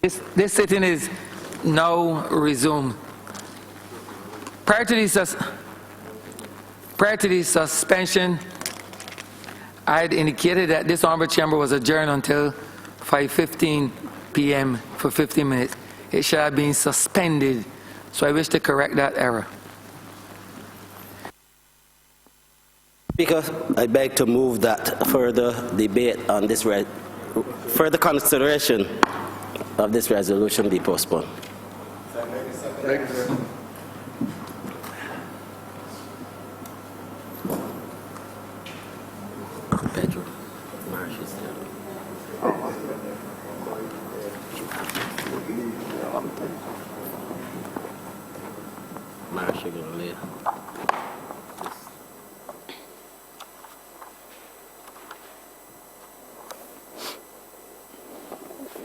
This sitting is now resumed. Prior to the suspension, I had indicated that this Honourable Chamber was adjourned until 5:15 p.m. for 15 minutes. It should have been suspended, so I wish to correct that error. Speaker, I beg to move that further debate on this, further consideration of this resolution be postponed.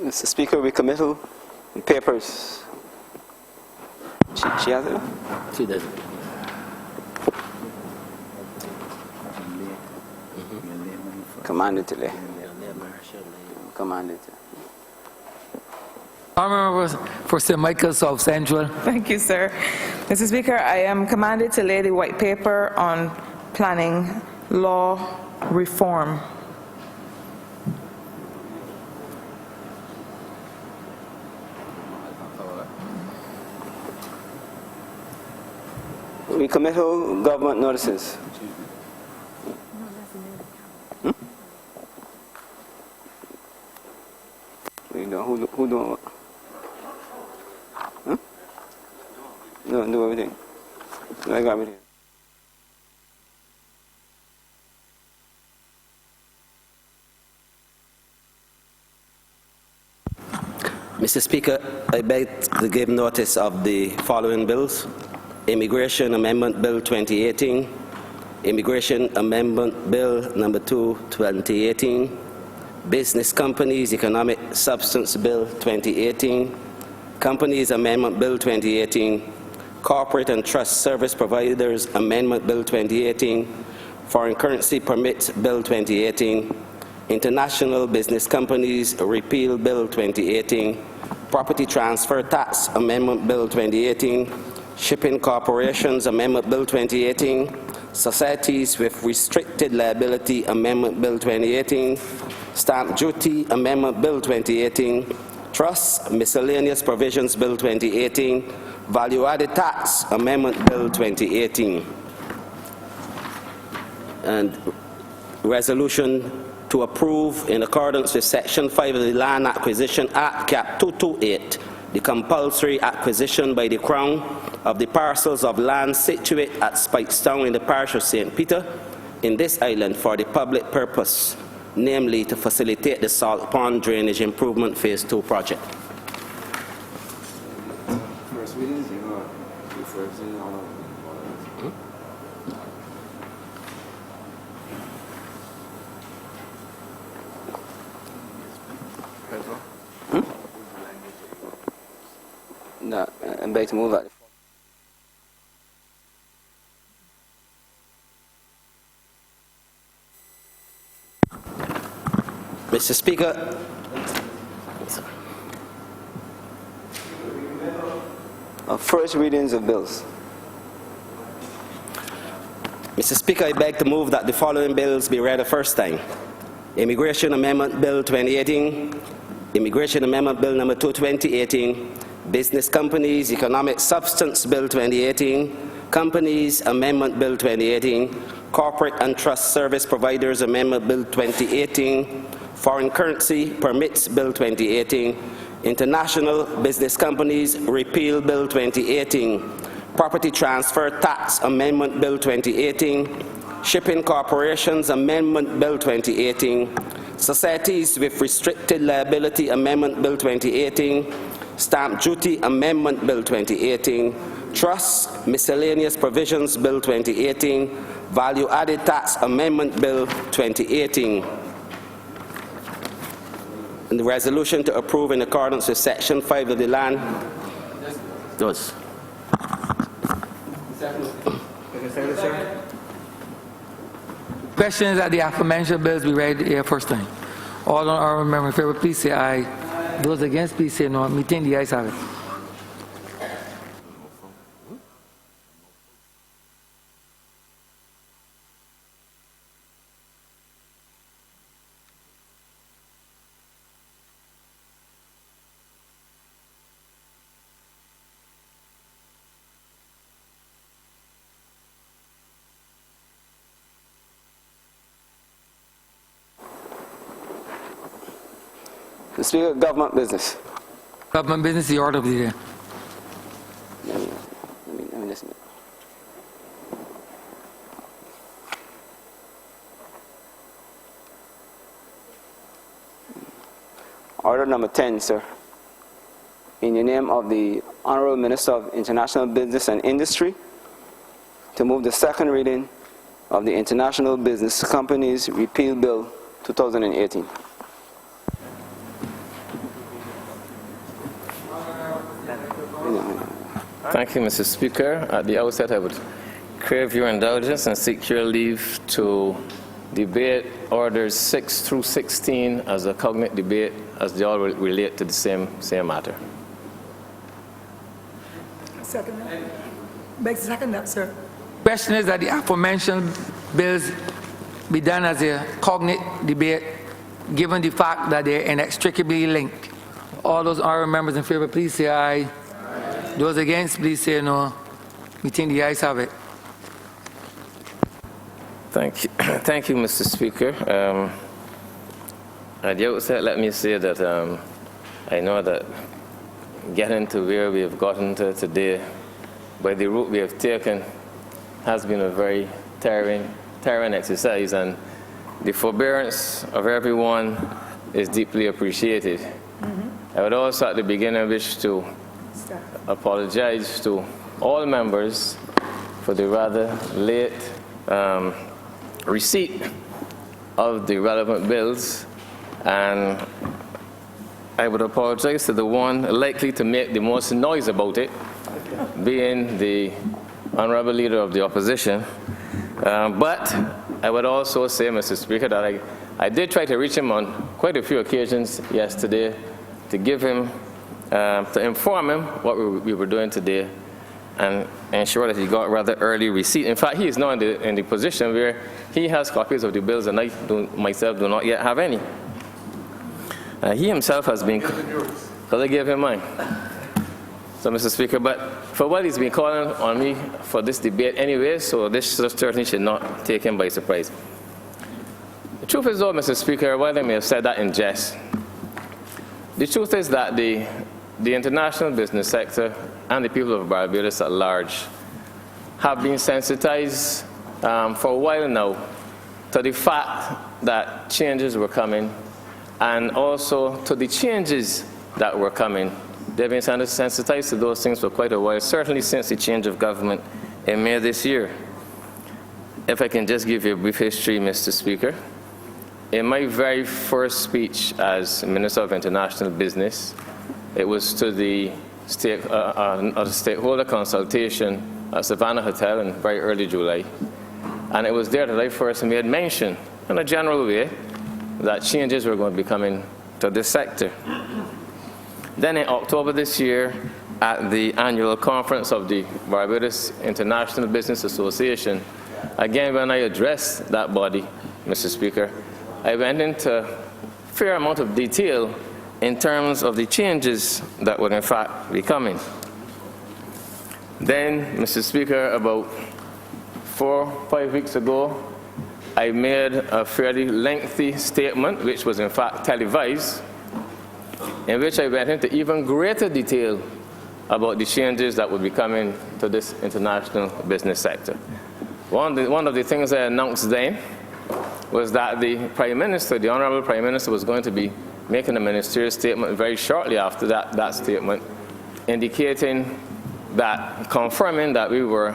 Mr. Speaker, we commit papers. She has it? She doesn't. Commanded today. Commanded. Honourable for St. Michael South Central. Thank you, sir. Mr. Speaker, I am commanded to lay the white paper on planning law reform. We commit government notices. Who doing what? Huh? No, do everything. No, I got everything. Mr. Speaker, I beg to give notice of the following bills. Immigration Amendment Bill 2018, Immigration Amendment Bill number 2, 2018, Business Companies Economic Substance Bill 2018, Companies Amendment Bill 2018, Corporate and Trust Service Providers Amendment Bill 2018, Foreign Currency Permits Bill 2018, International Business Companies Repeal Bill 2018, Property Transfer Tax Amendment Bill 2018, Shipping Corporations Amendment Bill 2018, Societies with Restricted Liability Amendment Bill 2018, Stamp Duty Amendment Bill 2018, Trust Miscellaneous Provisions Bill 2018, Value Added Tax Amendment Bill 2018, and resolution to approve, in accordance with Section 5 of the Land Acquisition Act, Cap 228, the compulsory acquisition by the Crown of the parcels of land situate at Spikestown in the parish of St. Peter in this island for the public purpose, namely to facilitate the Salt Pond Drainage Improvement Phase 2 project. First readings, first reading on No, I'm back to move that. Mr. Speaker, First readings of bills. Mr. Speaker, I beg to move that the following bills be read a first time. Immigration Amendment Bill 2018, Immigration Amendment Bill number 2, 2018, Business Companies Economic Substance Bill 2018, Companies Amendment Bill 2018, Corporate and Trust Service Providers Amendment Bill 2018, Foreign Currency Permits Bill 2018, International Business Companies Repeal Bill 2018, Property Transfer Tax Amendment Bill 2018, Shipping Corporations Amendment Bill 2018, Societies with Restricted Liability Amendment Bill 2018, Stamp Duty Amendment Bill 2018, Trust Miscellaneous Provisions Bill 2018, Value Added Tax Amendment Bill 2018. And the resolution to approve in accordance with Section 5 of the Land. Does. Questions that the aforementioned bills be read here first time. All honourable members in favor, please say aye. Those against, please say no. Me think the ayes have it. The Speaker, government business. Government business, the order of the day. Let me listen. Order number 10, sir. In the name of the Honourable Minister of International Business and Industry, to move the second reading of the International Business Companies Repeal Bill 2018. Thank you, Mr. Speaker. At the outset, I would crave your indulgence and seek your leave to debate orders 6 through 16 as a cognate debate, as they all relate to the same matter. Second that. Beg to second that, sir. Question is that the aforementioned bills be done as a cognate debate, given the fact that they're inextricably linked. All those honourable members in favor, please say aye. Those against, please say no. We think the ayes have it. Thank you, Mr. Speaker. At the outset, let me say that I know that getting to where we have gotten to today, by the route we have taken, has been a very tiring exercise, and the forbearance of everyone is deeply appreciated. I would also at the beginning wish to apologize to all members for the rather late receipt of the relevant bills, and I would apologize to the one likely to make the most noise about it, being the Honourable Leader of the Opposition. But I would also say, Mr. Speaker, that I did try to reach him on quite a few occasions yesterday to give him, to inform him what we were doing today and ensure that he got rather early receipt. In fact, he is now in the position where he has copies of the bills and I myself do not yet have any. He himself has been, because I gave him mine. So, Mr. Speaker, but for what he's been calling on me for this debate anyway, so this certainly should not take him by surprise. The truth is, though, Mr. Speaker, while I may have said that in jest, the truth is that the international business sector and the people of Barbados at large have been sensitized for a while now to the fact that changes were coming, and also to the changes that were coming. They've been sensitized to those things for quite a while, certainly since the change of government in May this year. If I can just give you a brief history, Mr. Speaker. In my very first speech as Minister of International Business, it was to the stakeholder consultation at Savannah Hotel in very early July. And it was there that I first made mention, in a general way, that changes were going to be coming to this sector. Then in October this year, at the annual conference of the Barbados International Business Association, again, when I addressed that body, Mr. Speaker, I went into a fair amount of detail in terms of the changes that would in fact be coming. Then, Mr. Speaker, about 4 or 5 weeks ago, I made a fairly lengthy statement, which was in fact televised, in which I went into even greater detail about the changes that would be coming to this international business sector. One of the things I announced then was that the Prime Minister, the Honourable Prime Minister, was going to be making a ministerial statement very shortly after that statement, indicating that, confirming that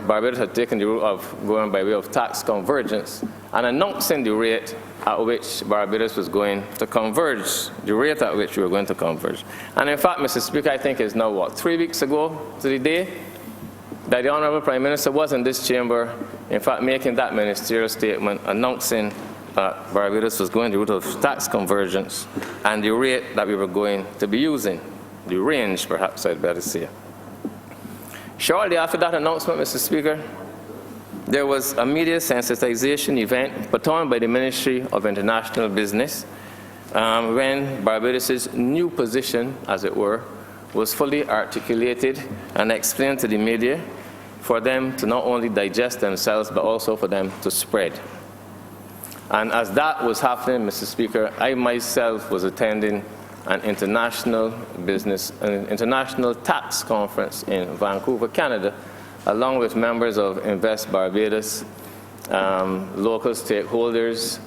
Barbados had taken the route of going by way of tax convergence, and announcing the rate at which Barbados was going to converge, the rate at which we were going to converge. And in fact, Mr. Speaker, I think it's now, 3 weeks ago to the day that the Honourable Prime Minister was in this chamber, in fact, making that ministerial statement, announcing Barbados was going the route of tax convergence and the rate that we were going to be using, the range, perhaps I'd better say. Shortly after that announcement, Mr. Speaker, there was a media sensitization event put on by the Ministry of International Business when Barbados' new position, as it were, was fully articulated and explained to the media for them to not only digest themselves, but also for them to spread. And as that was happening, Mr. Speaker, I myself was attending an international tax conference in Vancouver, Canada, along with members of Invest Barbados, local stakeholders,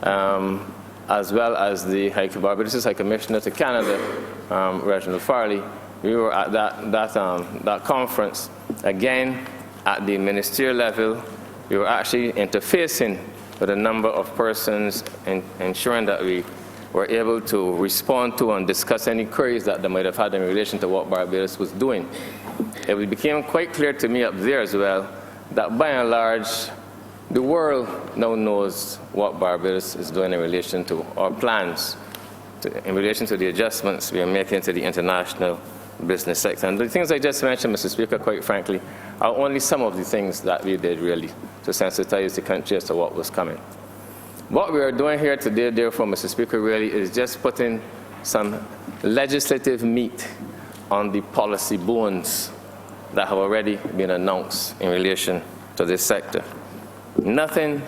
as well as the Barbados High Commissioner to Canada, Reginald Farley. We were at that conference. Again, at the ministerial level, we were actually interfacing with a number of persons and ensuring that we were able to respond to and discuss any queries that they might have had in relation to what Barbados was doing. It became quite clear to me up there as well that by and large, the world now knows what Barbados is doing in relation to our plans, in relation to the adjustments we are making to the international business sector. And the things I just mentioned, Mr. Speaker, quite frankly, are only some of the things that we did really to sensitize the country as to what was coming. What we are doing here today, therefore, Mr. Speaker, really is just putting some legislative meat on the policy bones that have already been announced in relation to this sector. Nothing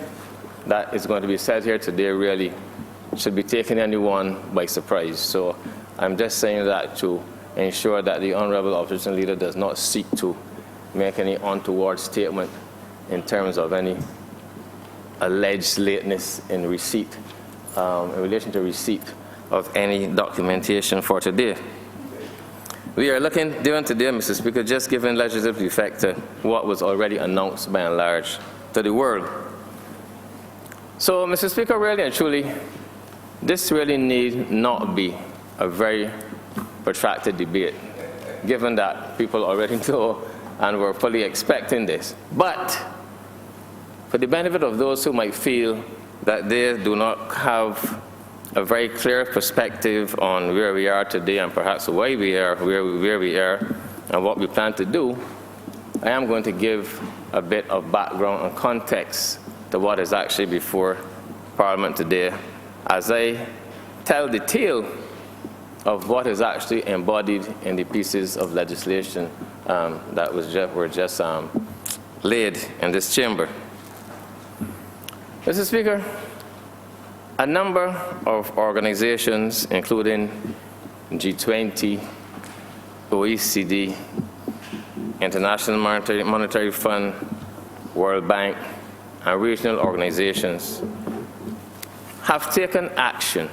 that is going to be said here today really should be taking anyone by surprise. So I'm just saying that to ensure that the Honourable Opposition Leader does not seek to make any untoward statement in terms of any alleged lateness in receipt, in relation to receipt of any documentation for today. We are doing today, Mr. Speaker, just giving legislative effect to what was already announced by and large to the world. So, Mr. Speaker, really and truly, this really need not be a very protracted debate, given that people already know and were fully expecting this. But for the benefit of those who might feel that they do not have a very clear perspective on where we are today and perhaps why we are where we are and what we plan to do, I am going to give a bit of background and context to what is actually before Parliament today as I tell the tale of what is actually embodied in the pieces of legislation that were just laid in this chamber. Mr. Speaker, a number of organizations, including G20, OECD, International Monetary Fund, World Bank, and regional organizations, have taken action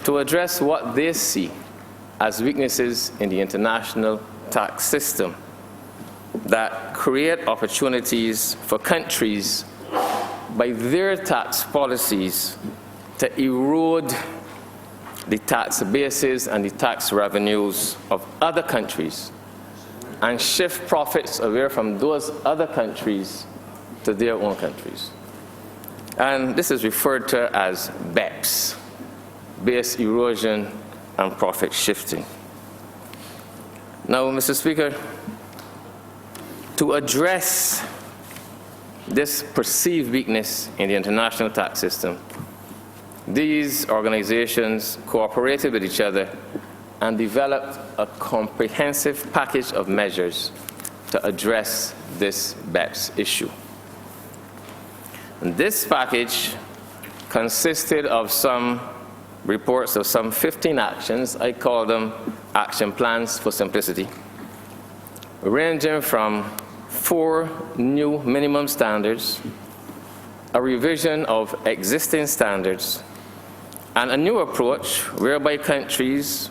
to address what they see as weaknesses in the international tax system that create opportunities for countries by their tax policies to erode the tax bases and the tax revenues of other countries and shift profits away from those other countries to their own countries. And this is referred to as BEPS, base erosion and profit shifting. Now, Mr. Speaker, to address this perceived weakness in the international tax system, these organizations cooperated with each other and developed a comprehensive package of measures to address this BEPS issue. And this package consisted of some reports of some 15 actions. I call them action plans for simplicity, ranging from 4 new minimum standards, a revision of existing standards, and a new approach whereby countries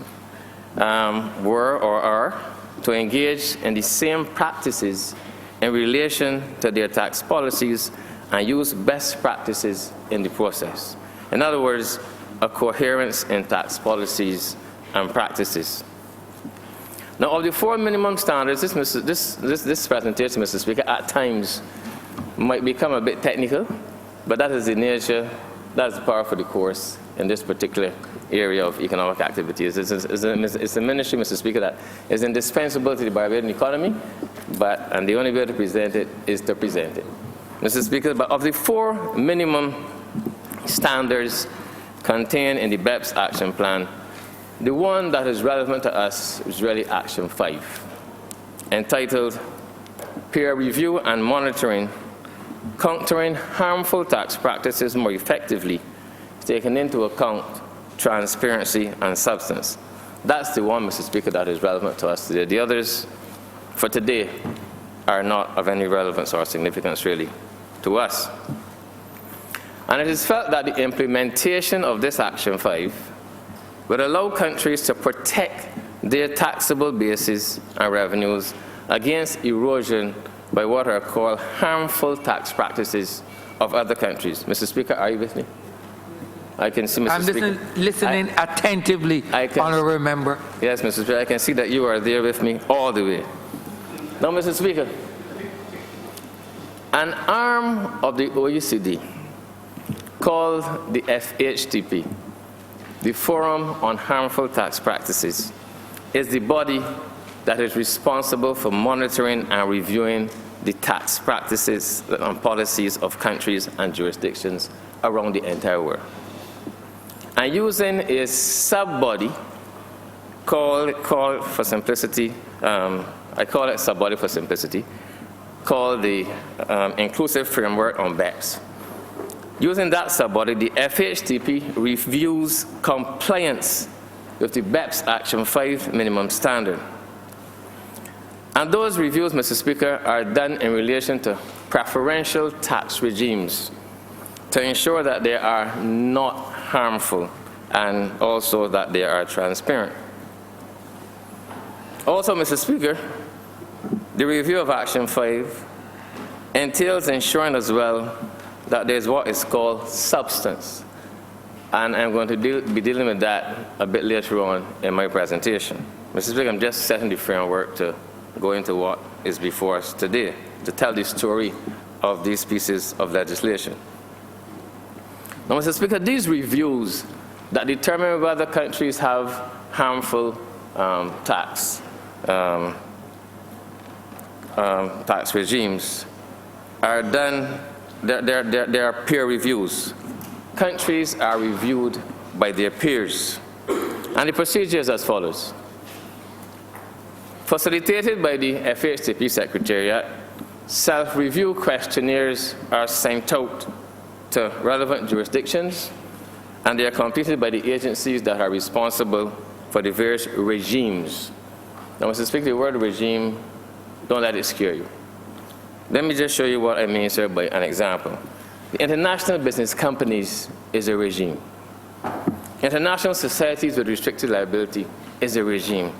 were or are to engage in the same practices in relation to their tax policies and use best practices in the process. In other words, a coherence in tax policies and practices. Now, of the 4 minimum standards, this presentation, Mr. Speaker, at times might become a bit technical, but that is the nature, that is part of the course in this particular area of economic activities. It's a ministry, Mr. Speaker, that is indispensable to the Barbadian economy, and the only way to present it is to present it. Mr. Speaker, but of the 4 minimum standards contained in the BEPS action plan, the one that is relevant to us is really Action 5, entitled Peer Review and Monitoring, Countering Harmful Tax Practices More Effectively, taking into account transparency and substance. That's the one, Mr. Speaker, that is relevant to us today. The others, for today, are not of any relevance or significance, really, to us. And it is felt that the implementation of this Action 5 would allow countries to protect their taxable bases and revenues against erosion by what are called harmful tax practices of other countries. Mr. Speaker, are you with me? I can see, Mr. Speaker. I'm listening attentively, Honourable Member. Yes, Mr. Speaker, I can see that you are there with me all the way. Now, Mr. Speaker, an arm of the OECD called the FHTP, the Forum on Harmful Tax Practices, is the body that is responsible for monitoring and reviewing the tax practices and policies of countries and jurisdictions around the entire world. And using a sub-body called for simplicity, I call it sub-body for simplicity, called the Inclusive Framework on BEPS. Using that sub-body, the FHTP reviews compliance with the BEPS Action 5 minimum standard. And those reviews, Mr. Speaker, are done in relation to preferential tax regimes to ensure that they are not harmful and also that they are transparent. Also, Mr. Speaker, the review of Action 5 entails ensuring as well that there's what is called substance. And I'm going to be dealing with that a bit later on in my presentation. Mr. Speaker, I'm just setting the framework to go into what is before us today, to tell the story of these pieces of legislation. Now, Mr. Speaker, these reviews that determine whether countries have harmful tax regimes are done, they are peer reviews. Countries are reviewed by their peers. And the procedure is as follows. Facilitated by the FHTP Secretariat, self-review questionnaires are sent out to relevant jurisdictions, and they are completed by the agencies that are responsible for the various regimes. Now, Mr. Speaker, the word regime, don't let it scare you. Let me just show you what I mean, sir, by an example. The international business companies is a regime. International societies with restricted liability is a regime.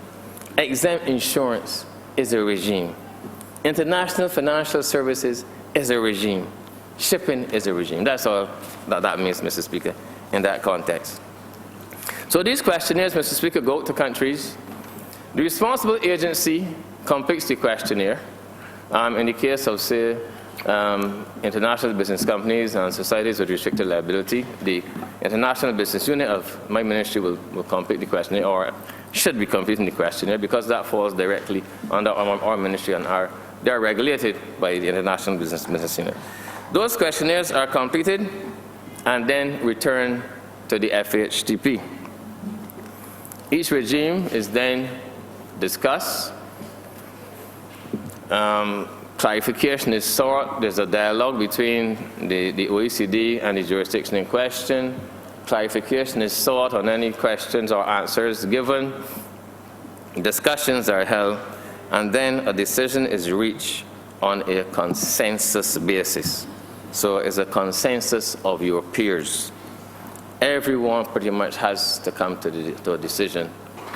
Exempt insurance is a regime. International financial services is a regime. Shipping is a regime. That's all that means, Mr. Speaker, in that context. So these questionnaires, Mr. Speaker, go to countries. The responsible agency completes the questionnaire. In the case of, say, international business companies and societies with restricted liability, the international business unit of my ministry will complete the questionnaire, or should be completing the questionnaire, because that falls directly under our ministry, and they are regulated by the international business unit. Those questionnaires are completed and then returned to the FHTP. Each regime is then discussed. Clarification is sought. There's a dialogue between the OECD and the jurisdiction in question. Clarification is sought on any questions or answers given. Discussions are held, and then a decision is reached on a consensus basis. So it's a consensus of your peers. Everyone pretty much has to come to a decision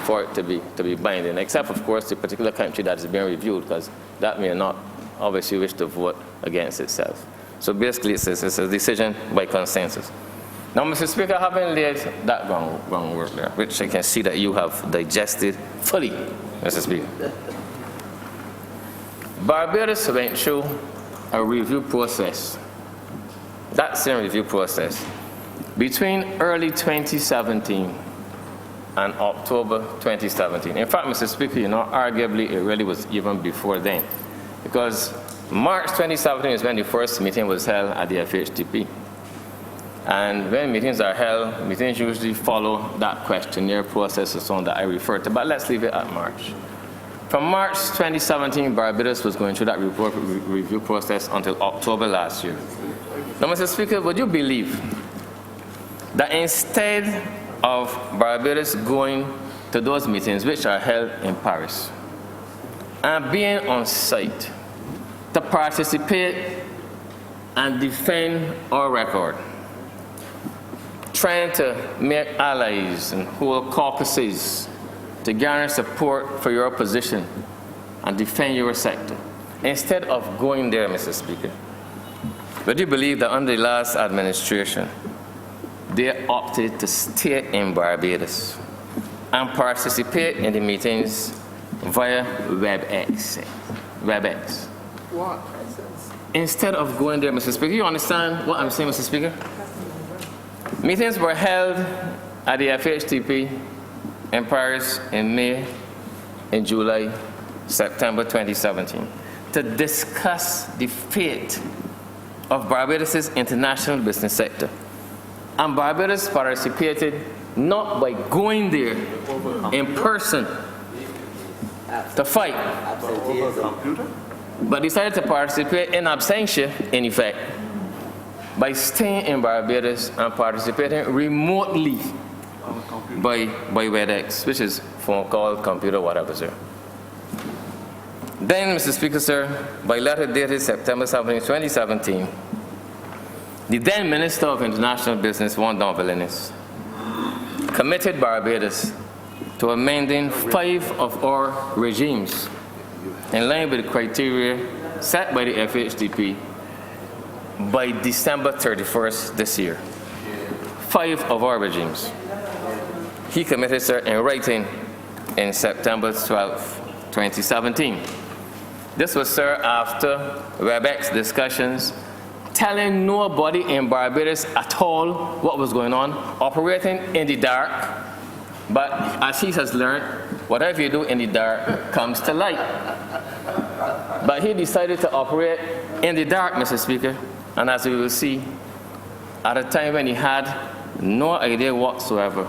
for it to be binding, except, of course, the particular country that is being reviewed, because that may not obviously wish to vote against itself. So basically, it's a decision by consensus. Now, Mr. Speaker, having laid that groundwork there, which I can see that you have digested fully, Mr. Speaker, Barbados went through a review process that same review process between early 2017 and October 2017. In fact, Mr. Speaker, arguably it really was even before then, because March 2017 is when the first meeting was held at the FHTP. And when meetings are held, meetings usually follow that questionnaire process or so on that I referred to, but let's leave it at March. From March 2017, Barbados was going through that review process until October last year. Now, Mr. Speaker, would you believe that instead of Barbados going to those meetings which are held in Paris and being on site to participate and defend our record, trying to make allies and hold caucuses to garner support for your position and defend your sector, instead of going there, Mr. Speaker, would you believe that under the last administration, they opted to stay in Barbados and participate in the meetings via WebEx. What? Instead of going there, Mr. Speaker, you understand what I'm saying, Mr. Speaker? Meetings were held at the FHTP in Paris in May, in July, September 2017 to discuss the fate of Barbados' international business sector. And Barbados participated not by going there in person to fight, but decided to participate in absentia, in effect, by staying in Barbados and participating remotely by WebEx, which is phone call, computer, whatever, sir. Then, Mr. Speaker, sir, by letter dated September 17, 2017, the then Minister of International Business, Juan Donvilinis, committed Barbados to amending 5 of our regimes in line with the criteria set by the FHTP by December 31st this year. 5 of our regimes. He committed, sir, in writing in September 12, 2017. This was, sir, after WebEx discussions, telling nobody in Barbados at all what was going on, operating in the dark. But as he has learned, whatever you do in the dark comes to light. But he decided to operate in the dark, Mr. Speaker, and as we will see, at a time when he had no idea whatsoever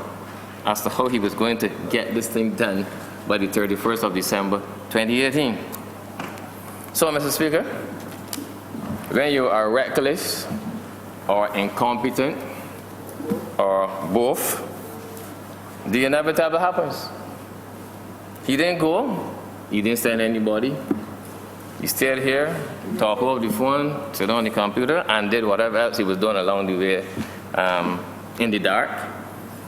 as to how he was going to get this thing done by the 31st of December 2018. So, Mr. Speaker, when you are reckless or incompetent or both, the inevitable happens. He didn't go, he didn't send anybody. He stayed here, talked over the phone, sit on the computer, and did whatever else he was doing along the way in the dark.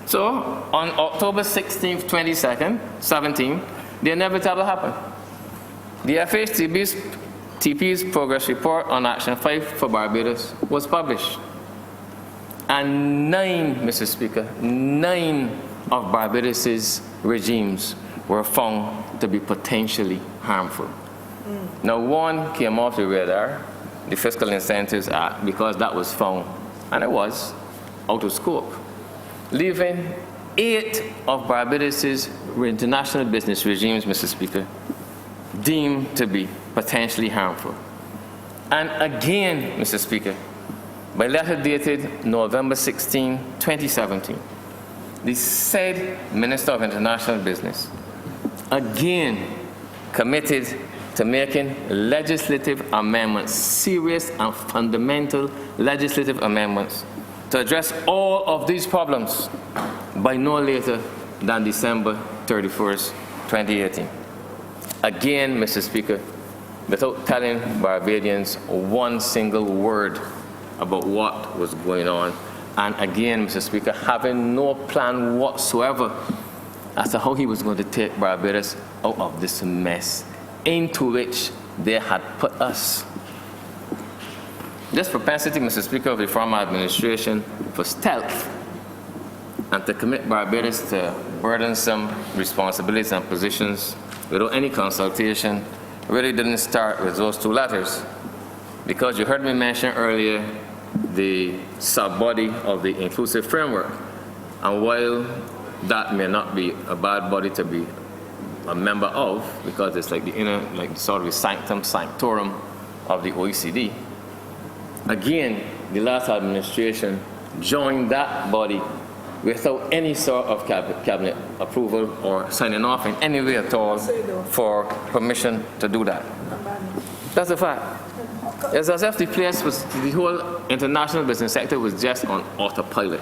So, on October 16th, 2017, the inevitable happened. The FHTP's progress report on Action 5 for Barbados was published. And 9, Mr. Speaker, 9 of Barbados' regimes were found to be potentially harmful. Now, one came off the radar, the Fiscal Incentives Act, because that was found, and it was, out of scope, leaving 8 of Barbados' international business regimes, Mr. Speaker, deemed to be potentially harmful. And again, Mr. Speaker, by letter dated November 16, 2017, the said Minister of International Business again committed to making legislative amendments, serious and fundamental legislative amendments, to address all of these problems by no later than December 31st, 2018. Again, Mr. Speaker, without telling Barbadians one single word about what was going on. And again, Mr. Speaker, having no plan whatsoever as to how he was going to take Barbados out of this mess into which they had put us. This propensity, Mr. Speaker, of the former administration for stealth and to commit Barbados to burdensome responsibilities and positions without any consultation really didn't start with those 2 letters. Because you heard me mention earlier the sub-body of the inclusive framework. And while that may not be a bad body to be a member of, because it's like the inner, like sort of the sanctum sanctorum of the OECD, again, the last administration joined that body without any sort of cabinet approval or signing off in any way at all for permission to do that. That's a fact. It's as if the place was, the whole international business sector was just on autopilot.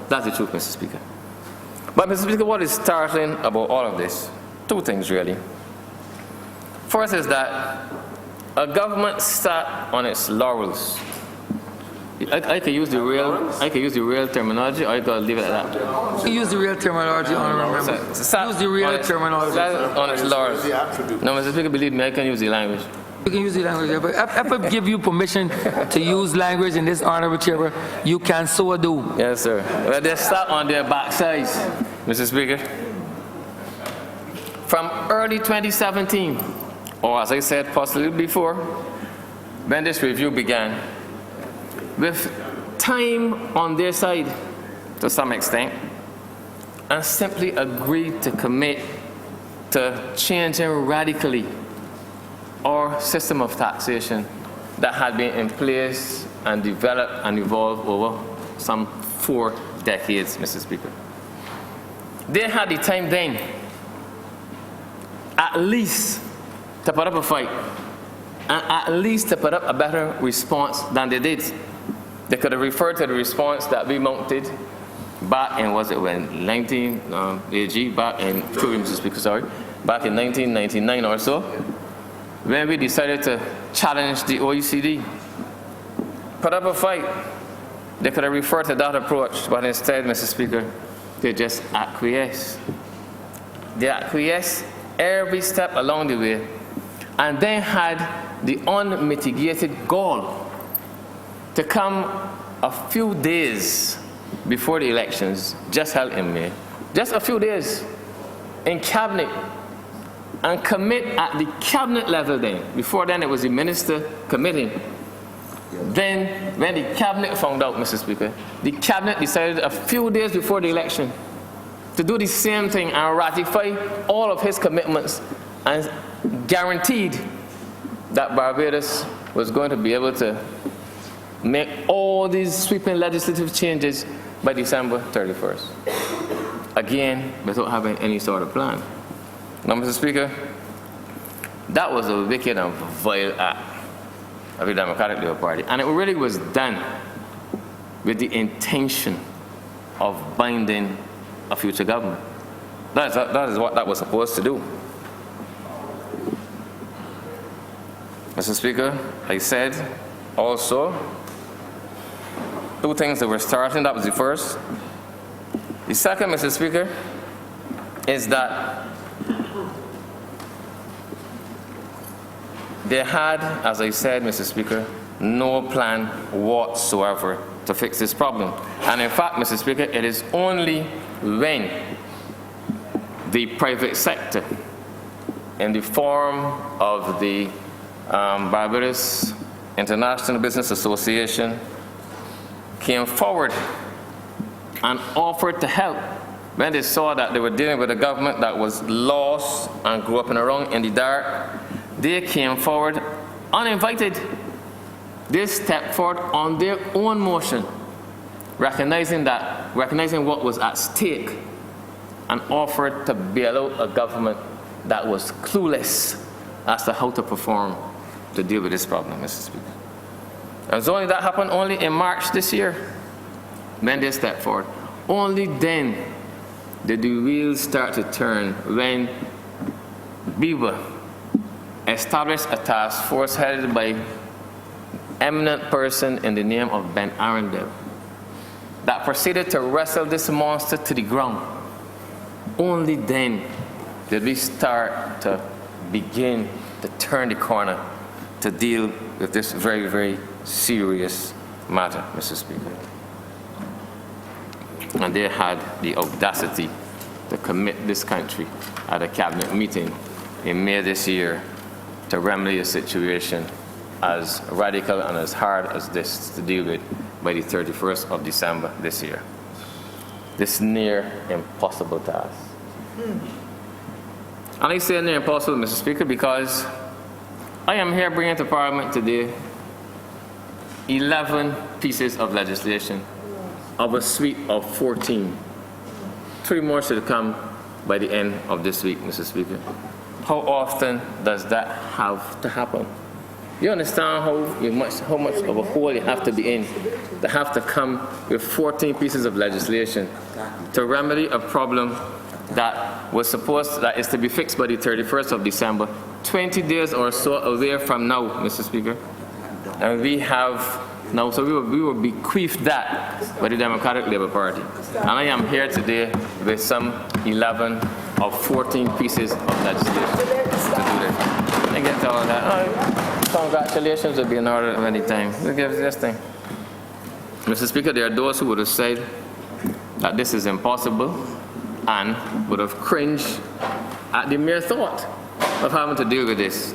That's the truth, Mr. Speaker. But, Mr. Speaker, what is startling about all of this? Two things, really. First is that a government sat on its laurels. I can use the real terminology, or I gotta leave it at that. Use the real terminology, Honourable Member. Use the real terminology. On its laurels. No, Mr. Speaker, believe me, I can use the language. You can use the language, but if I give you permission to use language in this honorable chamber, you can so do. Yes, sir. Well, they sat on their backsides, Mr. Speaker. From early 2017, or as I said possibly before, when this review began, with time on their side to some extent, and simply agreed to commit to changing radically our system of taxation that had been in place and developed and evolved over some 4 decades, Mr. Speaker. They had the time then, at least, to put up a fight, and at least to put up a better response than they did. They could have referred to the response that we mounted back in, was it when, back in 1999 or so, when we decided to challenge the OECD. Put up a fight. They could have referred to that approach, but instead, Mr. Speaker, they just acquiesced. They acquiesced every step along the way, and then had the unmitigated gall to come a few days before the elections, just held in May, just a few days, in cabinet, and commit at the cabinet level then. Before then, it was the minister committing. Then, when the cabinet found out, Mr. Speaker, the cabinet decided a few days before the election to do the same thing and ratify all of his commitments, and guaranteed that Barbados was going to be able to make all these sweeping legislative changes by December 31st. Again, without having any sort of plan. Now, Mr. Speaker, that was a wicked and vile act of the Democratic Labour Party, and it really was done with the intention of binding a future government. That is what that was supposed to do. Mr. Speaker, I said also 2 things that were starting. That was the first. The second, Mr. Speaker, is that they had, as I said, Mr. Speaker, no plan whatsoever to fix this problem. And in fact, Mr. Speaker, it is only when the private sector, in the form of the Barbados International Business Association, came forward and offered to help when they saw that they were dealing with a government that was lost and grew up in the dark. They came forward uninvited. They stepped forward on their own motion, recognizing what was at stake, and offered to bail out a government that was clueless as to how to perform to deal with this problem, Mr. Speaker. And so only that happened only in March this year, when they stepped forward. Only then did the wheels start to turn, when BIBA established a task force headed by an eminent person in the name of Ben Arundel that proceeded to wrestle this monster to the ground. Only then did we start to begin to turn the corner to deal with this very, very serious matter, Mr. Speaker. And they had the audacity to commit this country at a cabinet meeting in May this year to remedy a situation as radical and as hard as this to deal with by the 31st of December this year. This near impossible task. And I say near impossible, Mr. Speaker, because I am here bringing to Parliament today 11 pieces of legislation of a suite of 14. 3 more should come by the end of this week, Mr. Speaker. How often does that have to happen? You understand how much of a hole you have to be in to have to come with 14 pieces of legislation to remedy a problem that is to be fixed by the 31st of December, 20 days or so away from now, Mr. Speaker. And we have now, so we will bequeath that by the Democratic Labour Party. And I am here today with some 11 of 14 pieces of legislation to do this. I get to all that. Congratulations will be in order at any time. We'll give this thing. Mr. Speaker, there are those who would have said that this is impossible and would have cringed at the mere thought of having to deal with this.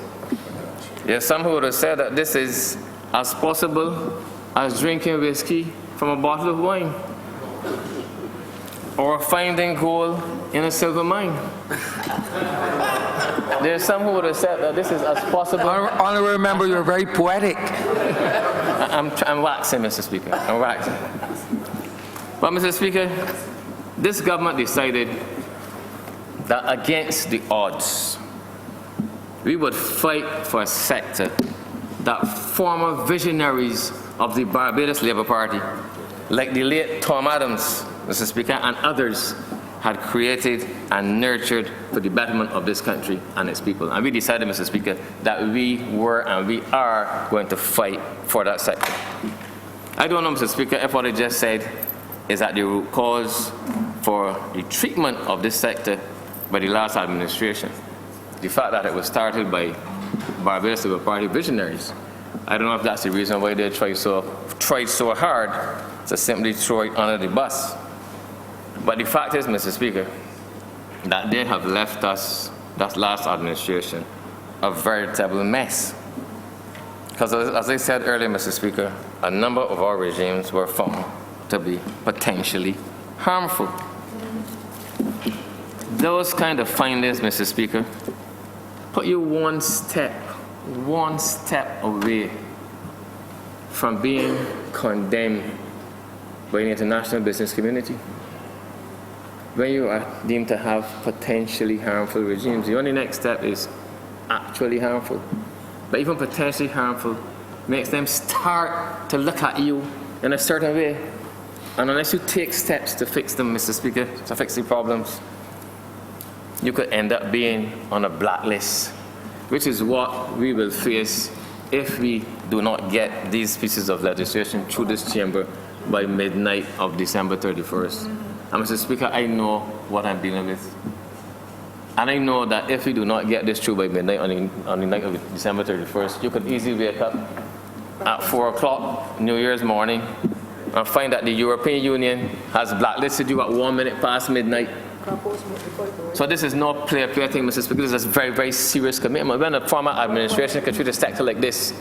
There are some who would have said that this is as possible as drinking whiskey from a bottle of wine or finding gold in a silver mine. There are some who would have said that this is as possible. Honourable member, you're very poetic. I'm waxing, Mr. Speaker. I'm waxing. But, Mr. Speaker, this government decided that against the odds, we would fight for a sector that former visionaries of the Barbados Labour Party, like the late Tom Adams, Mr. Speaker, and others, had created and nurtured for the betterment of this country and its people. And we decided, Mr. Speaker, that we were and we are going to fight for that sector. I don't know, Mr. Speaker, if what I just said is that the root cause for the treatment of this sector by the last administration. The fact that it was started by Barbados Labour Party visionaries. I don't know if that's the reason why they tried so hard to simply throw it under the bus. But the fact is, Mr. Speaker, that they have left us, that last administration, a veritable mess. Because as I said earlier, Mr. Speaker, a number of our regimes were found to be potentially harmful. Those kind of findings, Mr. Speaker, put you one step away from being condemned by the international business community. When you are deemed to have potentially harmful regimes, the only next step is actually harmful. But even potentially harmful makes them start to look at you in a certain way. And unless you take steps to fix them, Mr. Speaker, to fix the problems, you could end up being on a blacklist, which is what we will face if we do not get these pieces of legislation through this chamber by midnight of December 31st. And Mr. Speaker, I know what I'm dealing with. And I know that if we do not get this through by midnight on the night of December 31st, you could easily wake up at 4 o'clock New Year's morning and find that the European Union has blacklisted you at 1 minute past midnight. So this is no play thing, Mr. Speaker. This is a very, very serious commitment. When a former administration can treat a sector like this,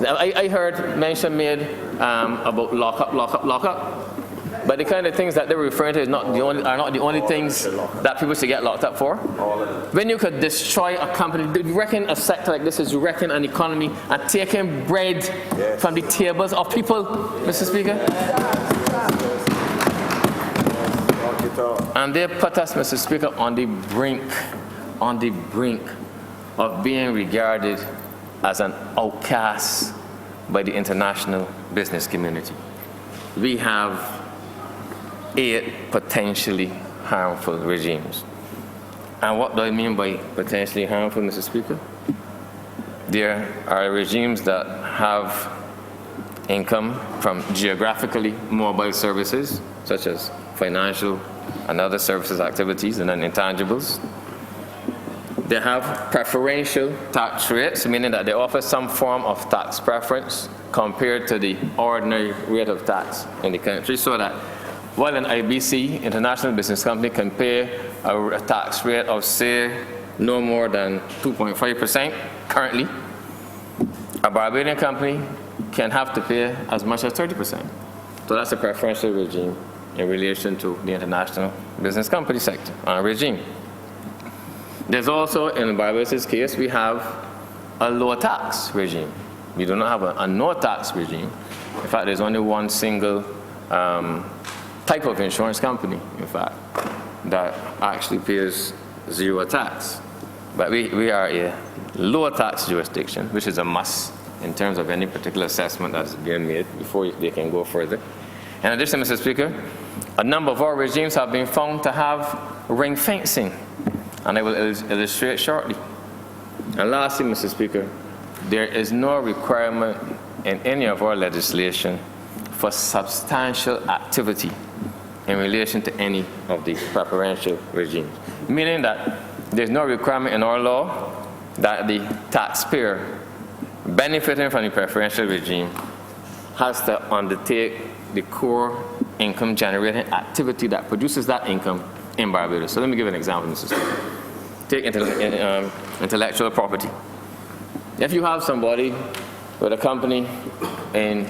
I heard mention made about lock up. But the kind of things that they're referring to are not the only things that people should get locked up for. When you could destroy a company, do you reckon a sector like this is wrecking an economy and taking bread from the tables of people, Mr. Speaker? And they put us, Mr. Speaker, on the brink of being regarded as an outcast by the international business community. We have 8 potentially harmful regimes. And what do I mean by potentially harmful, Mr. Speaker? There are regimes that have income from geographically mobile services, such as financial and other services activities and then intangibles. They have preferential tax rates, meaning that they offer some form of tax preference compared to the ordinary rate of tax in the country, so that while an IBC, International Business Company, can pay a tax rate of, say, no more than 2.5% currently, a Barbadian company can have to pay as much as 30%. So that's a preferential regime in relation to the international business company sector regime. There's also, in Barbados' case, we have a low tax regime. We do not have a no tax regime. In fact, there's only one single type of insurance company, in fact, that actually pays zero tax. But we are a low tax jurisdiction, which is a must in terms of any particular assessment that is being made before they can go further. In addition, Mr. Speaker, a number of our regimes have been found to have ring fencing, and I will illustrate shortly. And lastly, Mr. Speaker, there is no requirement in any of our legislation for substantial activity in relation to any of the preferential regimes, meaning that there's no requirement in our law that the taxpayer benefiting from the preferential regime has to undertake the core income generating activity that produces that income in Barbados. So let me give an example, Mr. Speaker. Take intellectual property. If you have somebody with a company in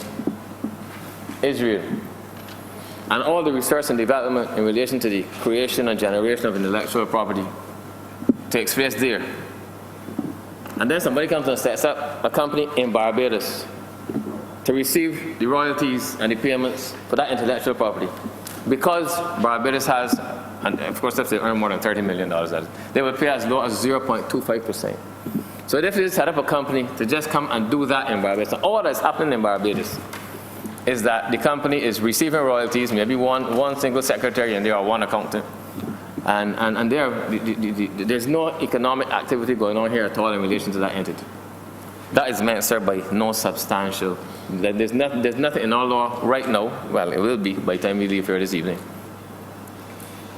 Israel, and all the research and development in relation to the creation and generation of intellectual property takes place there, and then somebody comes and sets up a company in Barbados to receive the royalties and the payments for that intellectual property, because Barbados has, and of course if they earn more than $30 million, they will pay as low as 0.25%. So if they set up a company to just come and do that in Barbados, and all that's happening in Barbados is that the company is receiving royalties, maybe one single secretary and there are one accountant, and there's no economic activity going on here at all in relation to that entity. That is meant, sir, by no substantial. There's nothing in our law right now, well, it will be by the time we leave here this evening,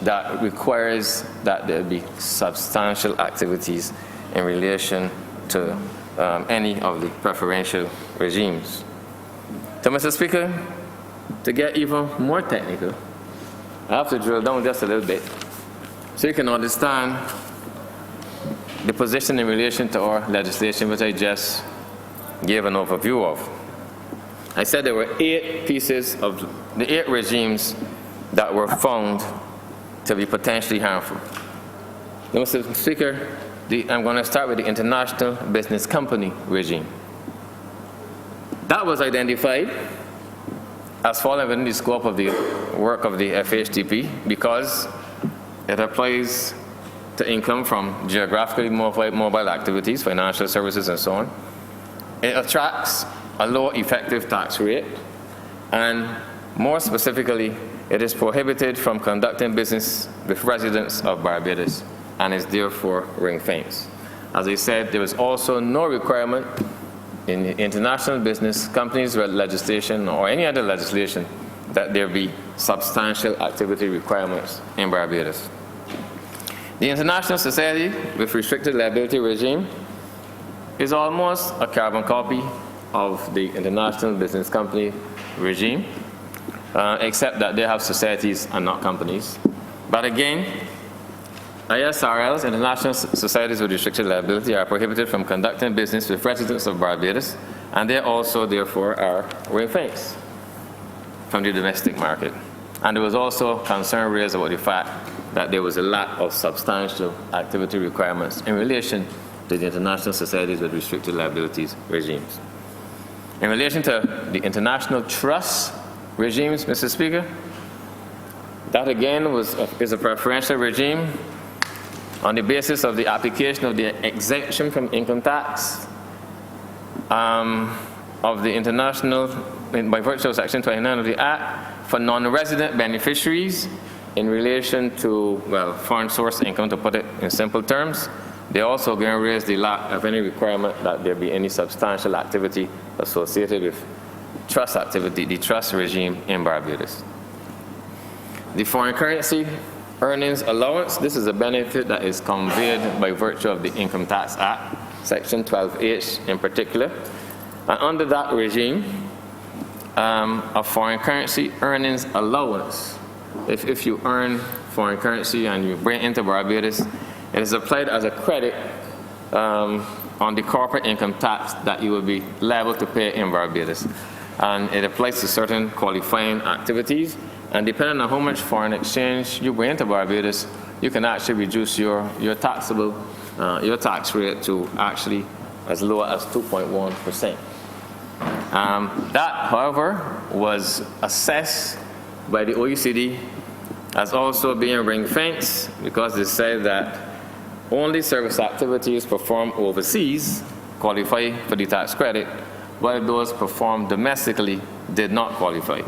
that requires that there be substantial activities in relation to any of the preferential regimes. So, Mr. Speaker, to get even more technical, I have to drill down just a little bit so you can understand the position in relation to our legislation, which I just gave an overview of. I said there were 8 pieces of the 8 regimes that were found to be potentially harmful. Now, Mr. Speaker, I'm going to start with the international business company regime. That was identified as falling within the scope of the work of the FHTP because it applies to income from geographically mobile activities, financial services, and so on. It attracts a low effective tax rate, and more specifically, it is prohibited from conducting business with residents of Barbados and is therefore ring-fenced. As I said, there is also no requirement in international business companies legislation or any other legislation that there be substantial activity requirements in Barbados. The International Society with Restricted Liability Regime is almost a carbon copy of the International Business Company regime, except that they have societies and not companies. But again, ISRLs, International Societies with Restricted Liability, are prohibited from conducting business with residents of Barbados, and they also, therefore, are ring-fenced from the domestic market. And there was also concern raised about the fact that there was a lack of substantial activity requirements in relation to the International Societies with Restricted Liabilities regimes. In relation to the international trust regimes, Mr. Speaker, that again is a preferential regime on the basis of the application of the exemption from income tax of the international, by virtue of Section 29 of the Act, for non-resident beneficiaries in relation to, well, foreign source income, to put it in simple terms. They also going to raise the lack of any requirement that there be any substantial activity associated with trust activity, the trust regime in Barbados. The foreign currency earnings allowance, this is a benefit that is conveyed by virtue of the Income Tax Act, Section 12H in particular. And under that regime, a foreign currency earnings allowance, if you earn foreign currency and you bring it into Barbados, it is applied as a credit on the corporate income tax that you will be liable to pay in Barbados. And it applies to certain qualifying activities. And depending on how much foreign exchange you bring into Barbados, you can actually reduce your tax rate to actually as low as 2.1%. That, however, was assessed by the OECD as also being ring-fenced because they said that only service activities performed overseas qualify for the tax credit, while those performed domestically did not qualify.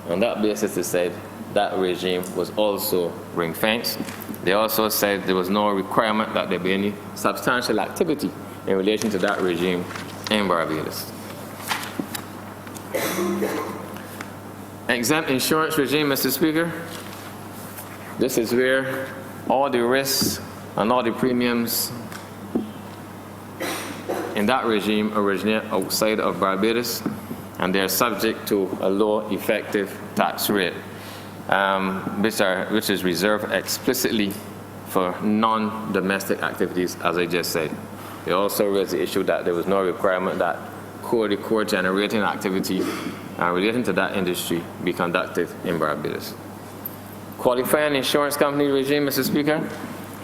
On that basis, they said that regime was also ring-fenced. They also said there was no requirement that there be any substantial activity in relation to that regime in Barbados. Exempt insurance regime, Mr. Speaker. This is where all the risks and all the premiums in that regime originate outside of Barbados, and they're subject to a low effective tax rate, which is reserved explicitly for non-domestic activities, as I just said. They also raised the issue that there was no requirement that the core generating activity relating to that industry be conducted in Barbados. Qualifying insurance company regime, Mr. Speaker,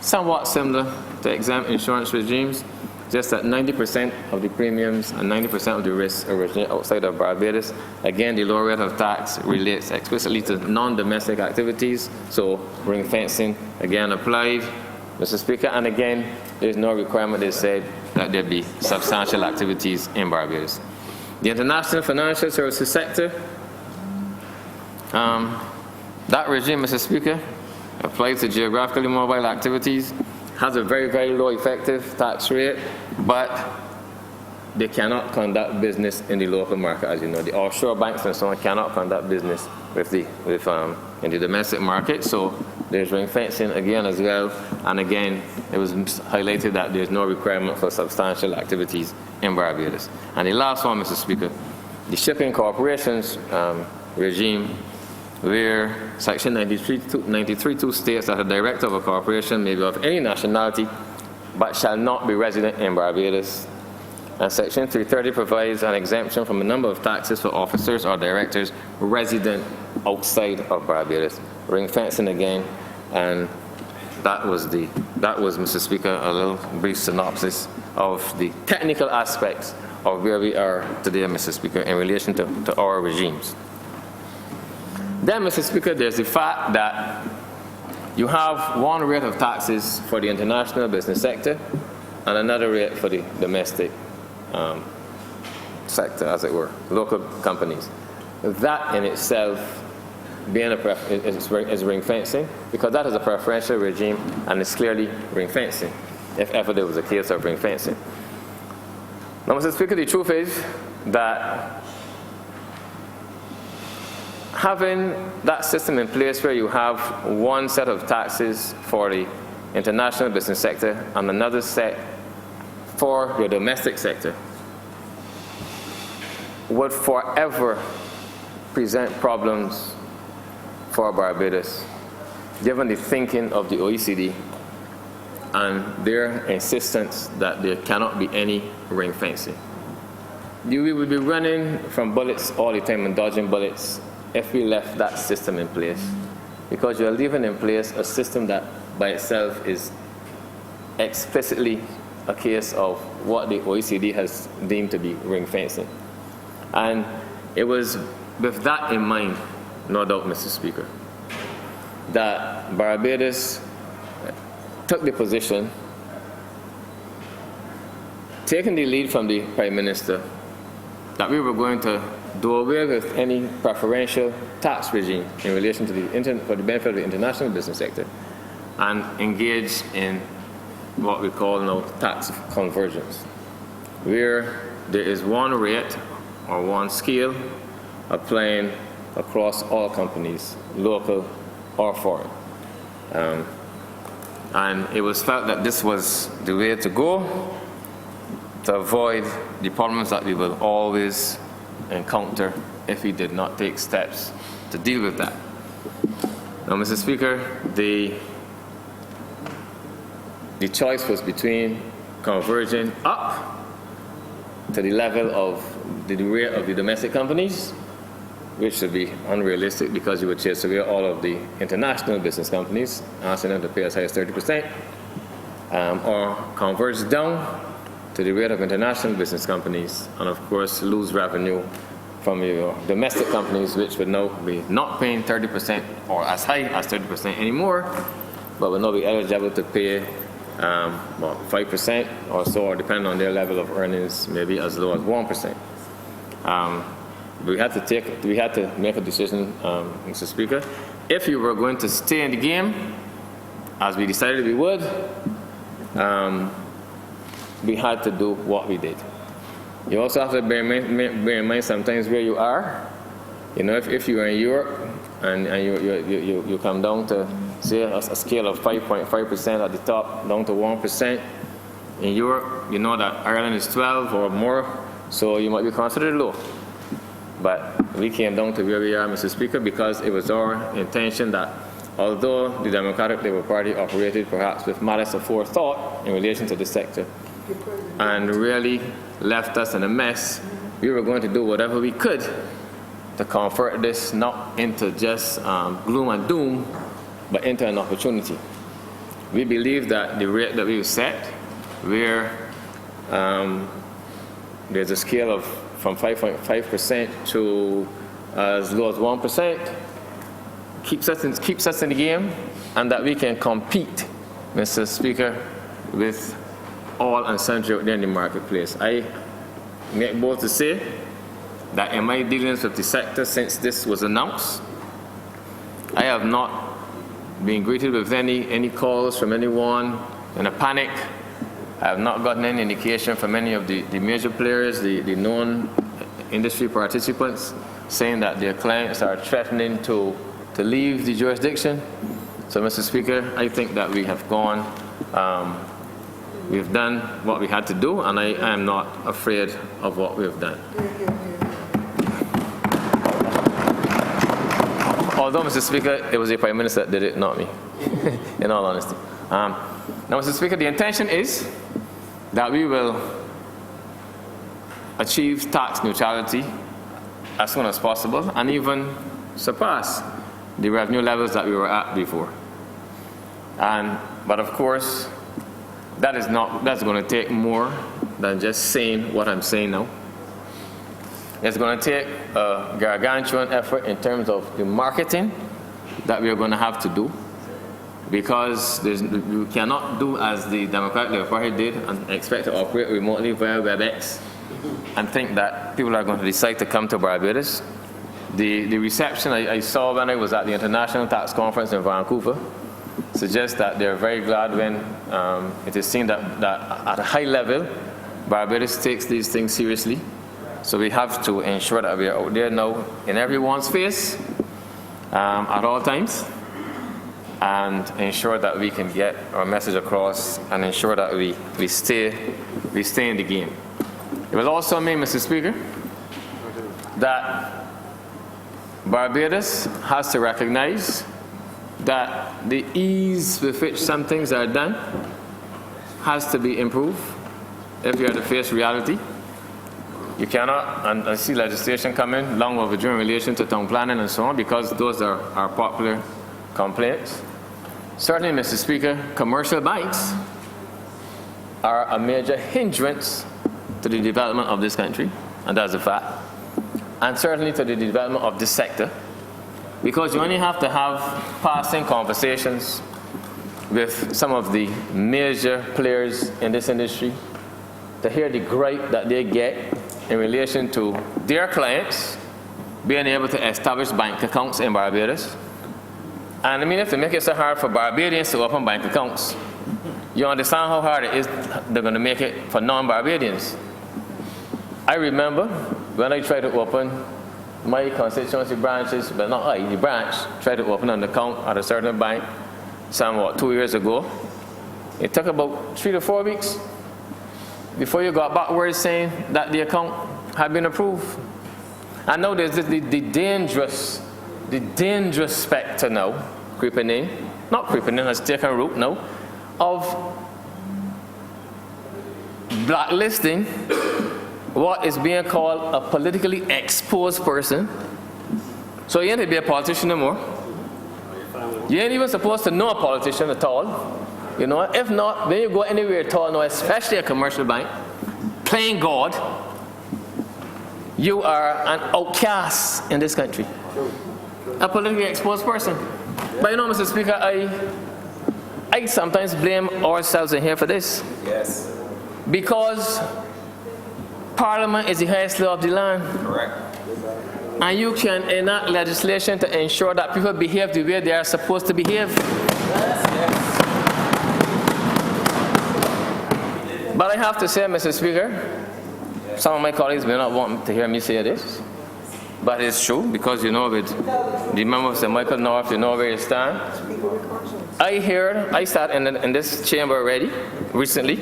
somewhat similar to exempt insurance regimes, just that 90% of the premiums and 90% of the risks originate outside of Barbados. Again, the low rate of tax relates explicitly to non-domestic activities, so ring fencing again applied, Mr. Speaker, and again, there's no requirement, they said, that there be substantial activities in Barbados. The international financial services sector, that regime, Mr. Speaker, applies to geographically mobile activities, has a very, very low effective tax rate, but they cannot conduct business in the local market, as you know. The offshore banks and so on cannot conduct business in the domestic market, so there's ring fencing again as well, and again, it was highlighted that there's no requirement for substantial activities in Barbados. And the last one, Mr. Speaker, the shipping corporations regime, where Section 93.2 states that a director of a corporation may be of any nationality but shall not be resident in Barbados. And Section 330 provides an exemption from a number of taxes for officers or directors resident outside of Barbados. Ring fencing again, and that was, Mr. Speaker, a little brief synopsis of the technical aspects of where we are today, Mr. Speaker, in relation to our regimes. Then, Mr. Speaker, there's the fact that you have one rate of taxes for the international business sector and another rate for the domestic sector, as it were, local companies. That in itself being is ring fencing, because that is a preferential regime and it's clearly ring fencing, if ever there was a case of ring fencing. Now, Mr. Speaker, the truth is that having that system in place where you have one set of taxes for the international business sector and another set for your domestic sector would forever present problems for Barbados, given the thinking of the OECD and their insistence that there cannot be any ring fencing. We would be running from bullets all the time and dodging bullets if we left that system in place, because you're leaving in place a system that by itself is explicitly a case of what the OECD has deemed to be ring fencing. And it was with that in mind, no doubt, Mr. Speaker, that Barbados took the position, taking the lead from the Prime Minister, that we were going to do away with any preferential tax regime in relation to for the benefit of the international business sector and engage in what we call now tax convergence, where there is one rate or one scale applying across all companies, local or foreign. And it was felt that this was the way to go to avoid the problems that we will always encounter if we did not take steps to deal with that. Now, Mr. Speaker, the choice was between converging up to the level of the rate of the domestic companies, which would be unrealistic because you would chase away all of the international business companies, asking them to pay as high as 30%, or converge down to the rate of international business companies, and of course lose revenue from your domestic companies, which would now be not paying 30% or as high as 30% anymore, but will now be eligible to pay 5% or so, or depending on their level of earnings, maybe as low as 1%. We had to make a decision, Mr. Speaker. If you were going to stay in the game, as we decided we would, we had to do what we did. You also have to bear in mind sometimes where you are. You know, if you are in Europe and you come down to, say, a scale of 5.5% at the top, down to 1%. In Europe, you know that Ireland is 12 or more, so you might be considered low. But we came down to where we are, Mr. Speaker, because it was our intention that although the Democratic Labour Party operated perhaps with malice aforethought in relation to the sector and really left us in a mess, we were going to do whatever we could to convert this not into just gloom and doom, but into an opportunity. We believe that the rate that we've set, where there's a scale of from 5.5% to as low as 1%, keeps us in the game, and that we can compete, Mr. Speaker, with all and sundry out there in the marketplace. I make bold to say that in my dealings with the sector since this was announced, I have not been greeted with any calls from anyone in a panic. I have not gotten any indication from any of the major players, the known industry participants, saying that their clients are threatening to leave the jurisdiction. So, Mr. Speaker, I think that we have gone, we've done what we had to do, and I am not afraid of what we've done. Although, Mr. Speaker, it was the Prime Minister that did it, not me, in all honesty. Now, Mr. Speaker, the intention is that we will achieve tax neutrality as soon as possible and even surpass the revenue levels that we were at before. But of course, that's going to take more than just saying what I'm saying now. It's going to take a gargantuan effort in terms of the marketing that we are going to have to do, because you cannot do as the Democratic Labour Party did and expect to operate remotely via WebEx and think that people are going to decide to come to Barbados. The reception I saw when I was at the International Tax Conference in Vancouver suggests that they're very glad when it is seen that at a high level, Barbados takes these things seriously. So we have to ensure that we are out there now in everyone's face at all times, and ensure that we can get our message across and ensure that we stay in the game. It will also mean, Mr. Speaker, that Barbados has to recognize that the ease with which some things are done has to be improved if you are to face reality. You cannot, and I see legislation coming long overdue in relation to town planning and so on, because those are popular complaints. Certainly, Mr. Speaker, commercial banks are a major hindrance to the development of this country, and that's a fact, and certainly to the development of this sector, because you only have to have passing conversations with some of the major players in this industry to hear the gripe that they get in relation to their clients being able to establish bank accounts in Barbados. And I mean, if they make it so hard for Barbadians to open bank accounts, you understand how hard it is they're going to make it for non-Barbadians. I remember when I tried to open my constituency branches, but not I, the branch, tried to open an account at a certain bank somewhat 2 years ago. It took about 3 to 4 weeks before you got back word saying that the account had been approved. And now there's the dangerous specter now creeping in, not creeping in, has taken root now, of blacklisting what is being called a politically exposed person. So you ain't to be a politician no more. You ain't even supposed to know a politician at all. You know, if not, then you go anywhere at all, no, especially a commercial bank, playing God, you are an outcast in this country. A politically exposed person. But you know, Mr. Speaker, I sometimes blame ourselves in here for this. Yes. Because Parliament is the highest law of the land. Correct. And you can enact legislation to ensure that people behave the way they are supposed to behave. But I have to say, Mr. Speaker, some of my colleagues may not want to hear me say this, but it's true, because you know, with the members of St. Michael North, you know where you stand. I sat in this chamber already, recently,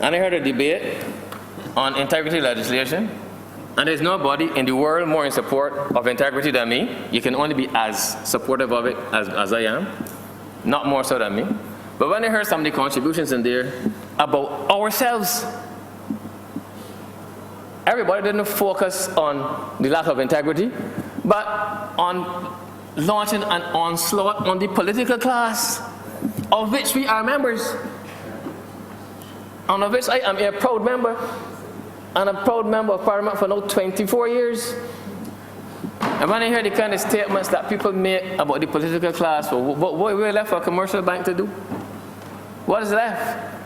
and I heard a debate on integrity legislation, and there's nobody in the world more in support of integrity than me. You can only be as supportive of it as I am, not more so than me. But when I heard some of the contributions in there about ourselves, everybody didn't focus on the lack of integrity, but on launching an onslaught on the political class, of which we are members, and of which I am a proud member, and a proud member of Parliament for now 24 years. And when I hear the kind of statements that people make about the political class, what we're left for a commercial bank to do? What is left?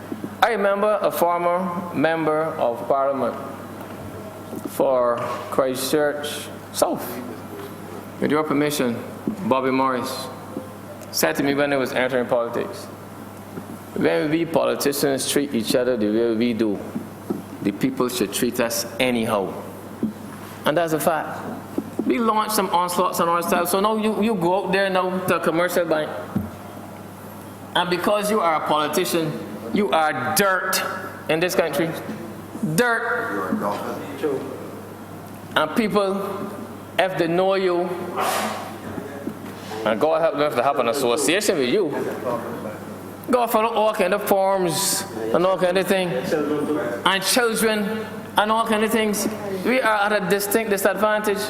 I remember a former member of Parliament for Christchurch South, with your permission, Bobby Morris, said to me when I was entering politics, when we politicians treat each other the way we do, the people should treat us anyhow. And that's a fact. We launched some onslaughts on ourselves, so now you go out there now to a commercial bank, and because you are a politician, you are dirt in this country. Dirt. And people, if they know you, and God help them if they have an association with you, go follow all kind of forms and all kind of things, and children and all kind of things. We are at a distinct disadvantage,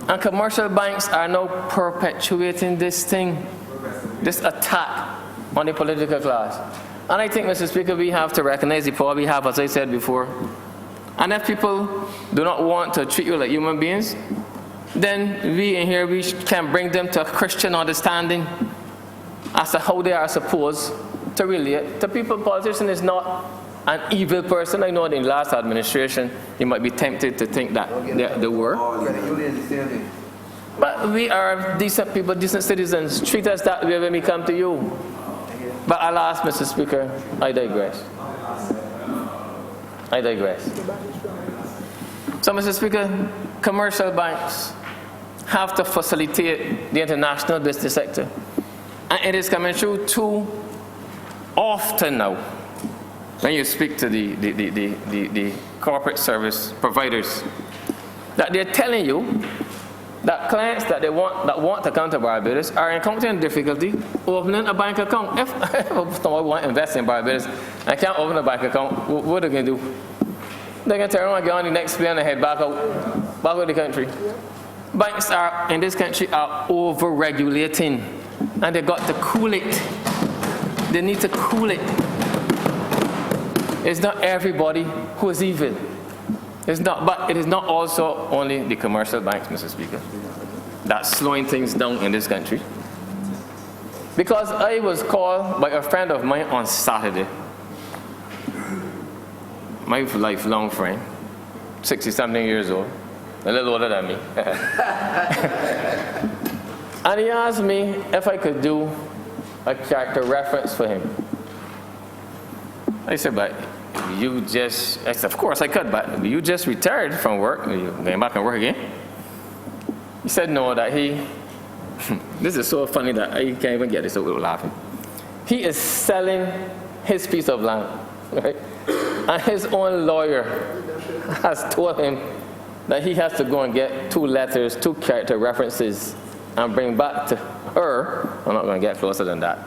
and commercial banks are now perpetuating this thing, this attack on the political class. And I think, Mr. Speaker, we have to recognize the power we have, as I said before. And if people do not want to treat you like human beings, then we in here, we can bring them to a Christian understanding as to how they are supposed to relate to people. Politician is not an evil person. I know in the last administration, you might be tempted to think that they were. But we are decent people, decent citizens. Treat us that way when we come to you. But alas, Mr. Speaker, I digress. I digress. So, Mr. Speaker, commercial banks have to facilitate the international business sector. And it is coming through too often now when you speak to the corporate service providers, that they're telling you that clients that want to come to Barbados are encountering difficulty opening a bank account. If someone want to invest in Barbados and can't open a bank account, what are they going to do? They're going to turn around and get on the next plane and head back out the country. Banks in this country are over-regulating, and they've got to cool it. They need to cool it. It's not everybody who is evil. It's not, but it is not also only the commercial banks, Mr. Speaker, that's slowing things down in this country. Because I was called by a friend of mine on Saturday, my lifelong friend, 60-something years old, a little older than me. And he asked me if I could do a character reference for him. I said, but you just, I said, of course I could, but you just retired from work. Are you going back and work again? He said no, that this is so funny that I can't even get this without laughing. He is selling his piece of land, right? And his own lawyer has told him that he has to go and get 2 letters, 2 character references, and bring back to her, I'm not going to get closer than that,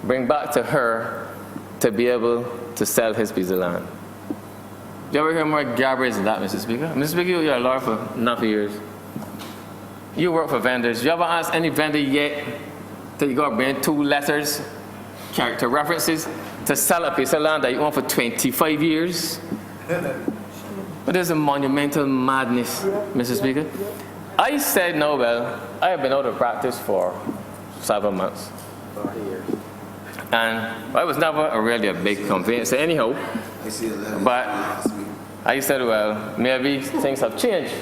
bring back to her to be able to sell his piece of land. You ever hear more garbage than that, Mr. Speaker? Mr. Speaker, you're a lawyer for enough years. You work for vendors. You ever ask any vendor yet that you got to bring 2 letters, character references, to sell a piece of land that you own for 25 years? But there's a monumental madness, Mr. Speaker. I said, no, well, I have been out of practice for 7 months. And I was never really a big conveyancer anyhow. But I said, well, maybe things have changed.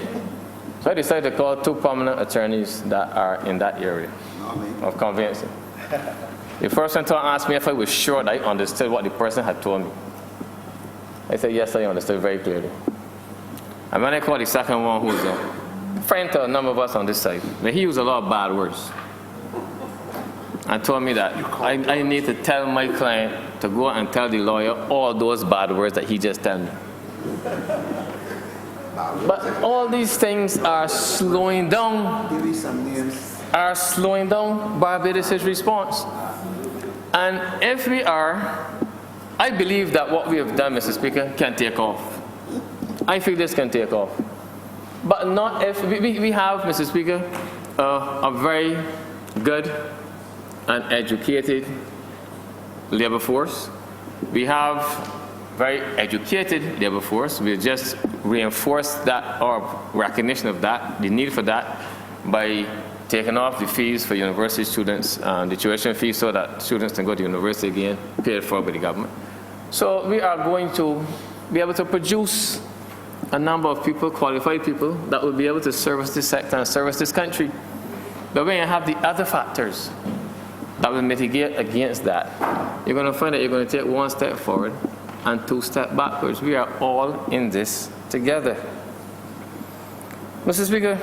So I decided to call 2 prominent attorneys that are in that area of conveyancing. The first one asked me if I was sure that I understood what the person had told me. I said, yes, I understood very clearly. And when I called the second one, who was a friend to a number of us on this side, but he used a lot of bad words, and told me that I need to tell my client to go and tell the lawyer all those bad words that he just told me. But all these things are slowing down. Give me some names. Are slowing down Barbados' response. And if we are, I believe that what we have done, Mr. Speaker, can take off. I feel this can take off. But not if we have, Mr. Speaker, a very good and educated labor force. We have very educated labor force. We just reinforce that, or recognition of that, the need for that, by taking off the fees for university students, the tuition fees, so that students can go to university again, paid for by the government. So we are going to be able to produce a number of people, qualified people, that will be able to service this sector and service this country. But when you have the other factors that will mitigate against that, you're going to find that you're going to take 1 step forward and 2 steps backwards. We are all in this together. Mr. Speaker,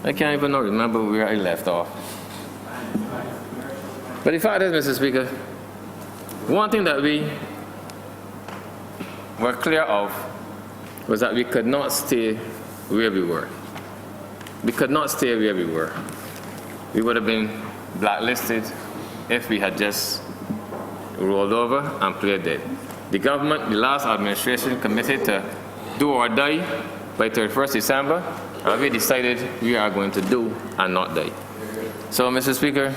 I can't even remember where I left off. But the fact is, Mr. Speaker, one thing that we were clear of was that we could not stay where we were. We could not stay where we were. We would have been blacklisted if we had just rolled over and played dead. The government, the last administration, committed to do or die by 31st December, and we decided we are going to do and not die. So, Mr. Speaker,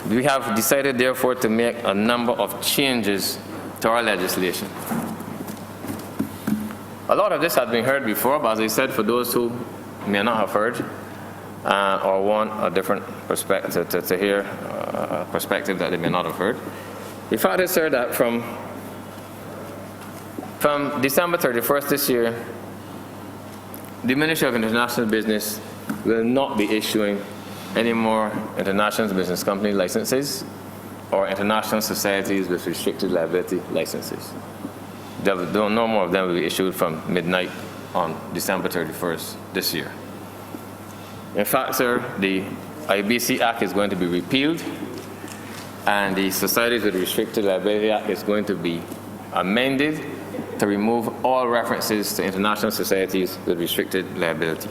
we have decided, therefore, to make a number of changes to our legislation. A lot of this has been heard before, but as I said, for those who may not have heard or want a different perspective, to hear a perspective that they may not have heard, the fact is, sir, that from December 31st this year, the Ministry of International Business will not be issuing any more international business company licenses or international societies with restricted liability licenses. No more of them will be issued from midnight on December 31st this year. In fact, sir, the IBC Act is going to be repealed, and the Societies with Restricted Liability Act is going to be amended to remove all references to international societies with restricted liability.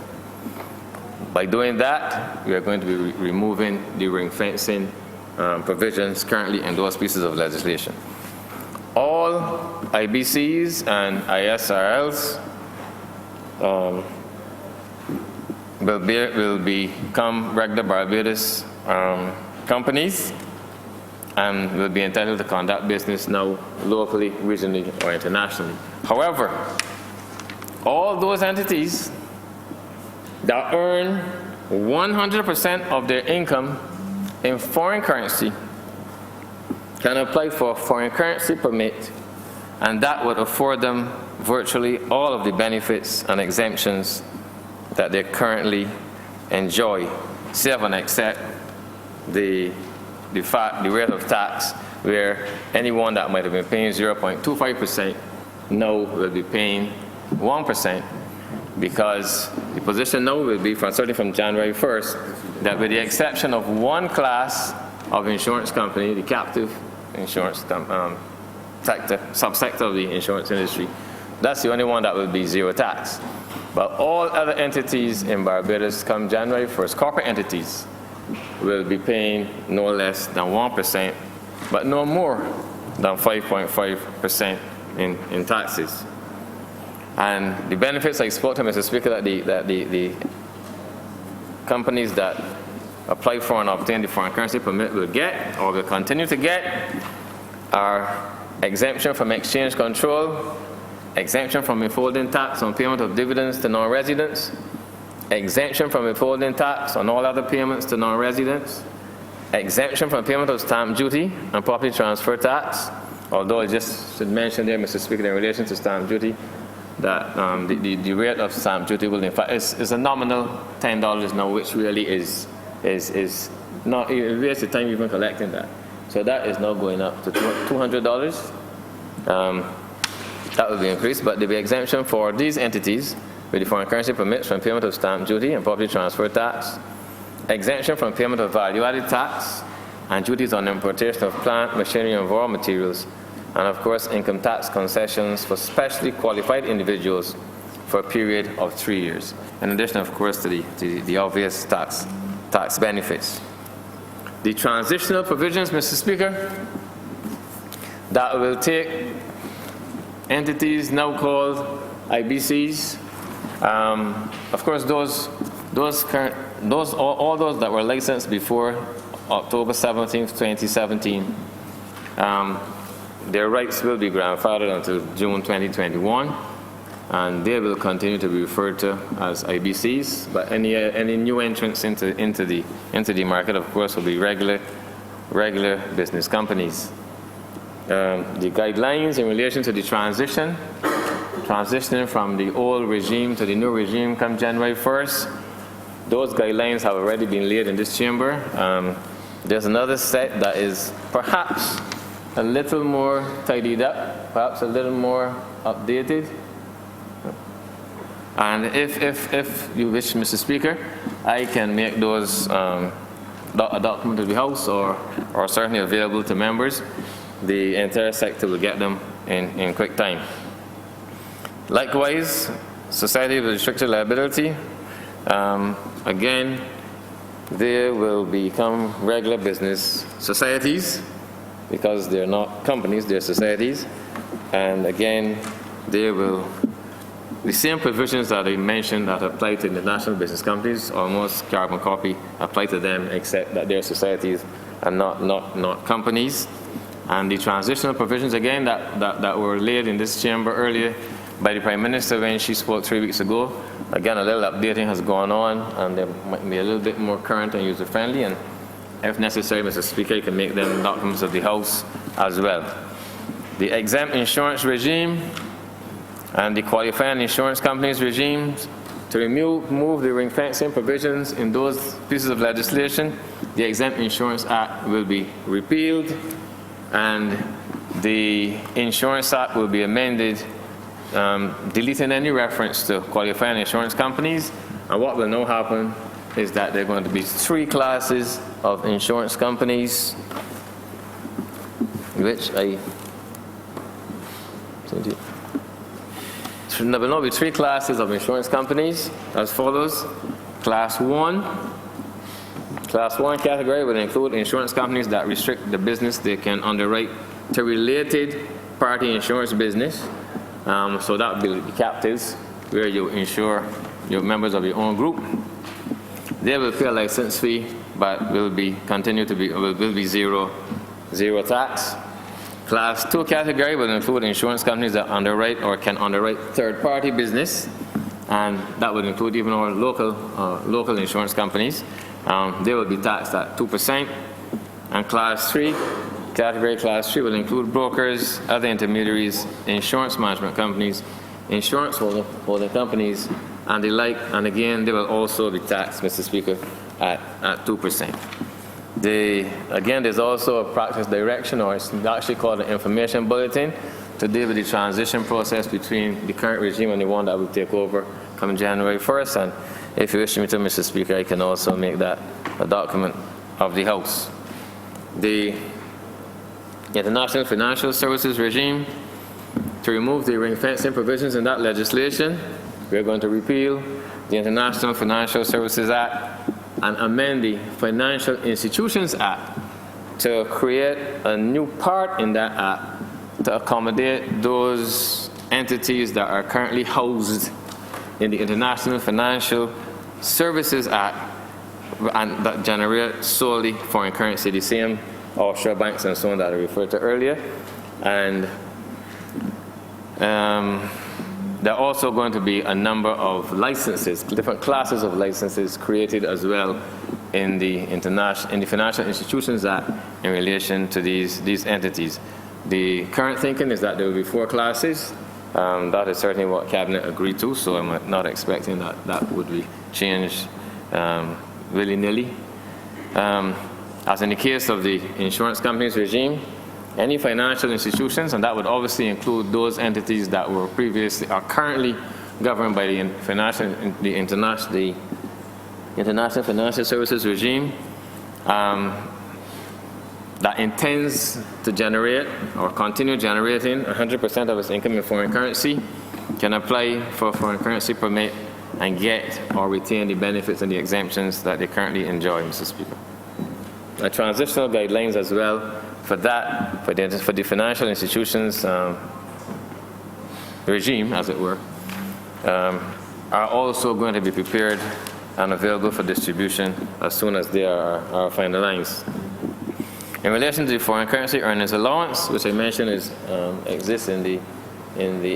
By doing that, we are going to be removing the ring fencing provisions currently in those pieces of legislation. All IBCs and ISRLs will become regular Barbados companies and will be entitled to conduct business now locally, regionally, or internationally. However, all those entities that earn 100% of their income in foreign currency can apply for a foreign currency permit, and that would afford them virtually all of the benefits and exemptions that they currently enjoy, save and except the rate of tax, where anyone that might have been paying 0.25% now will be paying 1%, because the position now will be, starting from January 1st, that with the exception of one class of insurance company, the captive insurance subsector of the insurance industry, that's the only one that will be zero tax. But all other entities in Barbados come January 1st, corporate entities, will be paying no less than 1%, but no more than 5.5% in taxes. And the benefits I spoke to Mr. Speaker that the companies that apply for and obtain the foreign currency permit will get, or will continue to get, are exemption from exchange control, exemption from withholding tax on payment of dividends to non-residents, exemption from withholding tax on all other payments to non-residents, exemption from payment of stamp duty and property transfer tax, although I just should mention there, Mr. Speaker, in relation to stamp duty, that the rate of stamp duty will in fact is a nominal $10 now, which really is not, it wastes the time even collecting that. So that is now going up to $200. That will be increased, but there will be exemption for these entities with the foreign currency permits from payment of stamp duty and property transfer tax, exemption from payment of value-added tax and duties on importation of plant, machinery, and raw materials, and of course income tax concessions for specially qualified individuals for a period of 3 years. In addition, of course, to the obvious tax benefits. The transitional provisions, Mr. Speaker, that will take entities now called IBCs. Of course, all those that were licensed before October 17, 2017, their rights will be grandfathered until June 2021, and they will continue to be referred to as IBCs. But any new entrants into the market, of course, will be regular business companies. The guidelines in relation to the transitioning from the old regime to the new regime come January 1st. Those guidelines have already been laid in this chamber. There's another set that is perhaps a little more tidied up, perhaps a little more updated. And if you wish, Mr. Speaker, I can make those a document to the House or certainly available to members. The entire sector will get them in quick time. Likewise, society with restricted liability, again, they will become regular business societies because they're not companies, they're societies. And again, they will, the same provisions that I mentioned that apply to international business companies, almost carbon copy, apply to them, except that they're societies and not companies. And the transitional provisions, again, that were laid in this chamber earlier by the Prime Minister when she spoke 3 weeks ago. Again, a little updating has gone on, and they might be a little bit more current and user-friendly, and if necessary, Mr. Speaker, you can make them documents of the House as well. The exempt insurance regime and the qualifying insurance companies regimes, to remove the ring-fencing provisions in those pieces of legislation, the Exempt Insurance Act will be repealed, and the Insurance Act will be amended, deleting any reference to qualifying insurance companies. And what will now happen is that there are going to be 3 classes of insurance companies, which there will now be 3 classes of insurance companies as follows. Class 1 category will include insurance companies that restrict the business they can underwrite to related party insurance business. So that would be the captives, where you insure your members of your own group. They will pay a license fee, but will be zero tax. Class 2 category will include insurance companies that underwrite or can underwrite third-party business, and that would include even our local insurance companies. They will be taxed at 2%. And Class 3 category, Class 3 will include brokers, other intermediaries, insurance management companies, insurance holding companies, and the like. And again, they will also be taxed, Mr. Speaker, at 2%. Again, there's also a practice direction, or it's actually called an information bulletin, to deal with the transition process between the current regime and the one that will take over coming January 1st. And if you wish me to, Mr. Speaker, I can also make that a document of the House. The International Financial Services regime, to remove the ring-fencing provisions in that legislation, we're going to repeal the International Financial Services Act and amend the Financial Institutions Act to create a new part in that act to accommodate those entities that are currently housed in the International Financial Services Act and that generate solely foreign currency, the same offshore banks and so on that I referred to earlier. And there are also going to be a number of licenses, different classes of licenses created as well in the Financial Institutions Act in relation to these entities. The current thinking is that there will be 4 classes. That is certainly what Cabinet agreed to, so I'm not expecting that would be changed willy-nilly. As in the case of the insurance companies regime, any financial institutions, and that would obviously include those entities that were previously, are currently governed by the International Financial Services regime, that intends to generate or continue generating 100% of its income in foreign currency, can apply for a foreign currency permit and get or retain the benefits and the exemptions that they currently enjoy, Mr. Speaker. Transitional guidelines as well for that, for the financial institutions regime, as it were, are also going to be prepared and available for distribution as soon as they are finalized. In relation to the foreign currency earnings allowance, which I mentioned exists in the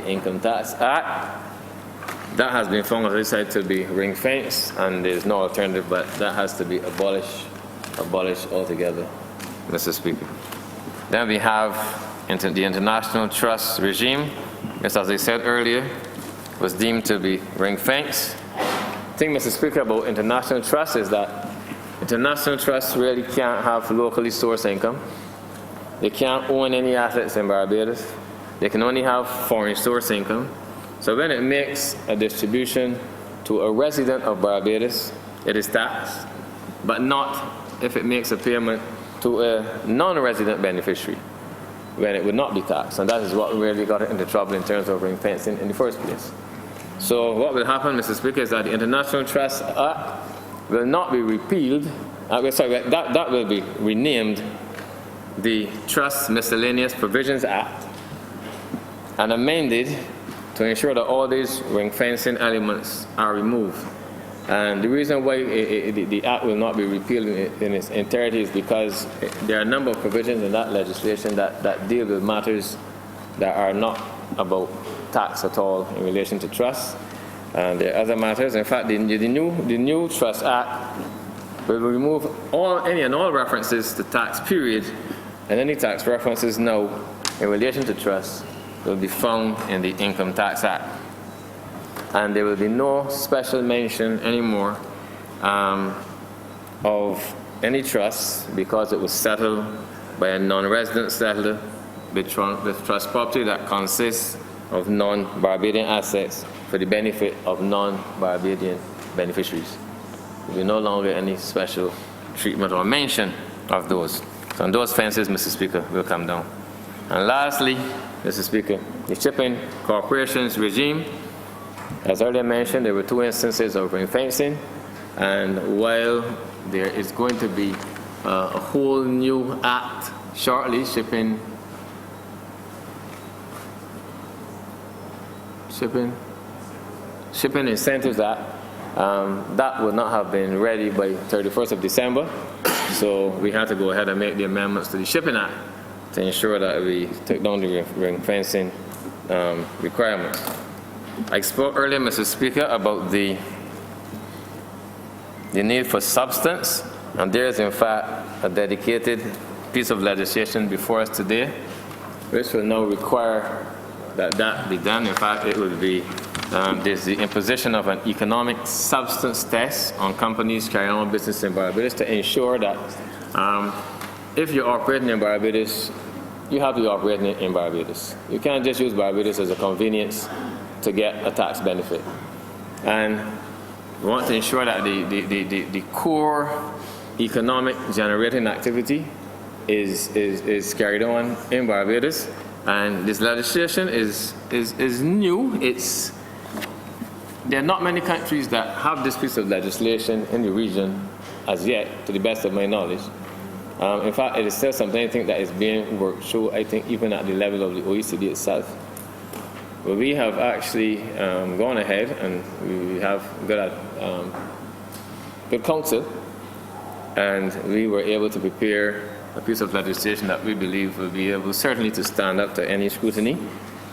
Income Tax Act, that has been found, as I said, to be ring-fenced, and there's no alternative, but that has to be abolished altogether, Mr. Speaker. Then we have the international trust regime, which, as I said earlier, was deemed to be ring-fenced. The thing, Mr. Speaker, about international trust is that international trusts really can't have locally sourced income. They can't own any assets in Barbados. They can only have foreign source income. So when it makes a distribution to a resident of Barbados, it is taxed, but not if it makes a payment to a non-resident beneficiary, when it would not be taxed. And that is what really got it into trouble in terms of ring-fencing in the first place. So what will happen, Mr. Speaker, is that the International Trust Act will not be repealed. That will be renamed the Trust Miscellaneous Provisions Act and amended to ensure that all these ring-fencing elements are removed. And the reason why the Act will not be repealed in its entirety is because there are a number of provisions in that legislation that deal with matters that are not about tax at all in relation to trusts. And there are other matters. In fact, the new Trust Act will remove any and all references to tax period, and any tax references now in relation to trusts will be found in the Income Tax Act. And there will be no special mention anymore of any trust because it was settled by a non-resident settler with trust property that consists of non-Barbadian assets for the benefit of non-Barbadian beneficiaries. There will be no longer any special treatment or mention of those. So on those fences, Mr. Speaker, will come down. And lastly, Mr. Speaker, the shipping corporations regime. As earlier mentioned, there were 2 instances of ring-fencing, and while there is going to be a whole new act shortly, Shipping Incentives Act, that would not have been ready by 31st of December, so we had to go ahead and make the amendments to the Shipping Act to ensure that we took down the ring-fencing requirements. I spoke earlier, Mr. Speaker, about the need for substance, and there is in fact a dedicated piece of legislation before us today, which will now require that be done. In fact, it will be there's the imposition of an economic substance test on companies carrying on business in Barbados to ensure that if you're operating in Barbados, you have to be operating in Barbados. You can't just use Barbados as a convenience to get a tax benefit. And we want to ensure that the core economic generating activity is carried on in Barbados. And this legislation is new. There are not many countries that have this piece of legislation in the region as yet, to the best of my knowledge. In fact, it is still something I think that is being worked through, I think, even at the level of the OECD itself. But we have actually gone ahead, and we have good counsel, and we were able to prepare a piece of legislation that we believe will be able certainly to stand up to any scrutiny.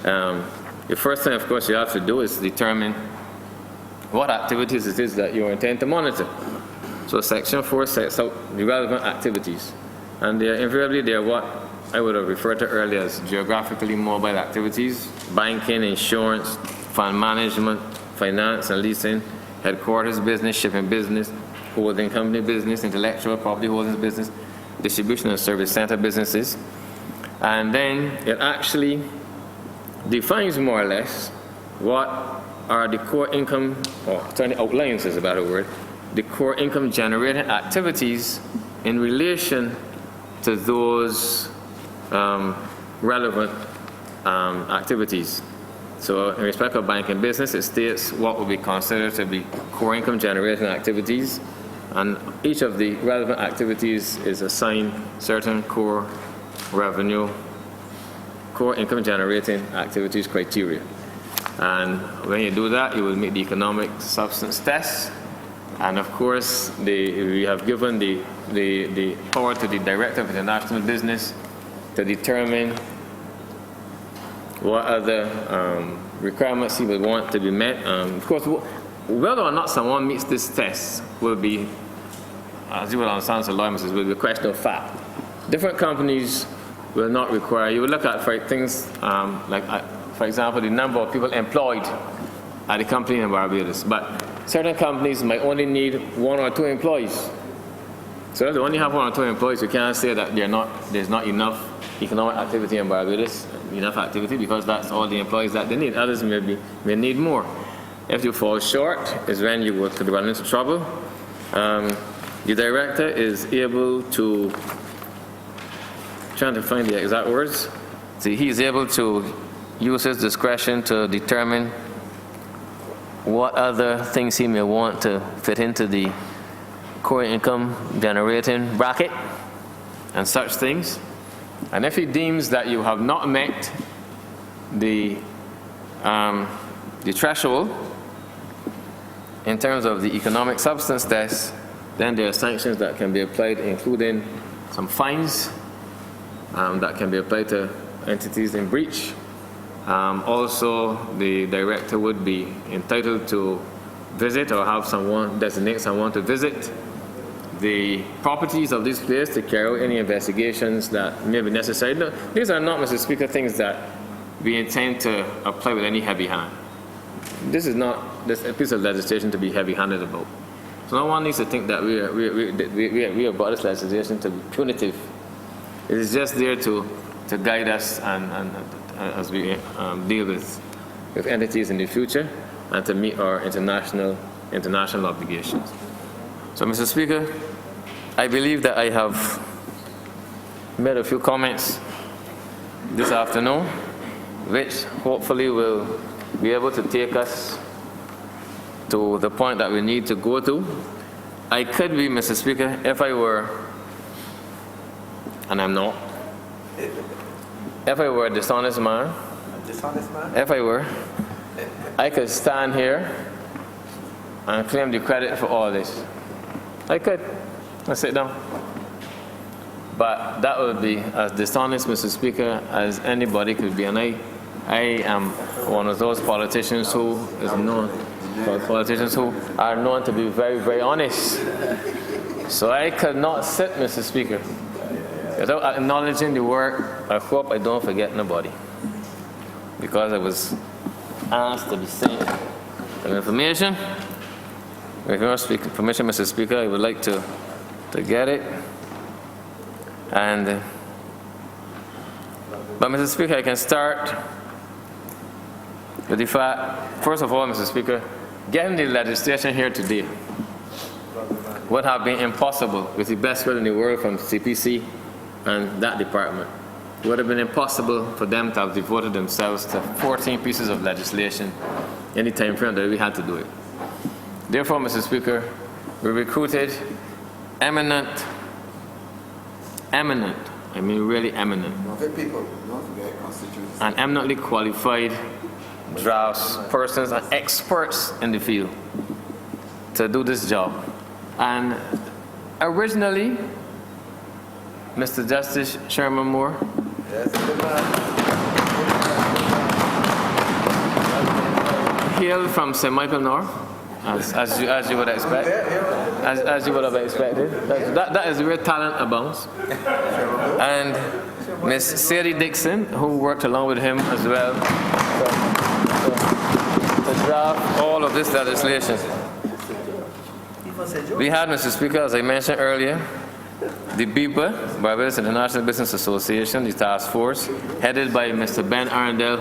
The first thing, of course, you have to do is determine what activities it is that you intend to monitor. So Section 4 sets out the relevant activities, and invariably they are what I would have referred to earlier as geographically mobile activities: banking, insurance, fund management, finance and leasing, headquarters business, shipping business, holding company business, intellectual property holdings business, distribution and service center businesses. And then it actually defines more or less what are the core income, or certainly outlines is a better word, the core income generating activities in relation to those relevant activities. So in respect of banking business, it states what would be considered to be core income generating activities, and each of the relevant activities is assigned certain core revenue, core income generating activities criteria. And when you do that, you will meet the economic substance test. And of course, we have given the power to the Director of International Business to determine what other requirements he would want to be met. Of course, whether or not someone meets this test will be, as you will understand, so lawyer will be a question of fact. Different companies will not require. You will look at for things like, for example, the number of people employed at the company in Barbados. But certain companies might only need 1 or 2 employees. So if they only have 1 or 2 employees, you can't say that there's not enough economic activity in Barbados, enough activity, because that's all the employees that they need. Others may need more. If you fall short, is when you could run into trouble. The director is able to, trying to find the exact words, see, he's able to use his discretion to determine what other things he may want to fit into the core income generating bracket and such things. And if he deems that you have not met the threshold in terms of the economic substance test, then there are sanctions that can be applied, including some fines that can be applied to entities in breach. Also, the director would be entitled to visit or have someone, designate someone to visit the properties of this place to carry out any investigations that may be necessary. No, these are not, Mr. Speaker, things that we intend to apply with any heavy hand. This is not a piece of legislation to be heavy-handed about. So no one needs to think that we have brought this legislation to be punitive. It is just there to guide us and as we deal with entities in the future and to meet our international obligations. So, Mr. Speaker, I believe that I have made a few comments this afternoon, which hopefully will be able to take us to the point that we need to go to. I could be, Mr. Speaker, if I were, and I'm not, if I were a dishonest man, if I were, I could stand here and claim the credit for all this. I could. I sit down. But that would be as dishonest, Mr. Speaker, as anybody could be. And I am one of those politicians who is known, politicians who are known to be very, very honest. So I could not sit, Mr. Speaker, without acknowledging the work. I hope I don't forget nobody, because I was asked to be saying some information. With your permission, Mr. Speaker, I would like to get it. And but Mr. Speaker, I can start with the fact, first of all, Mr. Speaker, getting the legislation here today would have been impossible with the best will in the world from CPC and that department. It would have been impossible for them to have devoted themselves to 14 pieces of legislation in the time frame that we had to do it. Therefore, Mr. Speaker, we recruited eminent, I mean really eminent, and eminently qualified drafts persons and experts in the field to do this job. And originally, Mr. Justice Sherman Moore, hailed from St. Michael North, as you would expect, as you would have expected. That is where talent abounds. And Miss Sadie Dixon, who worked along with him as well to draft all of this legislation. We had, Mr. Speaker, as I mentioned earlier, the BIPA, Barbados International Business Association, the task force, headed by Mr. Ben Arundel,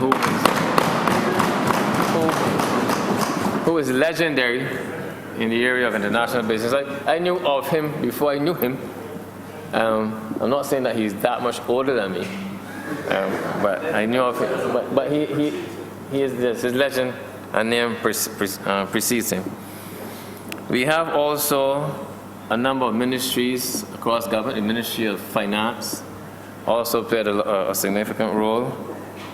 who is legendary in the area of international business. I knew of him before I knew him. I'm not saying that he's that much older than me, but I knew of him. But he is this, his legend and name precedes him. We have also a number of ministries across government. The Ministry of Finance also played a significant role.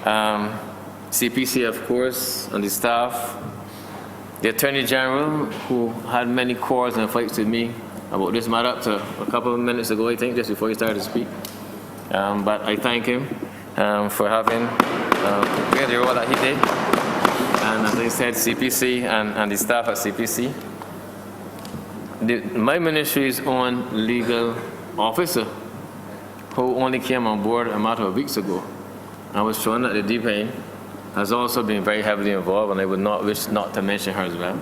CPC, of course, and the staff. The Attorney General, who had many quarrels and fights with me about this matter up to a couple of minutes ago, I think, just before he started to speak. But I thank him for having played the role that he did. And as I said, CPC and the staff at CPC. My ministry's own legal officer, who only came on board a matter of weeks ago, I was shown at the deep end, has also been very heavily involved, and I would not wish not to mention her as well.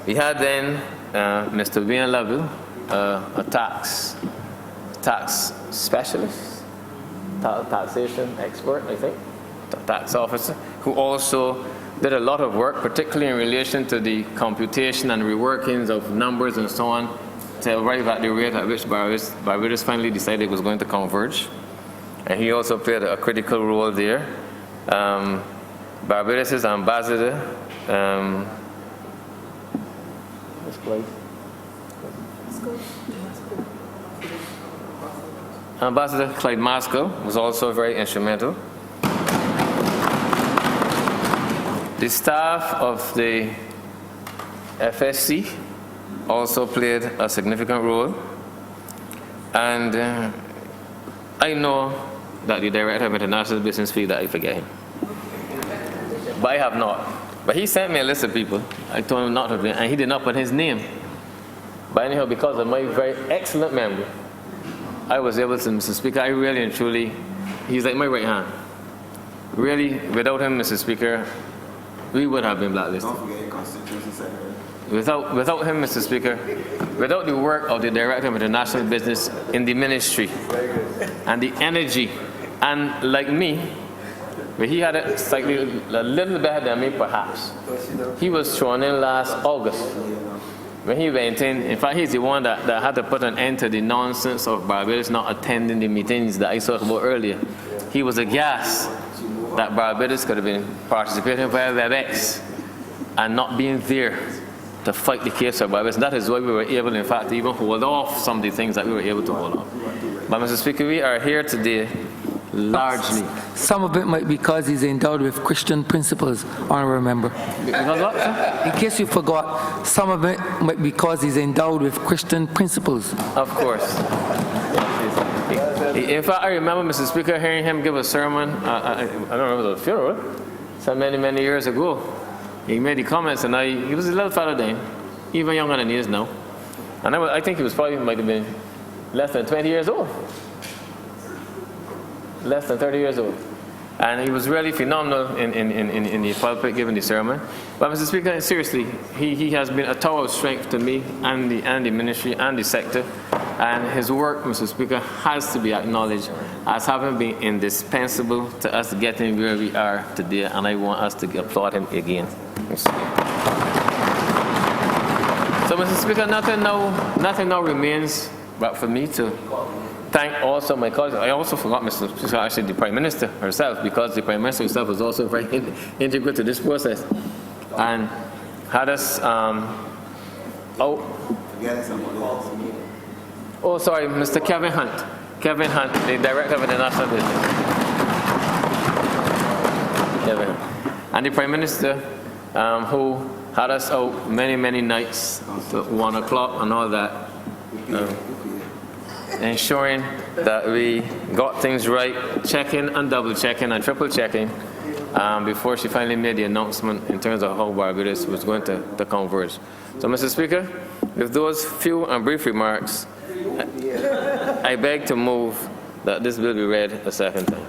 We had then Mr. Wayne Lovell, a tax specialist, taxation expert, I think, tax officer, who also did a lot of work, particularly in relation to the computation and reworkings of numbers and so on, to arrive at the rate at which Barbados finally decided it was going to converge. And he also played a critical role there. Barbados' ambassador, this place. Ambassador Clyde Masco was also very instrumental. The staff of the FSC also played a significant role. And I know that the Director of International Business feels that I forget him. But I have not. But he sent me a list of people. I told him not to, and he did not put his name. But anyhow, because of my very excellent memory, I was able to, Mr. Speaker, I really and truly, he's like my right hand. Really, without him, Mr. Speaker, we would have been blacklisted. Don't forget your constituency secretary. Without him, Mr. Speaker, without the work of the Director of International Business in the ministry, and the energy, and like me, but he had it slightly a little better than me, perhaps. He was sworn in last August. When he went in fact, he's the one that had to put an end to the nonsense of Barbados not attending the meetings that I talked about earlier. He was aghast that Barbados could have been participating via WebEx and not being there to fight the case of Barbados. That is why we were able, in fact, to even hold off some of the things that we were able to hold off. But, Mr. Speaker, we are here today largely. Some of it might be because he's endowed with Christian principles, Honourable Member. Because what, sir? In case you forgot, some of it might be because he's endowed with Christian principles. Of course. In fact, I remember, Mr. Speaker, hearing him give a sermon, I don't know, it was a funeral, so many years ago. He made the comments, and he was a little fellow then, even younger than he is now. And I think he was probably, might have been less than 20 years old. Less than 30 years old. And he was really phenomenal in the pulpit giving the sermon. But, Mr. Speaker, seriously, he has been a tower of strength to me and the ministry and the sector. And his work, Mr. Speaker, has to be acknowledged as having been indispensable to us getting where we are today. And I want us to applaud him again. So, Mr. Speaker, nothing now remains but for me to thank also my colleagues. I also forgot, Mr. Speaker, actually the Prime Minister herself, because the Prime Minister herself was also very integral to this process and had us Mr. Kevin Hunt, the Director of International Business. And the Prime Minister, who had us out many, many nights till 1 o'clock and all that, ensuring that we got things right, checking and double checking and triple checking before she finally made the announcement in terms of how Barbados was going to converge. So, Mr. Speaker, with those few and brief remarks, I beg to move that this bill be read a second time.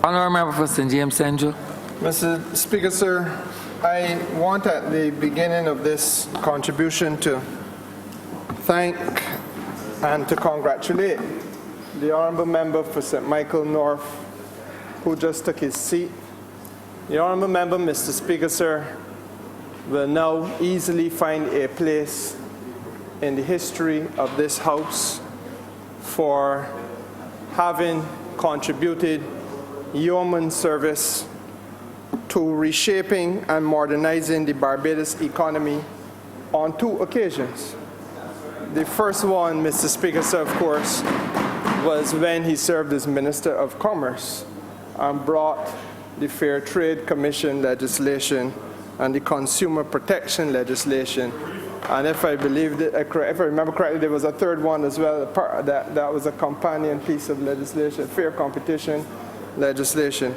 Honourable Member for St. James Central. Mr. Speaker, sir, I want at the beginning of this contribution to thank and to congratulate the Honourable Member for St. Michael North, who just took his seat. The Honourable Member, Mr. Speaker, sir, will now easily find a place in the history of this House for having contributed yeoman service to reshaping and modernizing the Barbados economy on 2 occasions. The first one, Mr. Speaker, sir, of course, was when he served as Minister of Commerce and brought the Fair Trade Commission legislation and the Consumer Protection legislation. And if I remember correctly, there was a third one as well, that was a companion piece of legislation, fair competition legislation.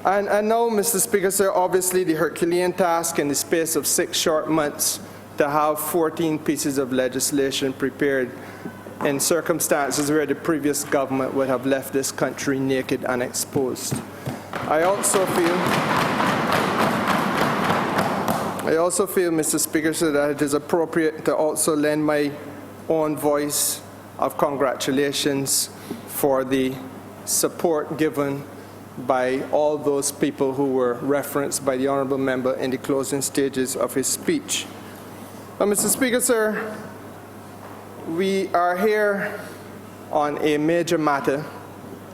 And now, Mr. Speaker, sir, obviously the Herculean task in the space of 6 short months to have 14 pieces of legislation prepared in circumstances where the previous government would have left this country naked and exposed. I also feel, Mr. Speaker, sir, that it is appropriate to also lend my own voice of congratulations for the support given by all those people who were referenced by the Honourable Member in the closing stages of his speech. Now, Mr. Speaker, sir, we are here on a major matter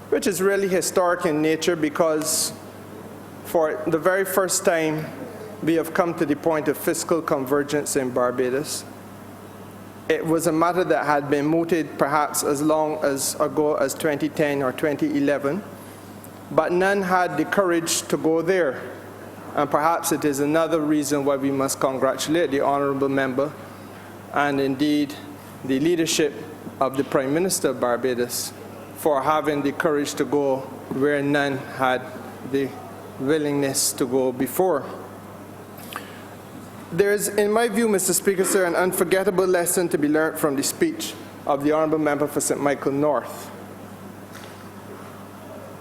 which is really historic in nature, because for the very first time we have come to the point of fiscal convergence in Barbados. It was a matter that had been mooted perhaps as long ago as 2010 or 2011, but none had the courage to go there. And perhaps it is another reason why we must congratulate the Honourable Member and indeed the leadership of the Prime Minister of Barbados for having the courage to go where none had the willingness to go before. There is, in my view, Mr. Speaker, sir, an unforgettable lesson to be learned from the speech of the Honourable Member for St. Michael North.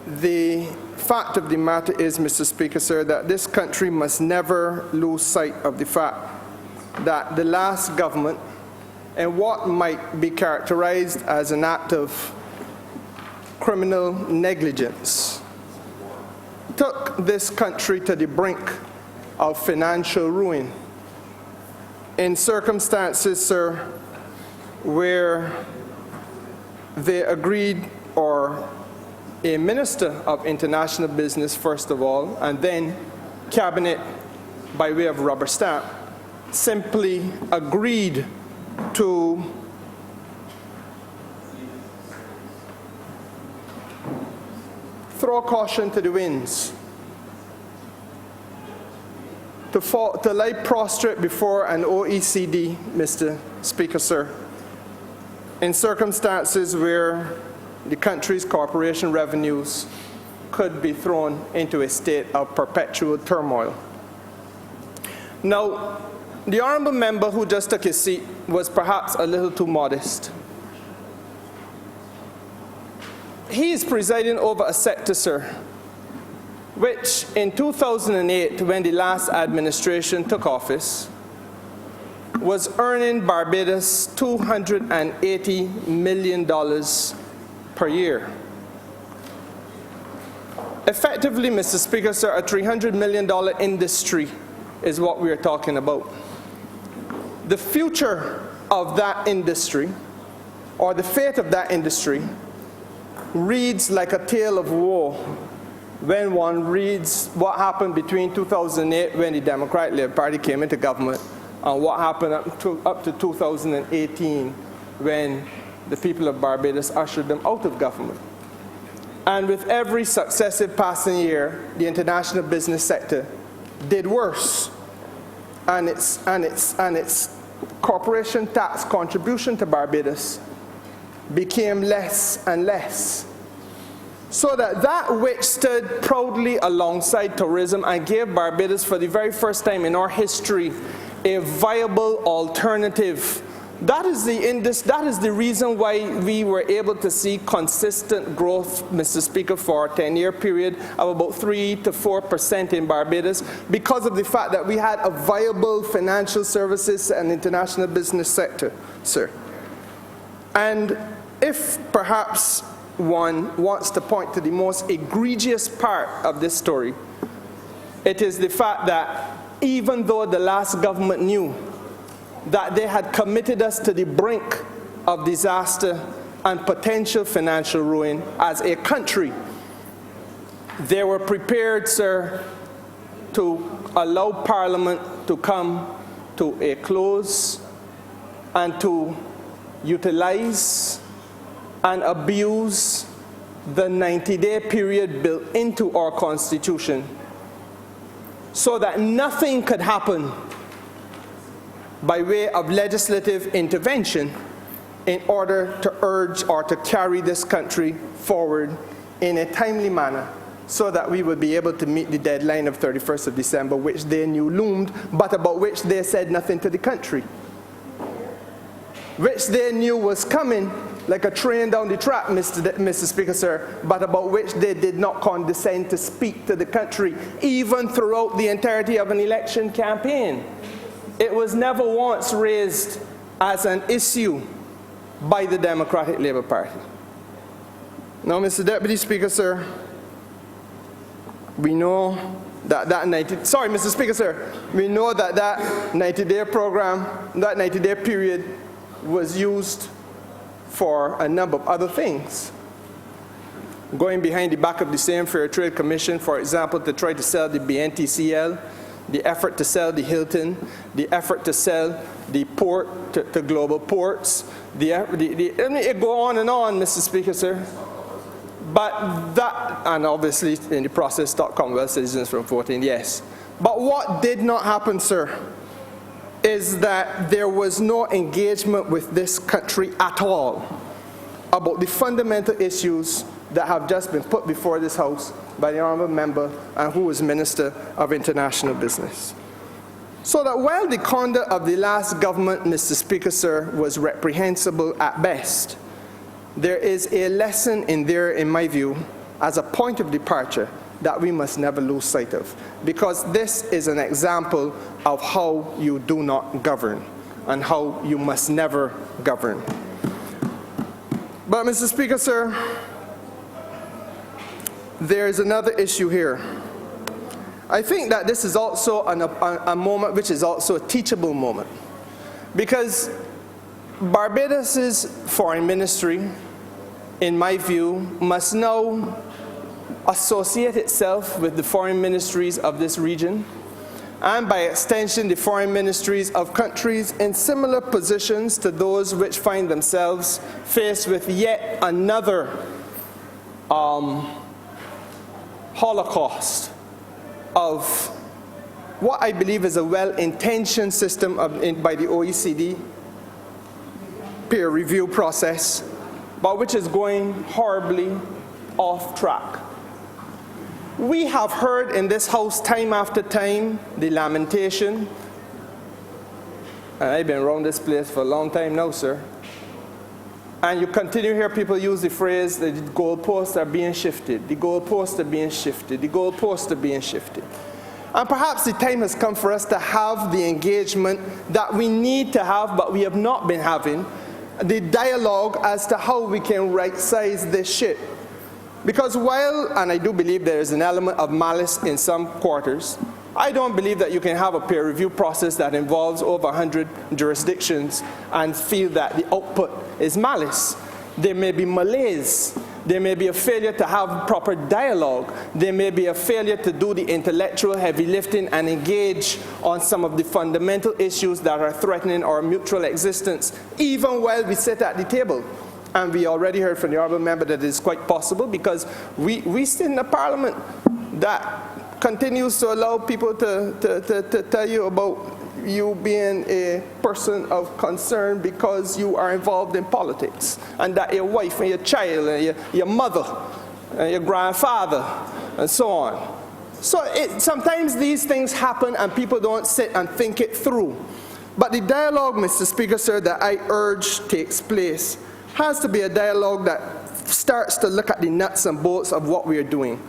The fact of the matter is, Mr. Speaker, sir, that this country must never lose sight of the fact that the last government, in what might be characterized as an act of criminal negligence, took this country to the brink of financial ruin in circumstances, sir, where they agreed, or a Minister of International Business, first of all, and then Cabinet, by way of rubber stamp, simply agreed to throw caution to the winds, to lie prostrate before an OECD, Mr. Speaker, sir, in circumstances where the country's corporation revenues could be thrown into a state of perpetual turmoil. Now, the Honourable Member who just took his seat was perhaps a little too modest. He is presiding over a sector, sir, which in 2008, when the last administration took office, was earning Barbados $280 million per year. Effectively, Mr. Speaker, sir, a $300 million industry is what we are talking about. The future of that industry, or the fate of that industry, reads like a tale of woe when one reads what happened between 2008, when the Democratic Labour Party came into government, on what happened up to 2018 when the people of Barbados ushered them out of government. And with every successive passing year, the international business sector did worse. And its corporation tax contribution to Barbados became less and less. So that which stood proudly alongside tourism and gave Barbados, for the very first time in our history, a viable alternative. That is the reason why we were able to see consistent growth, Mr. Speaker, for a 10-year period of about 3 to 4% in Barbados, because of the fact that we had a viable financial services and international business sector, sir. And if perhaps one wants to point to the most egregious part of this story, it is the fact that even though the last government knew that they had committed us to the brink of disaster and potential financial ruin as a country, they were prepared, sir, to allow Parliament to come to a close and to utilize and abuse the 90-day period built into our Constitution so that nothing could happen by way of legislative intervention in order to urge or to carry this country forward in a timely manner so that we would be able to meet the deadline of 31st of December, which they knew loomed, but about which they said nothing to the country, which they knew was coming like a train down the track, Mr. Speaker, sir, but about which they did not condescend to speak to the country, even throughout the entirety of an election campaign. It was never once raised as an issue by the Democratic Labour Party. Now, Mr. Deputy Speaker, sir, we know that Mr. Speaker, sir, we know that 90-day program, that 90-day period was used for a number of other things. Going behind the back of the same Fair Trade Commission, for example, to try to sell the BNTCL, the effort to sell the Hilton, the effort to sell the port to global ports, it go on and on, Mr. Speaker, sir. But that, and obviously in the process, stop Commonwealth citizens from voting, yes. But what did not happen, sir, is that there was no engagement with this country at all about the fundamental issues that have just been put before this House by the Honourable Member and who was Minister of International Business. So that while the conduct of the last government, Mr. Speaker, sir, was reprehensible at best, there is a lesson in there, in my view, as a point of departure that we must never lose sight of, because this is an example of how you do not govern and how you must never govern. But, Mr. Speaker, sir, there is another issue here. I think that this is also a moment which is also a teachable moment, because Barbados's foreign ministry, in my view, must now associate itself with the foreign ministries of this region, and by extension the foreign ministries of countries in similar positions to those which find themselves faced with yet another holocaust of what I believe is a well-intentioned system by the OECD peer review process, but which is going horribly off track. We have heard in this House time after time the lamentation, and I've been around this place for a long time now, sir, and you continue to hear people use the phrase that the goalposts are being shifted, the goalposts are being shifted, the goalposts are being shifted. And perhaps the time has come for us to have the engagement that we need to have, but we have not been having, the dialogue as to how we can right-size this ship. Because while, and I do believe there is an element of malice in some quarters, I don't believe that you can have a peer review process that involves over 100 jurisdictions and feel that the output is malice. There may be malaise, There may be a failure to have proper dialogue. There may be a failure to do the intellectual heavy lifting and engage on some of the fundamental issues that are threatening our mutual existence, even while we sit at the table. And we already heard from the Honourable Member that it is quite possible, because we sit in a parliament that continues to allow people to tell you about you being a person of concern because you are involved in politics, and that your wife and your child and your mother and your grandfather and so on. So sometimes these things happen and people don't sit and think it through. But the dialogue, Mr. Speaker, sir, that I urge takes place has to be a dialogue that starts to look at the nuts and bolts of what we are doing.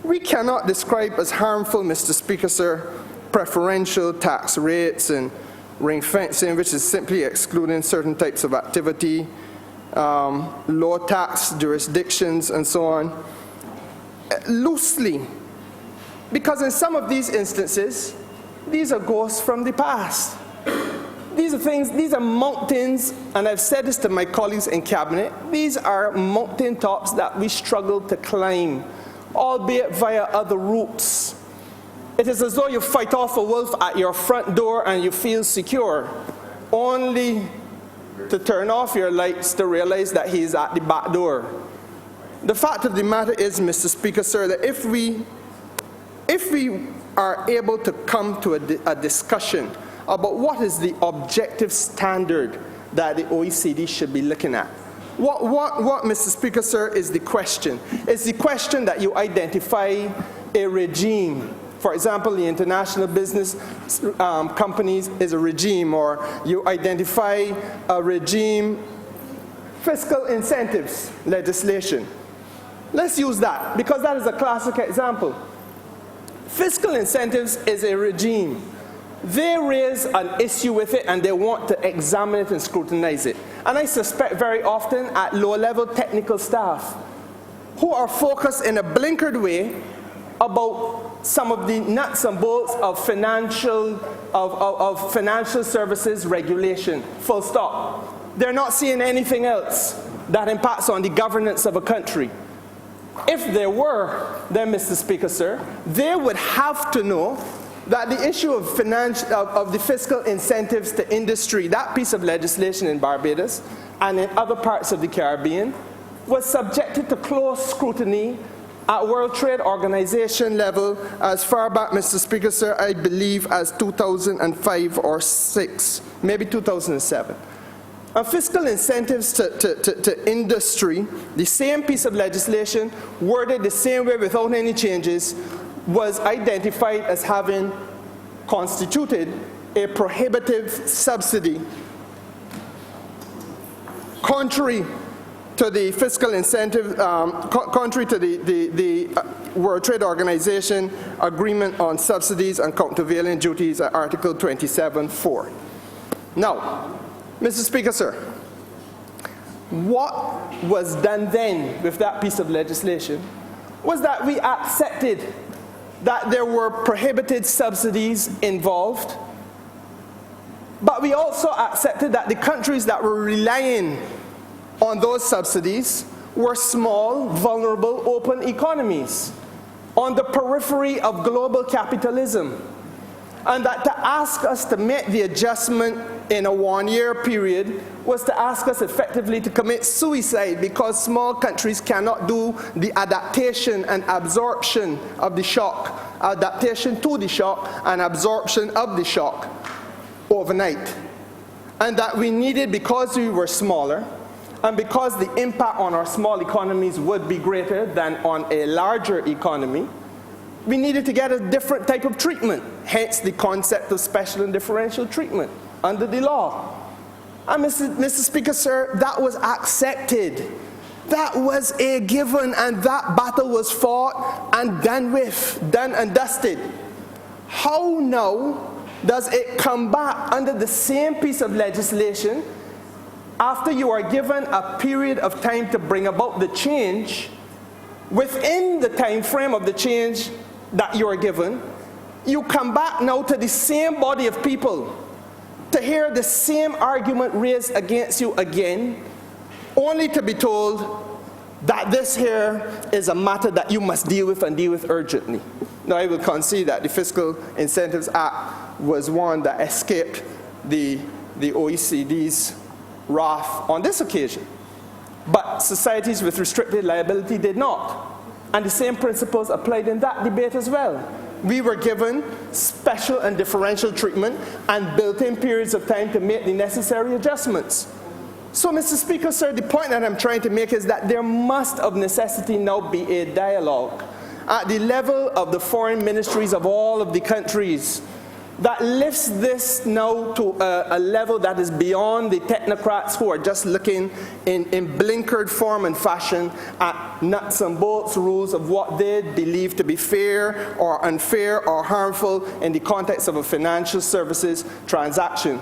We cannot describe as harmful, Mr. Speaker, sir, preferential tax rates and ring fencing, which is simply excluding certain types of activity, low tax jurisdictions, and so on, loosely. Because in some of these instances, these are ghosts from the past. These are things, these are mountains, and I've said this to my colleagues in cabinet, these are mountain tops that we struggle to climb, albeit via other routes. It is as though you fight off a wolf at your front door and you feel secure, only to turn off your lights to realize that he is at the back door. The fact of the matter is, Mr. Speaker, sir, that if we are able to come to a discussion about what is the objective standard that the OECD should be looking at. What, Mr. Speaker, sir, is the question? It's the question that you identify a regime. For example, the international business companies is a regime, or you identify a regime, fiscal incentives legislation. Let's use that, because that is a classic example. Fiscal incentives is a regime. They raise an issue with it and they want to examine it and scrutinize it. And I suspect very often at low-level technical staff who are focused in a blinkered way about some of the nuts and bolts of financial services regulation, full stop. They're not seeing anything else that impacts on the governance of a country. If there were, then, Mr. Speaker, sir, they would have to know that the issue of the fiscal incentives to industry, that piece of legislation in Barbados and in other parts of the Caribbean, was subjected to close scrutiny at World Trade Organization level as far back, Mr. Speaker, sir, I believe as 2005 or 6, maybe 2007. And fiscal incentives to industry, the same piece of legislation, worded the same way without any changes, was identified as having constituted a prohibitive subsidy. Contrary to the fiscal incentive, contrary to the World Trade Organization Agreement on Subsidies and Countervailing Duties at Article 27.4. Now, Mr. Speaker, sir, what was done then with that piece of legislation was that we accepted that there were prohibited subsidies involved, but we also accepted that the countries that were relying on those subsidies were small, vulnerable, open economies on the periphery of global capitalism, and that to ask us to make the adjustment in a 1-year period was to ask us effectively to commit suicide, because small countries cannot do the adaptation and absorption of the shock, adaptation to the shock and absorption of the shock overnight. And that we needed, because we were smaller, and because the impact on our small economies would be greater than on a larger economy, we needed to get a different type of treatment, hence the concept of special and differential treatment under the law. And Mr. Speaker, sir, that was accepted. That was a given, and that battle was fought and done with, done and dusted. How now does it come back under the same piece of legislation after you are given a period of time to bring about the change? Within the time frame of the change that you are given, you come back now to the same body of people to hear the same argument raised against you again, only to be told that this here is a matter that you must deal with and deal with urgently. Now, I will concede that the Fiscal Incentives Act was one that escaped the OECD's wrath on this occasion. But societies with restricted liability did not. And the same principles applied in that debate as well. We were given special and differential treatment and built-in periods of time to make the necessary adjustments. So, Mr. Speaker, sir, the point that I'm trying to make is that there must of necessity now be a dialogue at the level of the foreign ministries of all of the countries that lifts this now to a level that is beyond the technocrats who are just looking in blinkered form and fashion at nuts and bolts rules of what they believe to be fair or unfair or harmful in the context of a financial services transaction.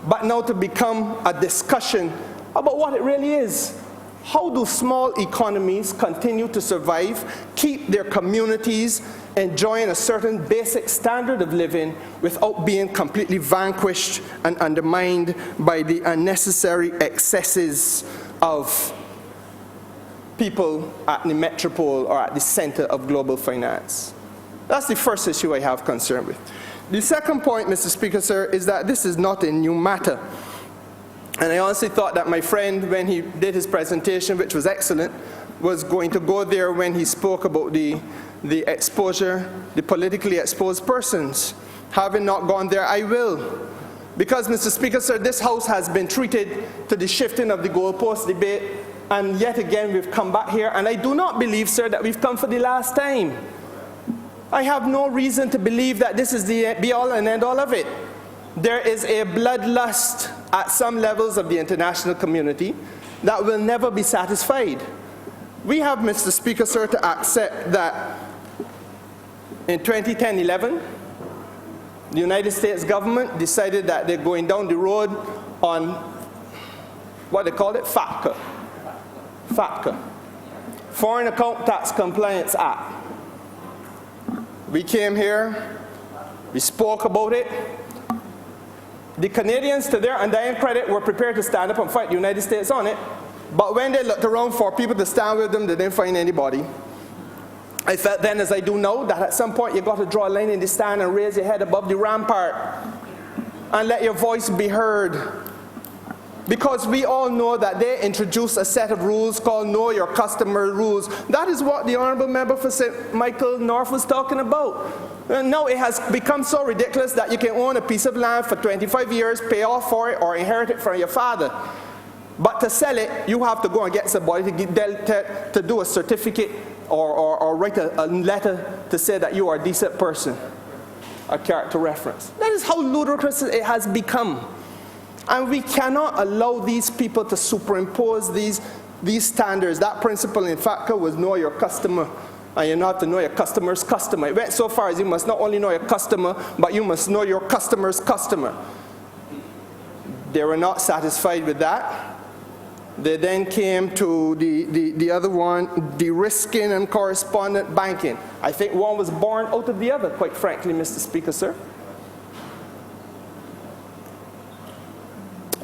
But now to become a discussion about what it really is. How do small economies continue to survive, keep their communities enjoying a certain basic standard of living without being completely vanquished and undermined by the unnecessary excesses of people at the metropole or at the center of global finance? That's the first issue I have concern with. The second point, Mr. Speaker, sir, is that this is not a new matter. And I honestly thought that my friend, when he did his presentation, which was excellent, was going to go there when he spoke about the exposure, the politically exposed persons. Having not gone there, I will. Because, Mr. Speaker, sir, this House has been treated to the shifting of the goalpost debate, and yet again we've come back here, and I do not believe, sir, that we've come for the last time. I have no reason to believe that this is the be-all and end-all of it. There is a bloodlust at some levels of the international community that will never be satisfied. We have, Mr. Speaker, sir, to accept that in 2010-11, the United States government decided that they're going down the road on what they called it, FATCA. FATCA, Foreign Account Tax Compliance Act. We came here, we spoke about it. The Canadians, to their undying credit, were prepared to stand up and fight the United States on it. But when they looked around for people to stand with them, they didn't find anybody. I felt then, as I do now, that at some point you've got to draw a line in the sand and raise your head above the rampart and let your voice be heard. Because we all know that they introduced a set of rules called Know Your Customer rules. That is what the Honourable Member for St. Michael North was talking about. Now it has become so ridiculous that you can own a piece of land for 25 years, pay off for it, or inherit it from your father. But to sell it, you have to go and get somebody to do a certificate or write a letter to say that you are a decent person, a character reference. That is how ludicrous it has become. And we cannot allow these people to superimpose these standards. That principle in FATCA was know your customer. And you know have to know your customer's customer. It went so far as you must not only know your customer, but you must know your customer's customer. They were not satisfied with that. They then came to the other one, de-risking and correspondent banking. I think one was born out of the other, quite frankly, Mr. Speaker, sir.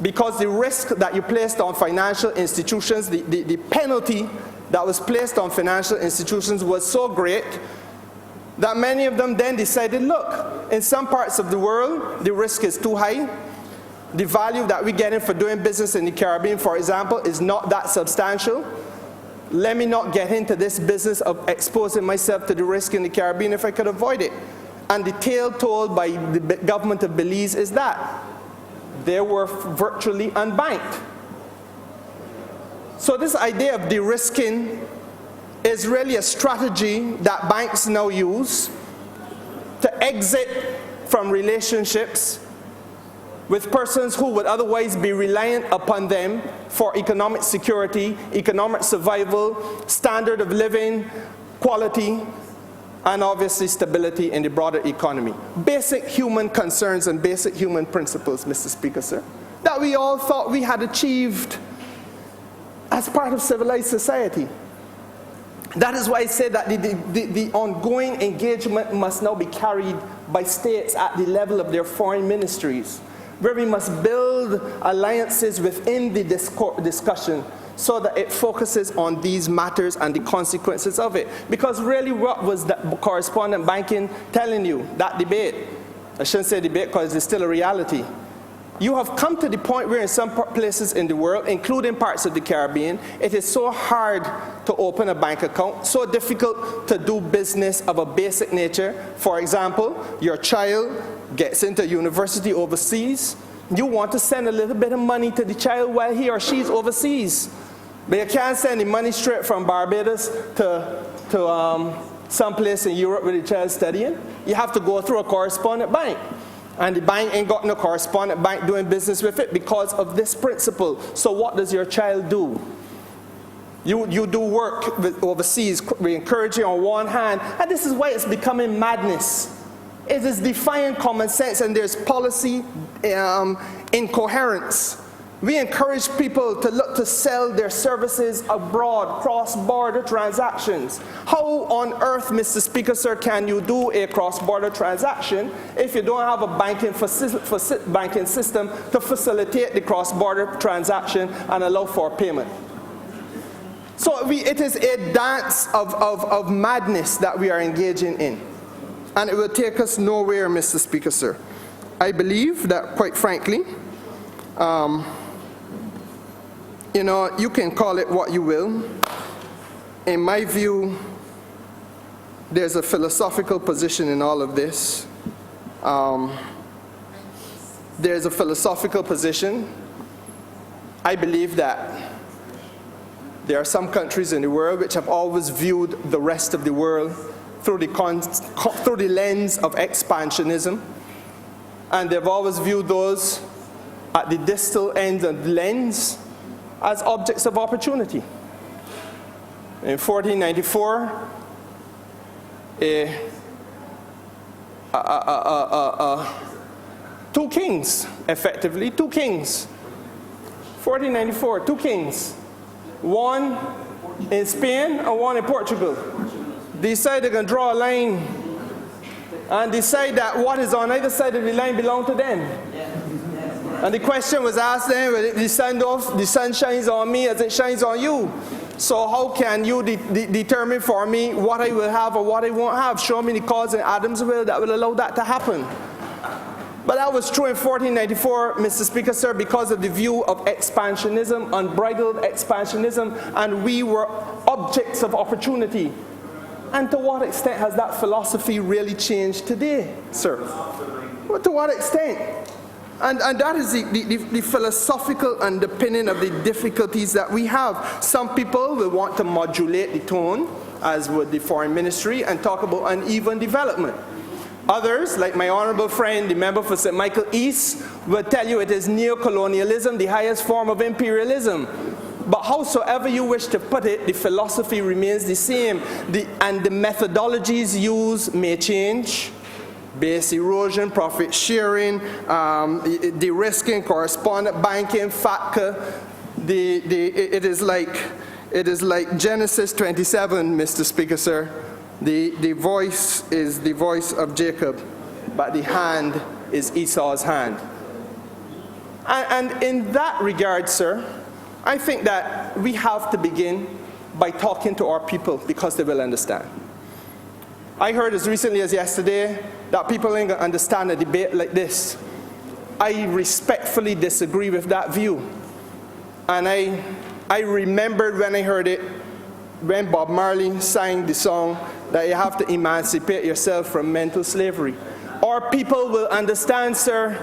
Because the risk that you placed on financial institutions, the penalty that was placed on financial institutions was so great that many of them then decided, look, in some parts of the world, the risk is too high. The value that we're getting for doing business in the Caribbean, for example, is not that substantial. Let me not get into this business of exposing myself to the risk in the Caribbean if I could avoid it. And the tale told by the government of Belize is that they were virtually unbanked. So this idea of de-risking is really a strategy that banks now use to exit from relationships with persons who would otherwise be reliant upon them for economic security, economic survival, standard of living, quality, and obviously stability in the broader economy. Basic human concerns and basic human principles, Mr. Speaker, sir, that we all thought we had achieved as part of civilized society. That is why I say that the ongoing engagement must now be carried by states at the level of their foreign ministries, where we must build alliances within the discussion so that it focuses on these matters and the consequences of it. Because really, what was the correspondent banking telling you, that debate? I shouldn't say debate because it's still a reality. You have come to the point where in some places in the world, including parts of the Caribbean, it is so hard to open a bank account, so difficult to do business of a basic nature. For example, your child gets into university overseas. You want to send a little bit of money to the child while he or she's overseas. But you can't send the money straight from Barbados to someplace in Europe where the child's studying. You have to go through a correspondent bank. And the bank ain't got no correspondent bank doing business with it because of this principle. So what does your child do? You do work overseas. We encourage you on one hand. And this is why it's becoming madness. It is defying common sense, and there's policy incoherence. We encourage people to look to sell their services abroad, cross-border transactions. How on earth, Mr. Speaker, sir, can you do a cross-border transaction if you don't have a banking system to facilitate the cross-border transaction and allow for payment? So it is a dance of madness that we are engaging in. And it will take us nowhere, Mr. Speaker, sir. I believe that, quite frankly, you know, you can call it what you will. In my view, there's a philosophical position in all of this. There's a philosophical position. I believe that there are some countries in the world which have always viewed the rest of the world through the lens of expansionism. And they've always viewed those at the distal end of the lens as objects of opportunity. In 1494, two kings, effectively, two kings. 1494, two kings. One in Spain and one in Portugal. Decide they're going to draw a line and decide that what is on either side of the line belongs to them. And the question was asked then, well, the sun shines on me as it shines on you. So how can you determine for me what I will have or what I won't have? Show me the cause in Adam's will that will allow that to happen. But that was true in 1494, Mr. Speaker, sir, because of the view of expansionism, unbridled expansionism, and we were objects of opportunity. And to what extent has that philosophy really changed today, sir? Well, to what extent? And that is the philosophical underpinning of the difficulties that we have. Some people will want to modulate the tone, as would the foreign ministry, and talk about uneven development. Others, like my honourable friend, the member for St. Michael East, will tell you it is neocolonialism, the highest form of imperialism. But howsoever you wish to put it, the philosophy remains the same, and the methodologies used may change. Base erosion, profit sharing, de-risking, correspondent banking, FATCA. It is like Genesis 27, Mr. Speaker, sir. The voice is the voice of Jacob, but the hand is Esau's hand. And in that regard, sir, I think that we have to begin by talking to our people because they will understand. I heard as recently as yesterday that people ain't going to understand a debate like this. I respectfully disagree with that view. And I remembered when I heard it, when Bob Marley sang the song that you have to emancipate yourself from mental slavery. Our people will understand, sir.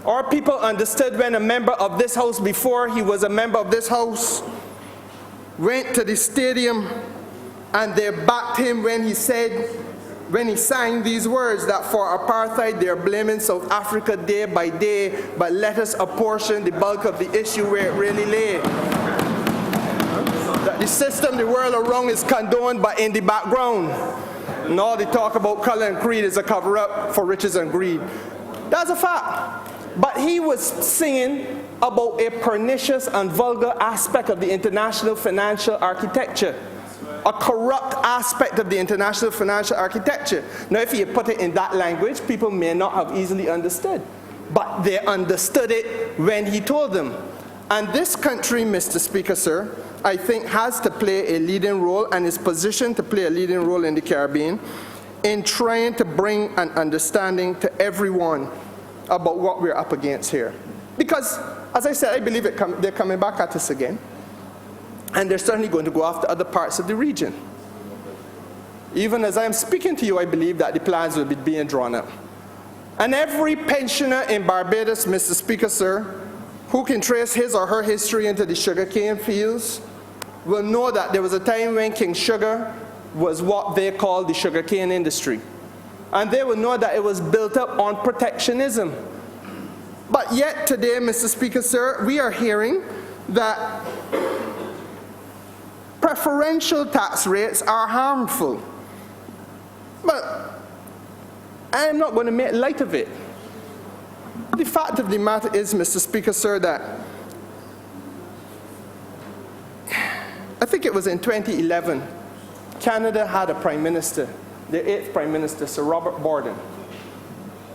Our people understood when a member of this house, before he was a member of this house, went to the stadium and they backed him when he sang these words that for apartheid they're blaming South Africa day by day, but let us apportion the bulk of the issue where it really lay. That the system the world around is condoned, but in the background. And all the talk about color and creed is a cover-up for riches and greed. That's a fact. But he was singing about a pernicious and vulgar aspect of the international financial architecture. A corrupt aspect of the international financial architecture. Now, if you put it in that language, people may not have easily understood. But they understood it when he told them. And this country, Mr. Speaker, sir, I think has to play a leading role and is positioned to play a leading role in the Caribbean in trying to bring an understanding to everyone about what we're up against here. Because, as I said, I believe they're coming back at us again. And they're certainly going to go after other parts of the region. Even as I am speaking to you, I believe that the plans will be being drawn up. And every pensioner in Barbados, Mr. Speaker, sir, who can trace his or her history into the sugarcane fields will know that there was a time when King Sugar was what they called the sugarcane industry. And they will know that it was built up on protectionism. But yet today, Mr. Speaker, sir, we are hearing that preferential tax rates are harmful. But I am not going to make light of it. The fact of the matter is, Mr. Speaker, sir, that I think it was in 2011, Canada had a prime minister, the 8th prime minister, Sir Robert Borden,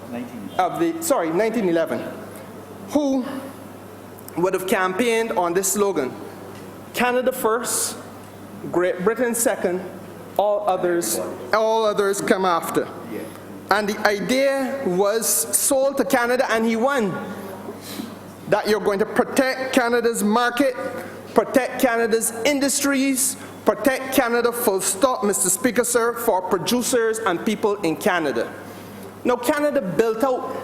1911, who would have campaigned on this slogan, Canada first, Great Britain second, all others come after. And the idea was sold to Canada, and he won. That you're going to protect Canada's market, protect Canada's industries, protect Canada full stop, Mr. Speaker, sir, for producers and people in Canada. Now, Canada built out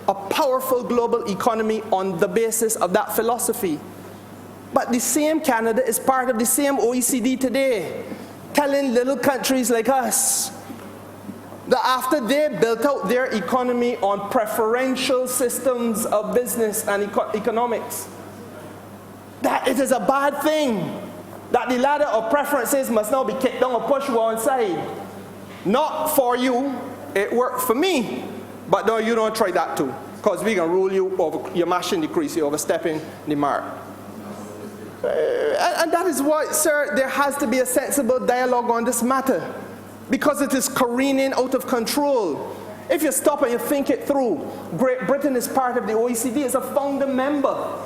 a powerful global economy on the basis of that philosophy. But the same Canada is part of the same OECD today, telling little countries like us that after they built out their economy on preferential systems of business and economics, that it is a bad thing, that the ladder of preferences must now be kicked down or pushed one side. Not for you, it worked for me, but no, you don't try that too, because we can rule you over, you're mashing the crease, you're overstepping the mark. And that is why, sir, there has to be a sensible dialogue on this matter, because it is careening out of control. If you stop and you think it through, Great Britain is part of the OECD, it's a founder member.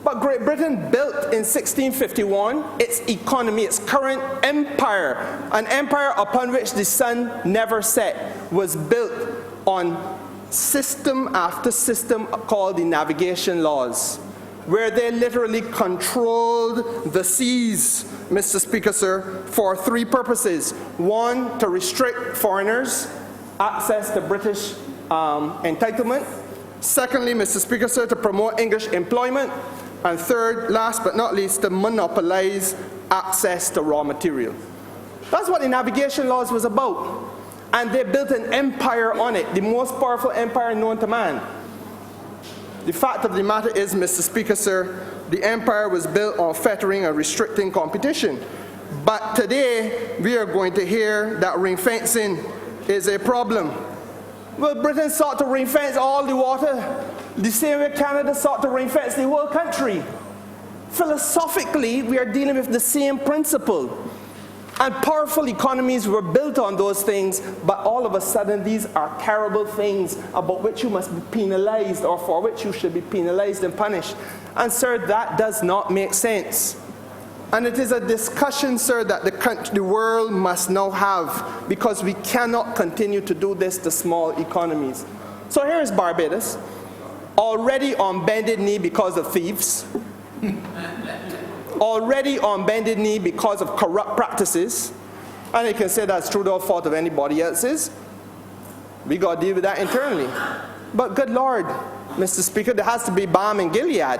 But Great Britain built in 1651 its economy, its current empire, an empire upon which the sun never set, was built on system after system called the navigation laws, where they literally controlled the seas, Mr. Speaker, sir, for 3 purposes. 1, to restrict foreigners' access to British entitlement. Secondly, Mr. Speaker, sir, to promote English employment. And third, last but not least, to monopolize access to raw material. That's what the navigation laws was about. And they built an empire on it, the most powerful empire known to man. The fact of the matter is, Mr. Speaker, sir, the empire was built on fettering and restricting competition. But today, we are going to hear that ring fencing is a problem. Well, Britain sought to ring fence all the water, the same way Canada sought to ring fence the whole country. Philosophically, we are dealing with the same principle. And powerful economies were built on those things, but all of a sudden these are terrible things about which you must be penalized, or for which you should be penalized and punished. And sir, that does not make sense. And it is a discussion, sir, that the world must now have, because we cannot continue to do this to small economies. So here is Barbados, already on bended knee because of thieves, already on bended knee because of corrupt practices, and you can say that's through no fault of anybody else's. We got to deal with that internally. But good Lord, Mr. Speaker, there has to be balm in Gilead.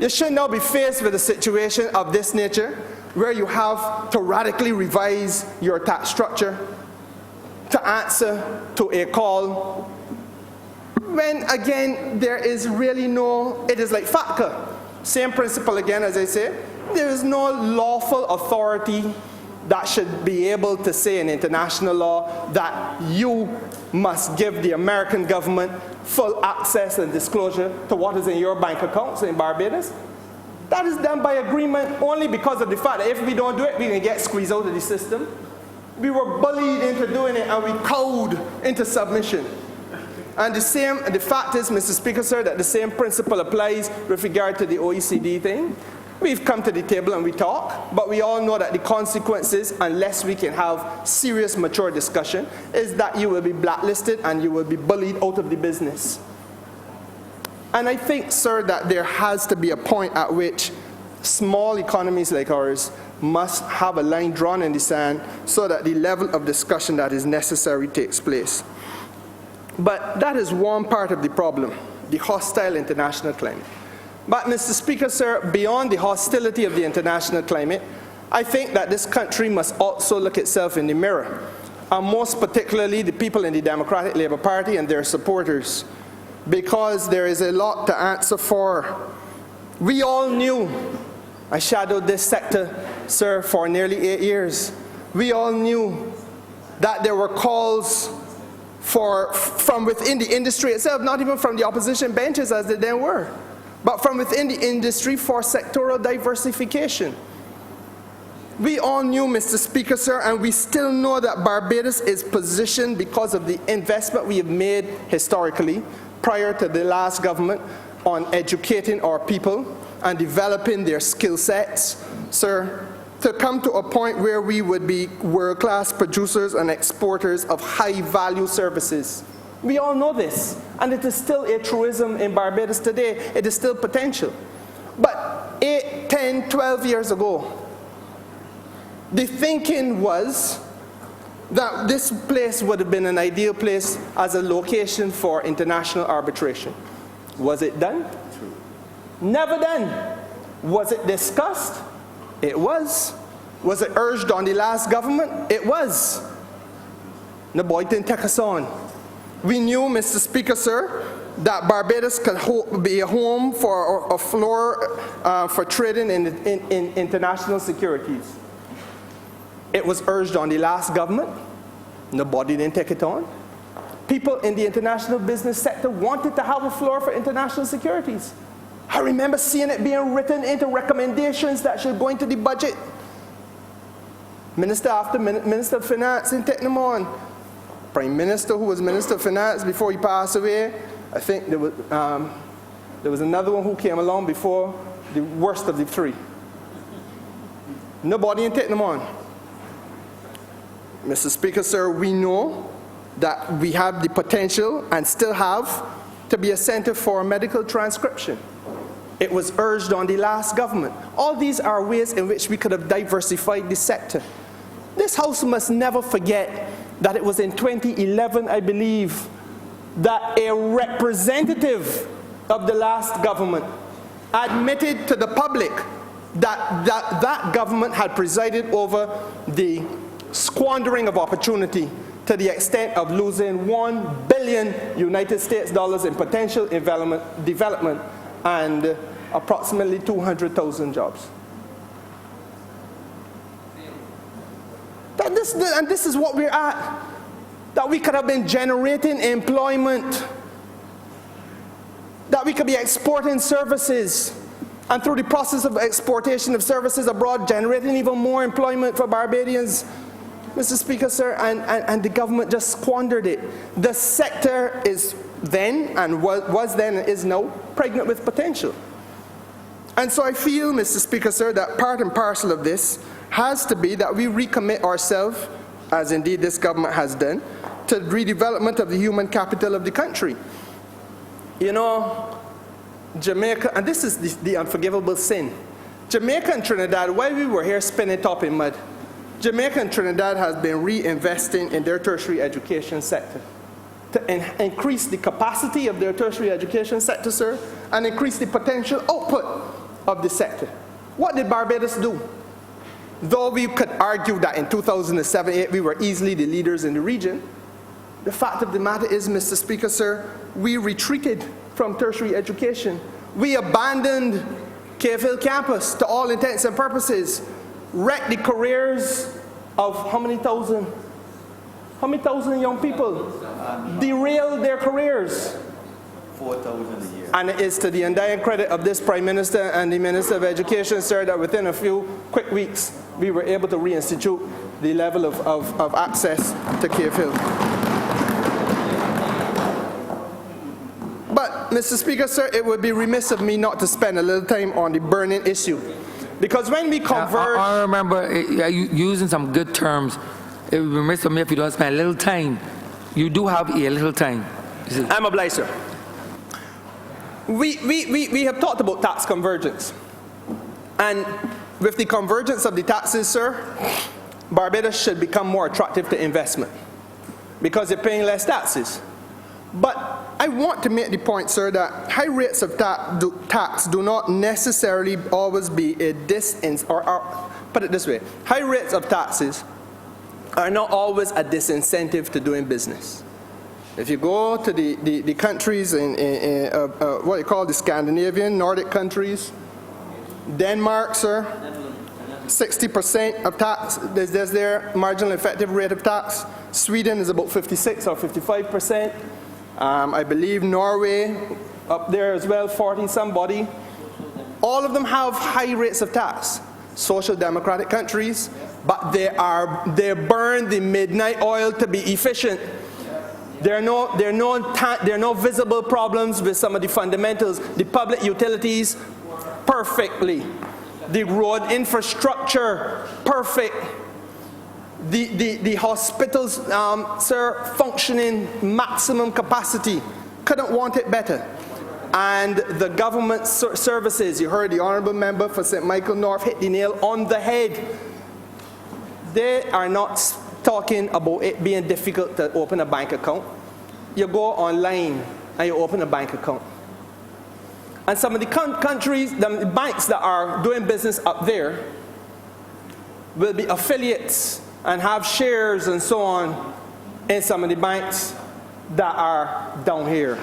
You should now be faced with a situation of this nature, where you have to radically revise your tax structure to answer to a call, when again there is really no, it is like FATCA. Same principle again, as I say, there is no lawful authority that should be able to say in international law that you must give the American government full access and disclosure to what is in your bank accounts in Barbados. That is done by agreement only because of the fact that if we don't do it, we can get squeezed out of the system. We were bullied into doing it, and we cowed into submission. And the fact is, Mr. Speaker, sir, that the same principle applies with regard to the OECD thing. We've come to the table and we talk, but we all know that the consequences, unless we can have serious, mature discussion, is that you will be blacklisted and you will be bullied out of the business. And I think, sir, that there has to be a point at which small economies like ours must have a line drawn in the sand so that the level of discussion that is necessary takes place. But that is one part of the problem, the hostile international climate. But, Mr. Speaker, sir, beyond the hostility of the international climate, I think that this country must also look itself in the mirror, and most particularly the people in the Democratic Labour Party and their supporters, because there is a lot to answer for. We all knew, I shadowed this sector, sir, for nearly 8 years. We all knew that there were calls from within the industry itself, not even from the opposition benches as they then were, but from within the industry for sectoral diversification. We all knew, Mr. Speaker, sir, and we still know that Barbados is positioned because of the investment we have made historically, prior to the last government, on educating our people and developing their skill sets, sir, to come to a point where we would be world-class producers and exporters of high-value services. We all know this, and it is still a truism in Barbados today. It is still potential. But 8, 10, 12 years ago, the thinking was that this place would have been an ideal place as a location for international arbitration. Was it done? Never done. Was it discussed? It was. Was it urged on the last government? It was. The boy didn't take us on. We knew, Mr. Speaker, sir, that Barbados could be a home for a floor for trading in international securities. It was urged on the last government. Nobody didn't take it on. People in the international business sector wanted to have a floor for international securities. I remember seeing it being written into recommendations that should go into the budget. Minister after Minister of Finance didn't take them on. Prime Minister, who was Minister of Finance before he passed away, I think there was another one who came along before, the worst of the three. Nobody didn't take them on. Mr. Speaker, sir, we know that we have the potential, and still have, to be a center for medical transcription. It was urged on the last government. All these are ways in which we could have diversified the sector. This House must never forget that it was in 2011, I believe, that a representative of the last government admitted to the public that government had presided over the squandering of opportunity to the extent of losing $1 billion United States dollars in potential development and approximately 200,000 jobs. And this is what we're at. That we could have been generating employment. That we could be exporting services. And through the process of exportation of services abroad, generating even more employment for Barbadians. Mr. Speaker, sir, and the government just squandered it. The sector is then, and was then and is now, pregnant with potential. And so I feel, Mr. Speaker, sir, that part and parcel of this has to be that we recommit ourselves, as indeed this government has done, to redevelopment of the human capital of the country. You know, Jamaica, and this is the unforgivable sin. Jamaica and Trinidad, while we were here spinning top in mud, Jamaica and Trinidad has been reinvesting in their tertiary education sector to increase the capacity of their tertiary education sector, sir, and increase the potential output of the sector. What did Barbados do? Though we could argue that in 2007-8 we were easily the leaders in the region, the fact of the matter is, Mr. Speaker, sir, we retreated from tertiary education. We abandoned Cave Hill campus to all intents and purposes, wrecked the careers of how many thousand young people? Derailed their careers. 4,000 a year. And it is to the undying credit of this Prime Minister and the Minister of Education, sir, that within a few quick weeks, we were able to reinstitute the level of access to Cave Hill. Mr. Speaker, sir, it would be remiss of me not to spend a little time on the burning issue. Because when we converge... I remember using some good terms. It would be remiss of me if you don't spend a little time. You do have a little time. I'm obliged, sir. We have talked about tax convergence. And with the convergence of the taxes, sir, Barbados should become more attractive to investment because they're paying less taxes. But I want to make the point, sir, that high rates of tax do not necessarily always be a put it this way, high rates of taxes are not always a disincentive to doing business. If you go to the countries in what you call the Scandinavian, Nordic countries, Denmark, sir, 60% of tax, there's their marginal effective rate of tax. Sweden is about 56 or 55%. I believe Norway up there as well, 40 somebody. All of them have high rates of tax. Social democratic countries, but they burn the midnight oil to be efficient. There are no visible problems with some of the fundamentals. The public utilities, perfectly. The road infrastructure, perfect. The hospitals, sir, functioning maximum capacity. Couldn't want it better. And the government services, you heard the Honourable Member for St. Michael North hit the nail on the head. They are not talking about it being difficult to open a bank account. You go online and you open a bank account. And some of the countries, the banks that are doing business up there will be affiliates and have shares and so on in some of the banks that are down here.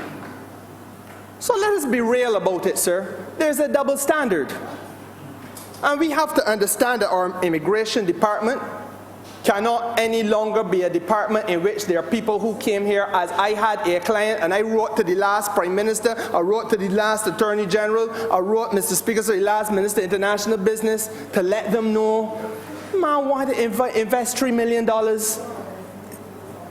So let us be real about it, sir. There's a double standard. And we have to understand that our immigration department cannot any longer be a department in which there are people who came here, as I had a client, and I wrote to the last Prime Minister, I wrote to the last Attorney General, I wrote, Mr. Speaker, to the last Minister of International Business to let them know, man wanted to invest $3 million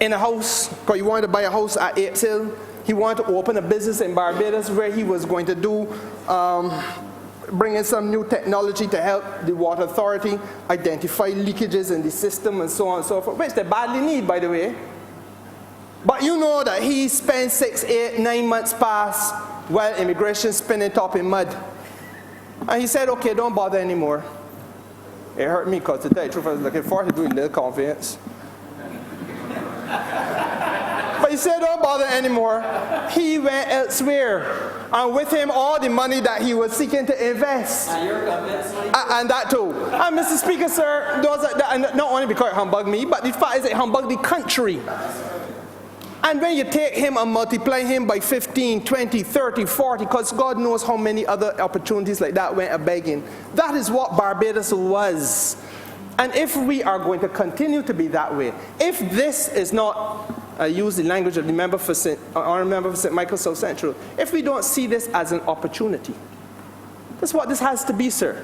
in a house, because he wanted to buy a house at Apes Hill. He wanted to open a business in Barbados where he was going to do bring in some new technology to help the water authority identify leakages in the system and so on and so forth, which they badly need, by the way. But you know that he spent 6, 8, 9 months past while immigration spinning top in mud. And he said, okay, don't bother anymore. It hurt me because to tell you the truth, I was looking forward to doing a little conveyance. But he said, don't bother anymore. He went elsewhere. And with him, all the money that he was seeking to invest. And that too. And Mr. Speaker, sir, not only because it humbugged me, but the fact is it humbugged the country. And when you take him and multiply him by 15, 20, 30, 40, because God knows how many other opportunities like that went a-begging. That is what Barbados was. And if we are going to continue to be that way, if this is not, I use the language of the member for Honourable Member for St. Michael South Central, if we don't see this as an opportunity, that's what this has to be, sir.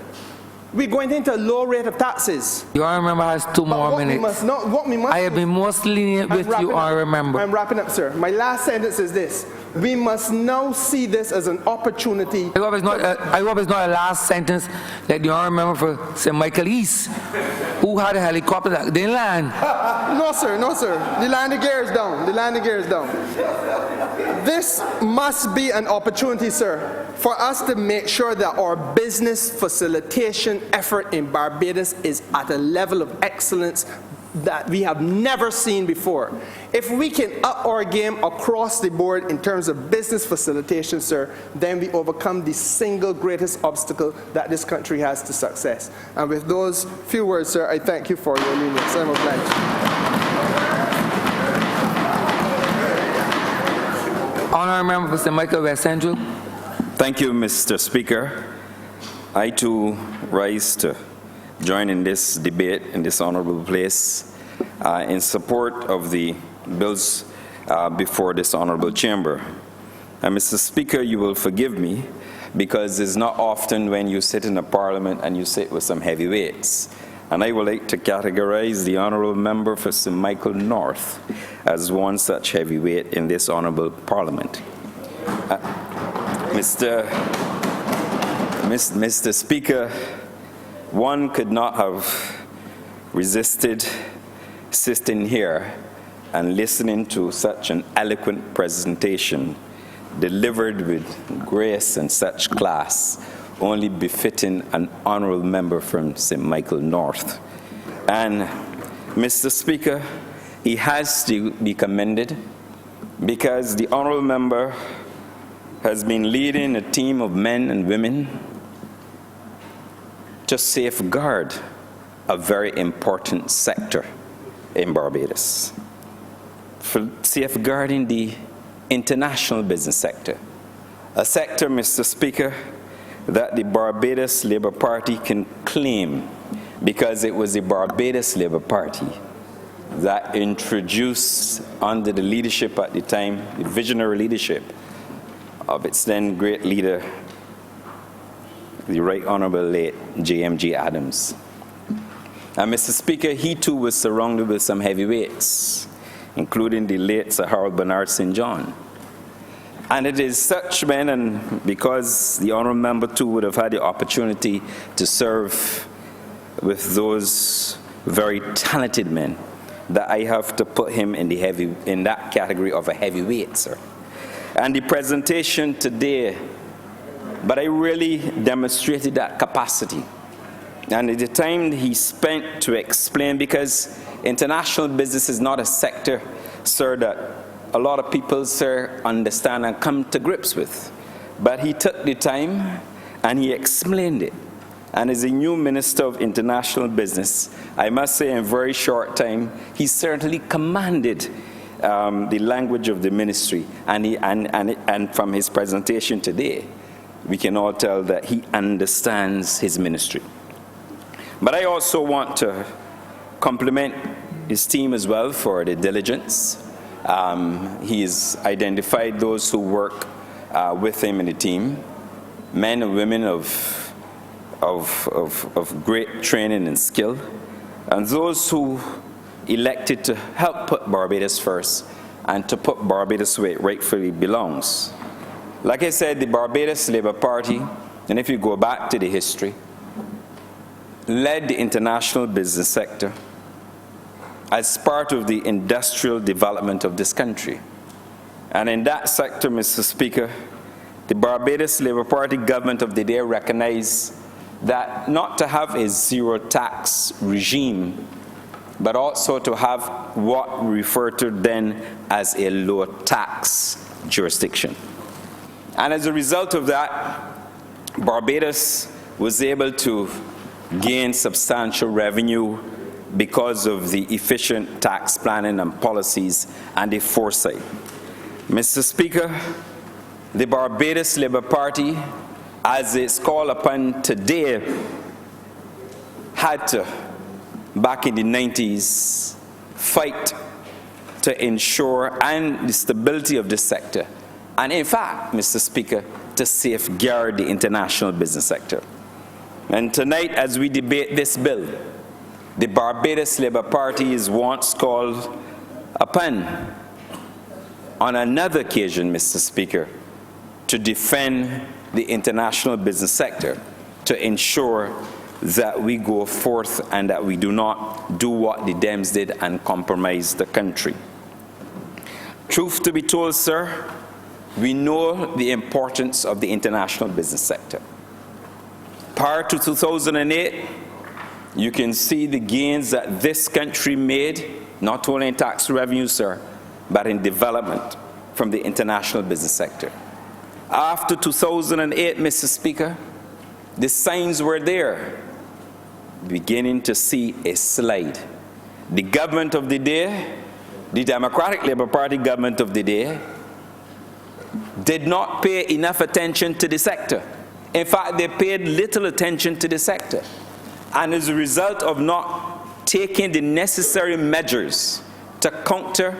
We're going into a low rate of taxes. You Honourable Member has 2 more minutes. I have been most lenient with you, Honourable Member. I'm wrapping up, sir. My last sentence is this. We must now see this as an opportunity. I hope it's not a last sentence like the Honourable Member for St. Michael East, who had a helicopter that didn't land. No, sir, no, sir. The landing gear is down. The landing gear is down. This must be an opportunity, sir, for us to make sure that our business facilitation effort in Barbados is at a level of excellence that we have never seen before. If we can up our game across the board in terms of business facilitation, sir, then we overcome the single greatest obstacle that this country has to success. And with those few words, sir, I thank you for your lenience. I'm obliged. Honourable Member for St. Michael West Central. Thank you, Mr. Speaker. I too rise to join in this debate in this honourable place in support of the bills before this honourable chamber. And Mr. Speaker, you will forgive me because it's not often when you sit in a parliament and you sit with some heavyweights. And I would like to categorize the honourable member for St. Michael North as one such heavyweight in this honourable parliament. Mr. Speaker, one could not have resisted sitting here and listening to such an eloquent presentation delivered with grace and such class, only befitting an honourable member from St. Michael North. And Mr. Speaker, he has to be commended because the honourable member has been leading a team of men and women to safeguard a very important sector in Barbados, for safeguarding the international business sector, a sector, Mr. Speaker, that the Barbados Labour Party can claim because it was the Barbados Labour Party that introduced, under the leadership at the time, the visionary leadership of its then great leader, the Right Honourable late J.M.G. Adams. And Mr. Speaker, he too was surrounded with some heavyweights, including the late Sir Harold Bernard St. John. And it is such men, and because the honourable member too would have had the opportunity to serve with those very talented men, that I have to put him in that category of a heavyweight, sir. And the presentation today, but I really demonstrated that capacity. And the time he spent to explain, because international business is not a sector, sir, that a lot of people, sir, understand and come to grips with. But he took the time and he explained it. And as a new Minister of International Business, I must say in a very short time, he certainly commanded the language of the ministry. And from his presentation today, we can all tell that he understands his ministry. But I also want to compliment his team as well for the diligence. He has identified those who work with him in the team, men and women of great training and skill, and those who elected to help put Barbados first and to put Barbados where it rightfully belongs. Like I said, the Barbados Labour Party, and if you go back to the history, led the international business sector as part of the industrial development of this country. And in that sector, Mr. Speaker, the Barbados Labour Party government of the day recognized that not to have a zero tax regime, but also to have what we refer to then as a low tax jurisdiction. And as a result of that, Barbados was able to gain substantial revenue because of the efficient tax planning and policies and the foresight. Mr. Speaker, the Barbados Labour Party, as it's called upon today, had to, back in the 90s, fight to ensure and the stability of this sector. And in fact, Mr. Speaker, to safeguard the international business sector. And tonight, as we debate this bill, the Barbados Labour Party is once called upon, on another occasion, Mr. Speaker, to defend the international business sector, to ensure that we go forth and that we do not do what the Dems did and compromise the country. Truth to be told, sir, we know the importance of the international business sector. Prior to 2008, you can see the gains that this country made, not only in tax revenue, sir, but in development from the international business sector. After 2008, Mr. Speaker, the signs were there, beginning to see a slide. The government of the day, the Democratic Labour Party government of the day, did not pay enough attention to the sector. In fact, they paid little attention to the sector. And as a result of not taking the necessary measures to counter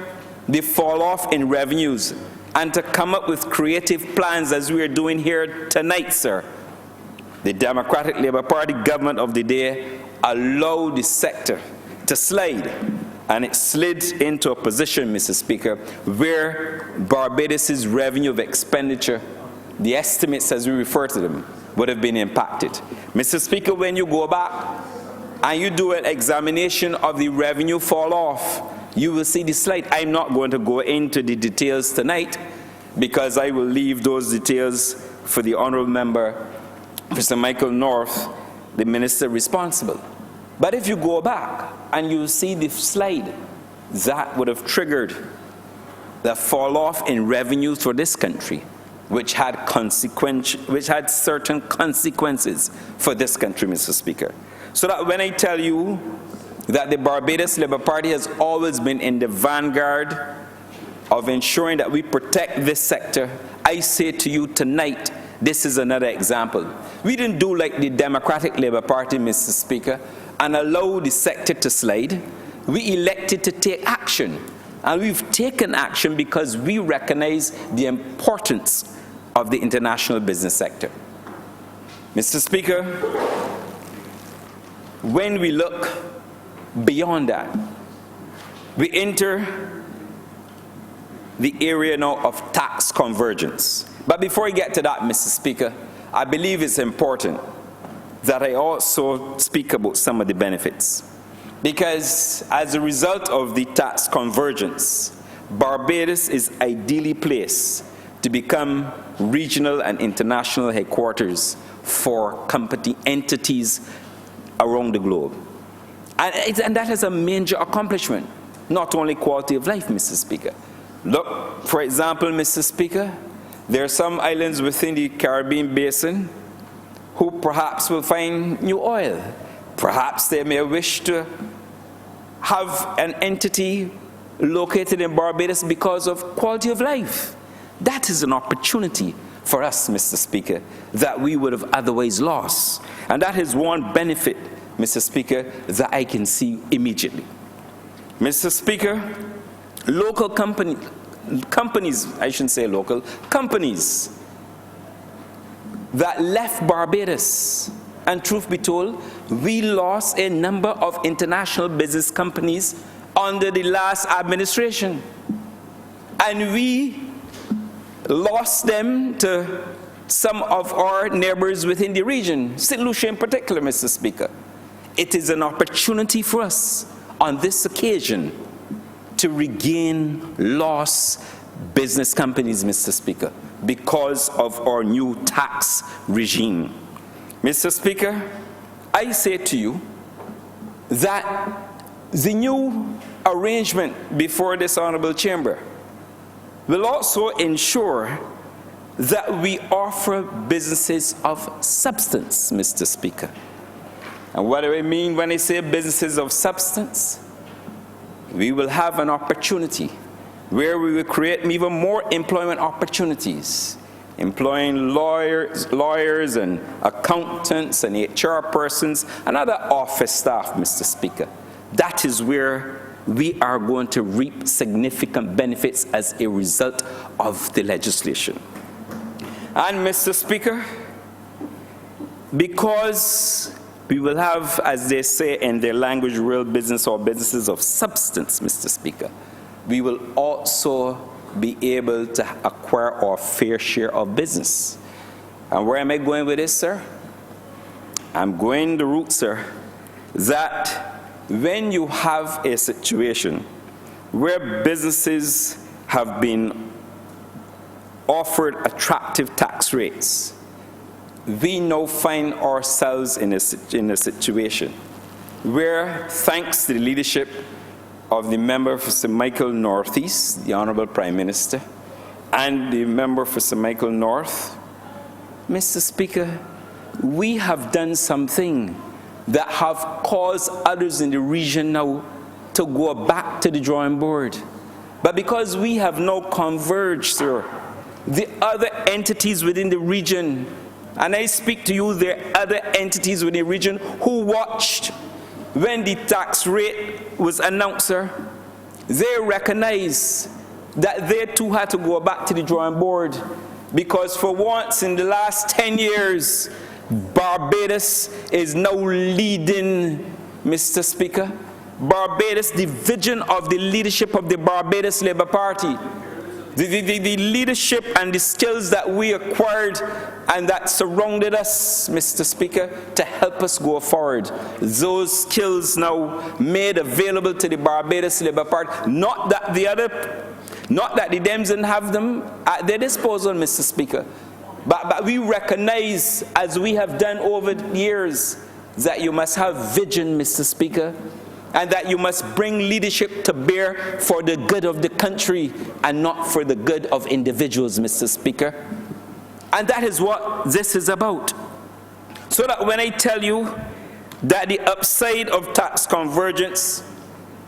the fall-off in revenues and to come up with creative plans as we are doing here tonight, sir, the Democratic Labour Party government of the day allowed the sector to slide. And it slid into a position, Mr. Speaker, where Barbados' revenue of expenditure the estimates as we refer to them would have been impacted. Mr. Speaker, when you go back and you do an examination of the revenue fall off, you will see the slide. I'm not going to go into the details tonight because I will leave those details for the Honourable Member, Mr. Michael North, the Minister responsible. But if you go back and you see the slide, that would have triggered the fall off in revenue for this country, which had certain consequences for this country, Mr. Speaker. So that when I tell you that the Barbados Labour Party has always been in the vanguard of ensuring that we protect this sector, I say to you tonight, this is another example. We didn't do like the Democratic Labour Party, Mr. Speaker, and allow the sector to slide. We elected to take action. And we've taken action because we recognize the importance of the international business sector. Mr. Speaker, when we look beyond that, we enter the area now of tax convergence. But before we get to that, Mr. Speaker, I believe it's important that I also speak about some of the benefits. Because as a result of the tax convergence, Barbados is ideally placed to become regional and international headquarters for company entities around the globe. And that is a major accomplishment, not only quality of life, Mr. Speaker. Look, for example, Mr. Speaker, there are some islands within the Caribbean basin who perhaps will find new oil. Perhaps they may wish to have an entity located in Barbados because of quality of life. That is an opportunity for us, Mr. Speaker, that we would have otherwise lost. And that is one benefit, Mr. Speaker, that I can see immediately. Mr. Speaker, local companies, I shouldn't say local, companies that left Barbados, and truth be told, we lost a number of international business companies under the last administration. And we lost them to some of our neighbors within the region, St. Lucia in particular, Mr. Speaker. It is an opportunity for us on this occasion to regain lost business companies, Mr. Speaker, because of our new tax regime. Mr. Speaker, I say to you that the new arrangement before this Honourable Chamber will also ensure that we offer businesses of substance, Mr. Speaker. And what do I mean when I say businesses of substance? We will have an opportunity where we will create even more employment opportunities, employing lawyers and accountants and HR persons and other office staff, Mr. Speaker. That is where we are going to reap significant benefits as a result of the legislation. And Mr. Speaker, because we will have, as they say in their language, real business or businesses of substance, Mr. Speaker, we will also be able to acquire our fair share of business. And where am I going with this, sir? I'm going the route, sir, that when you have a situation where businesses have been offered attractive tax rates, we now find ourselves in a situation where, thanks to the leadership of the member for St. Michael Northeast, the Honourable Prime Minister, and the member for St. Michael North, Mr. Speaker, we have done something that have caused others in the region now to go back to the drawing board. But because we have now converged, sir, the other entities within the region, and I speak to you, there are other entities within the region who watched when the tax rate was announced, sir. They recognize that they too had to go back to the drawing board, because for once in the last 10 years, Barbados is now leading, Mr. Speaker. Barbados, the vision of the leadership of the Barbados Labour Party the leadership and the skills that we acquired and that surrounded us, Mr. Speaker, to help us go forward. Those skills now made available to the Barbados Labour Party, not that the Dems didn't have them at their disposal, Mr. Speaker, but we recognize, as we have done over the years, that you must have vision, Mr. Speaker, and that you must bring leadership to bear for the good of the country and not for the good of individuals, Mr. Speaker. And that is what this is about. So that when I tell you that the upside of tax convergence,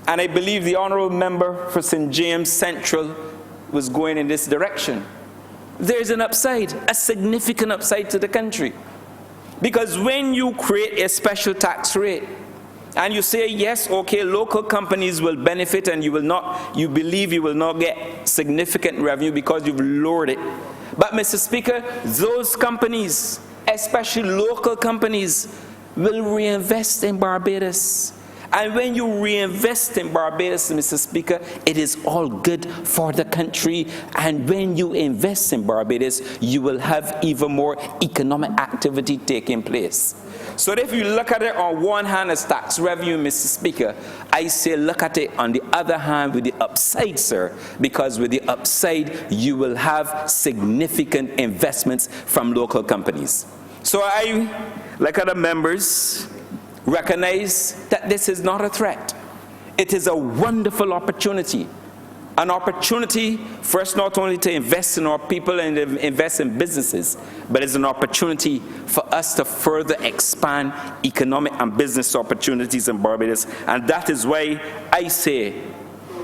and I believe the Honourable Member for St. James Central was going in this direction, there's an upside, a significant upside to the country. Because when you create a special tax rate, and you say, yes, okay, local companies will benefit and you believe you will not get significant revenue because you've lowered it. But, Mr. Speaker, those companies, especially local companies, will reinvest in Barbados. And when you reinvest in Barbados, Mr. Speaker, it is all good for the country. And when you invest in Barbados, you will have even more economic activity taking place. So if you look at it on one hand as tax revenue, Mr. Speaker, I say look at it on the other hand with the upside, sir, because with the upside, you will have significant investments from local companies. So I, like other members, recognize that this is not a threat. It is a wonderful opportunity. An opportunity for us not only to invest in our people and invest in businesses, but it's an opportunity for us to further expand economic and business opportunities in Barbados. And that is why I say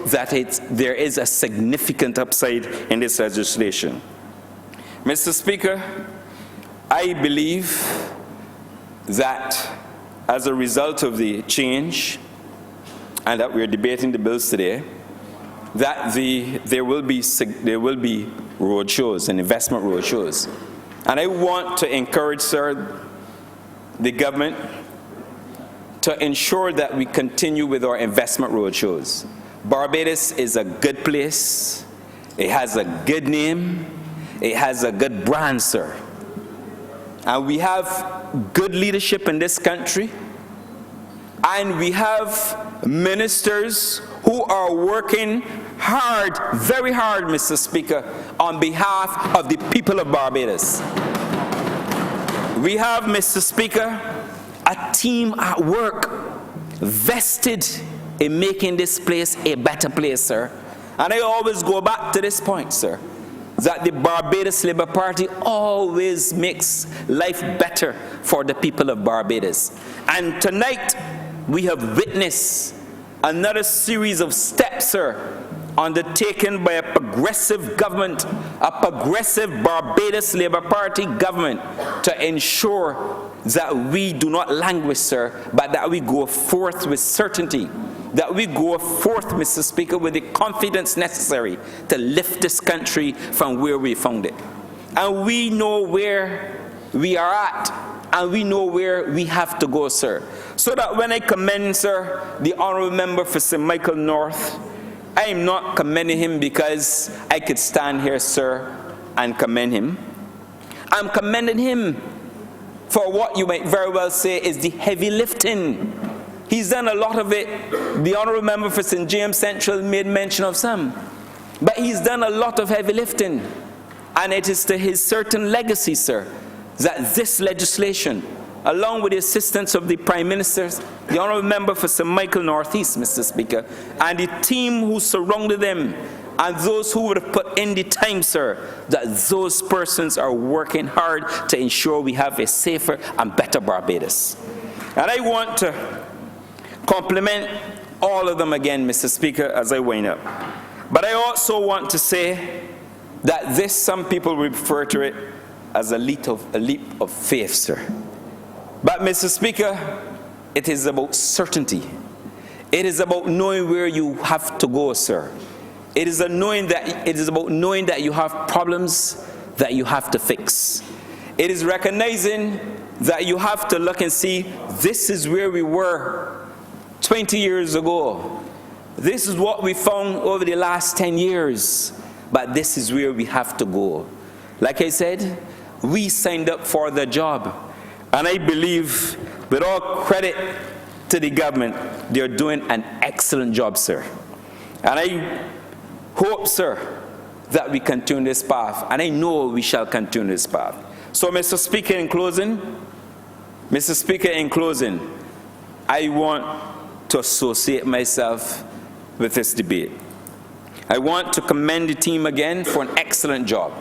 that there is a significant upside in this legislation. Mr. Speaker, I believe that as a result of the change and that we're debating the bills today, that there will be road shows and investment road shows. And I want to encourage, sir, the government to ensure that we continue with our investment road shows. Barbados is a good place. It has a good name. It has a good brand, sir. And we have good leadership in this country. And we have ministers who are working hard, very hard, Mr. Speaker, on behalf of the people of Barbados. We have, Mr. Speaker, a team at work vested in making this place a better place, sir. And I always go back to this point, sir, that the Barbados Labour Party always makes life better for the people of Barbados. And tonight, we have witnessed another series of steps, sir, undertaken by a progressive government, a progressive Barbados Labour Party government, to ensure that we do not languish, sir, but that we go forth with certainty, that we go forth, Mr. Speaker, with the confidence necessary to lift this country from where we found it. And we know where we are at, and we know where we have to go, sir. So that when I commend, sir, the Honourable Member for St. Michael North, I am not commending him because I could stand here, sir, and commend him. I'm commending him for what you might very well say is the heavy lifting. He's done a lot of it. The Honourable Member for St. James Central made mention of some. But he's done a lot of heavy lifting. And it is to his certain legacy, sir, that this legislation, along with the assistance of the Prime Minister, the Honourable Member for St. Michael North East, Mr. Speaker, and the team who surrounded them, and those who would have put in the time, sir, that those persons are working hard to ensure we have a safer and better Barbados. And I want to compliment all of them again, Mr. Speaker, as I wind up. But I also want to say that this, some people refer to it as a leap of faith, sir. But, Mr. Speaker, it is about certainty. It is about knowing where you have to go, sir. It is about knowing that you have problems that you have to fix. It is recognizing that you have to look and see, this is where we were 20 years ago. This is what we found over the last 10 years. but this is where we have to go. Like I said, we signed up for the job, and I believe, with all credit to the government, they're doing an excellent job, sir. And I hope, sir, that we continue this path, and I know we shall continue this path. So, Mr. Speaker, in closing, I want to associate myself with this debate. I want to commend the team again for an excellent job.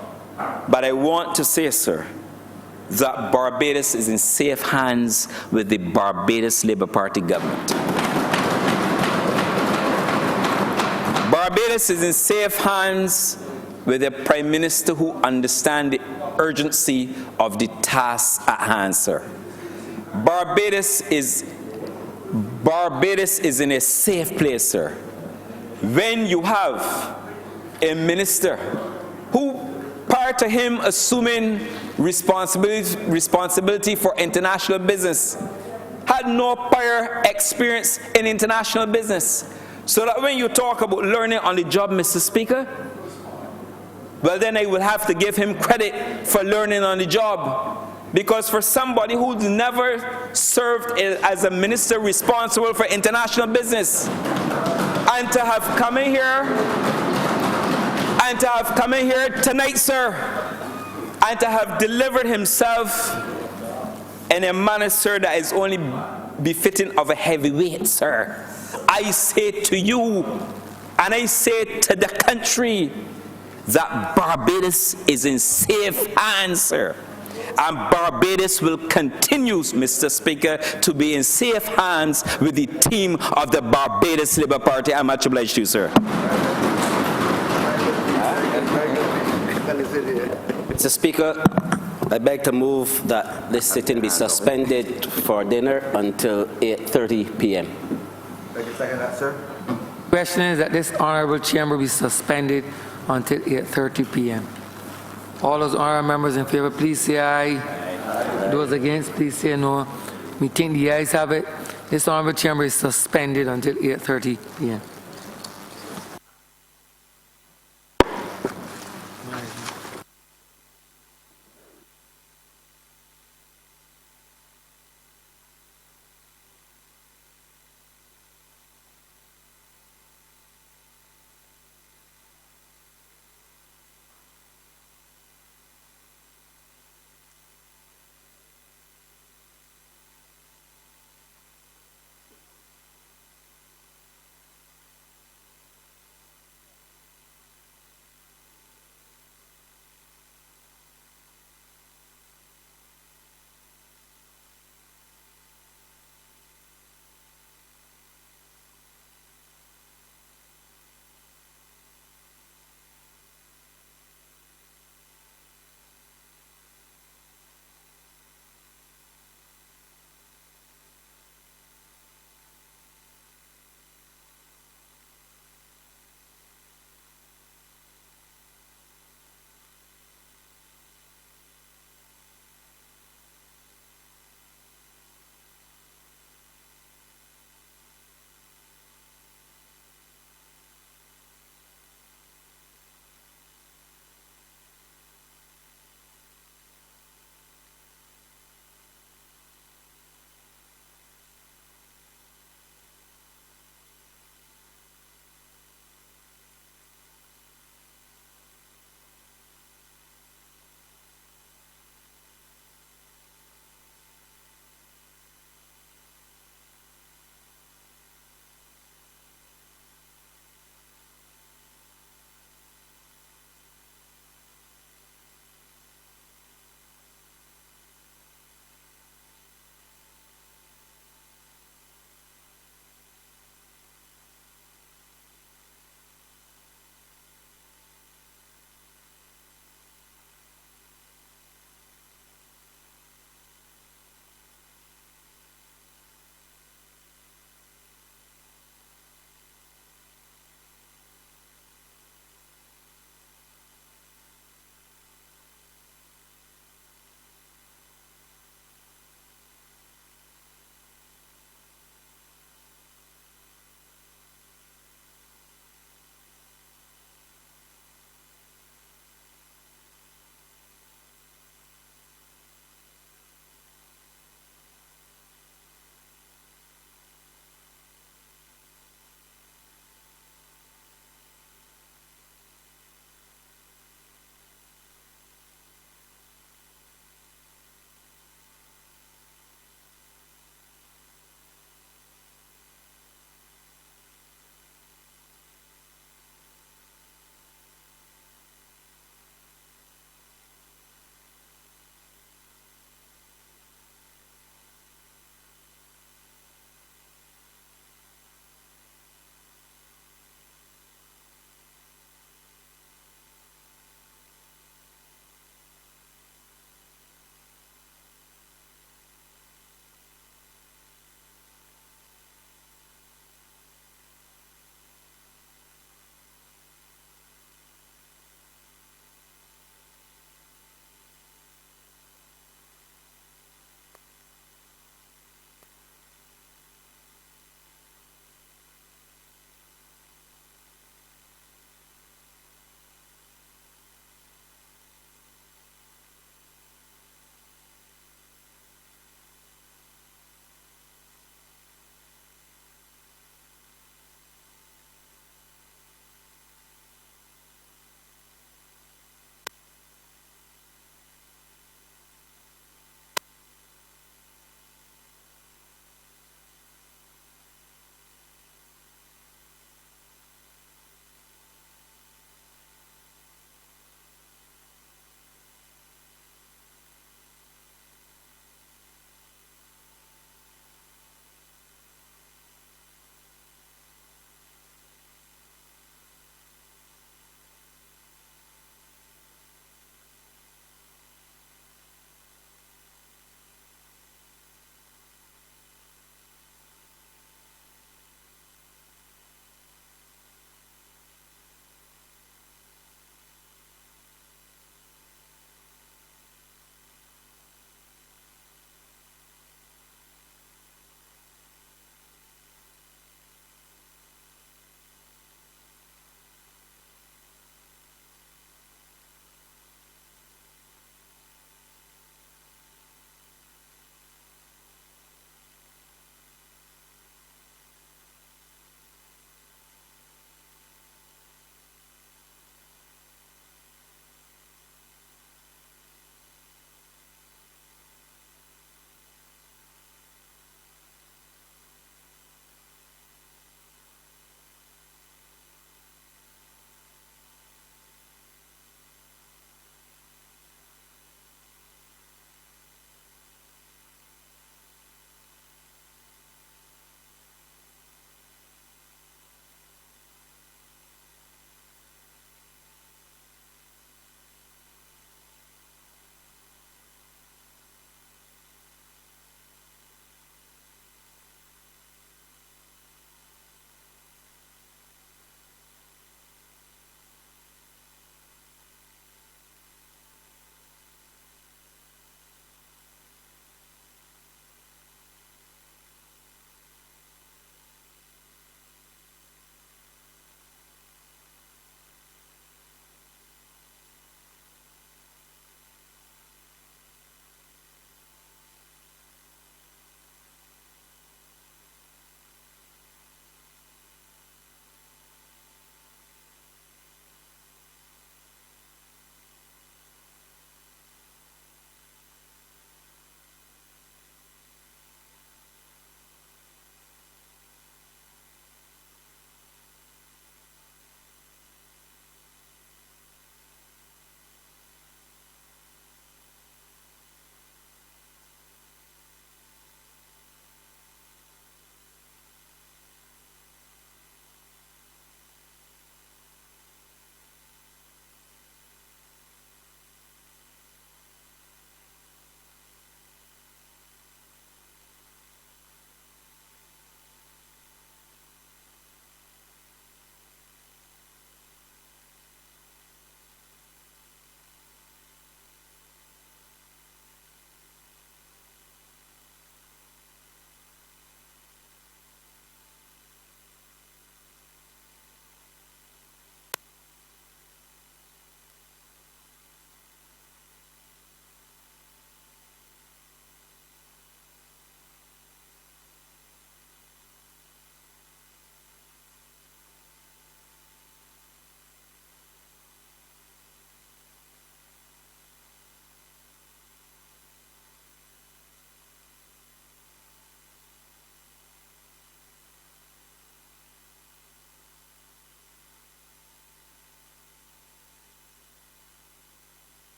But I want to say, sir, that Barbados is in safe hands with the Barbados Labour Party government. Barbados is in safe hands with a Prime Minister who understands the urgency of the task at hand, sir. Barbados is in a safe place, sir. When you have a minister who, prior to him assuming responsibility for international business, had no prior experience in international business. So that when you talk about learning on the job, Mr. Speaker, well, then I will have to give him credit for learning on the job. Because for somebody who's never served as a minister responsible for international business, and to have come in here, tonight, sir, and to have delivered himself in a manner, sir, that is only befitting of a heavyweight, sir. I say to you, and I say to the country, that Barbados is in safe hands, sir. And Barbados will continue, Mr. Speaker, to be in safe hands with the team of the Barbados Labour Party. I'm much obliged to you, sir. Mr. Speaker, I beg to move that this sitting be suspended for dinner until 8:30 p.m. I can second that, sir. Question is that this honorable chamber be suspended until 8:30 p.m. All those honorable members in favor, please say aye. Those against, please say no. We think the ayes have it. This honorable chamber is suspended until 8:30 p.m.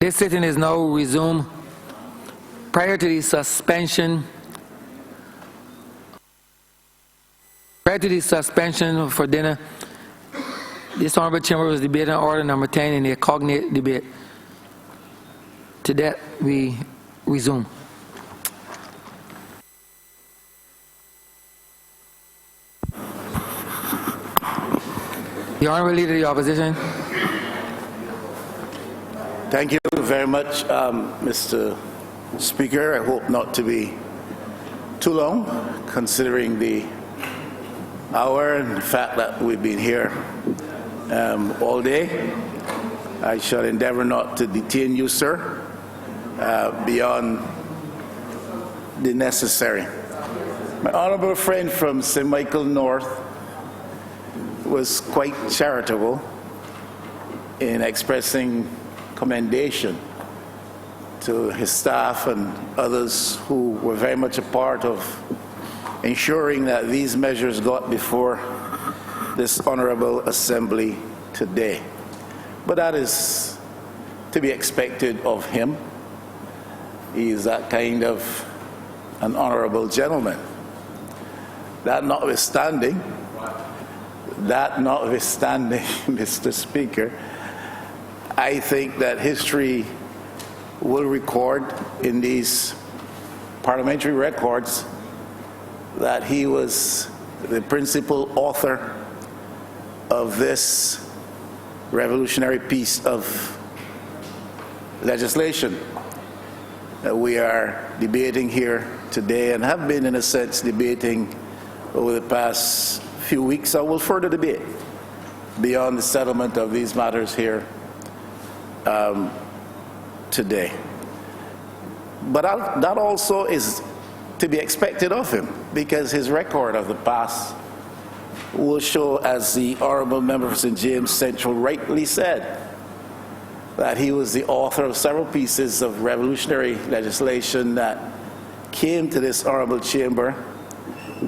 This sitting is now resumed. Prior to the suspension for dinner, this Honourable Chamber was debating order number 10 in the cognate debate. To that, we resume. The Honourable Leader of the Opposition. Thank you very much, Mr. Speaker. I hope not to be too long, considering the hour and the fact that we've been here all day. I shall endeavor not to detain you, sir, beyond the necessary. My honorable friend from St. Michael North was quite charitable in expressing commendation to his staff and others who were very much a part of ensuring that these measures got before this honorable assembly today. But that is to be expected of him. He is that kind of an honorable gentleman. That notwithstanding, Mr. Speaker, I think that history will record in these parliamentary records that he was the principal author of this revolutionary piece of legislation that we are debating here today and have been, in a sense, debating over the past few weeks. I will further debate beyond the settlement of these matters here today. But that also is to be expected of him, because his record of the past will show, as the Honourable Member for St. James Central rightly said, that he was the author of several pieces of revolutionary legislation that came to this Honourable Chamber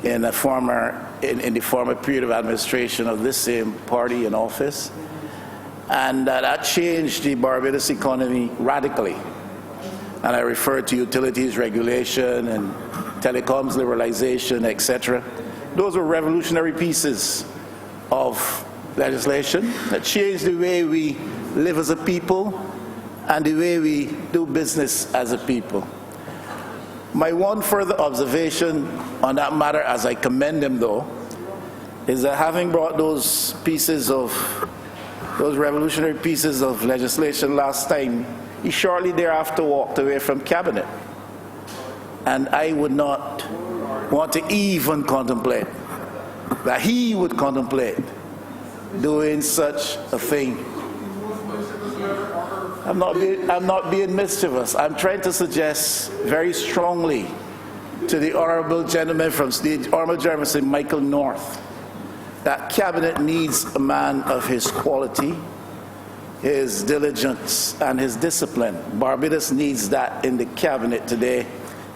in the former period of administration of this same party in office, and that changed the Barbados economy radically. And I refer to utilities regulation and telecoms liberalization, etc. Those were revolutionary pieces of legislation that changed the way we live as a people and the way we do business as a people. My one further observation on that matter, as I commend him though, is that having brought those revolutionary pieces of legislation last time, he shortly thereafter walked away from cabinet. And I would not want to even contemplate that he would contemplate doing such a thing. I'm not being mischievous. I'm trying to suggest very strongly to the honourable gentleman from St. Michael North that cabinet needs a man of his quality, his diligence, and his discipline. Barbados needs that in the cabinet today.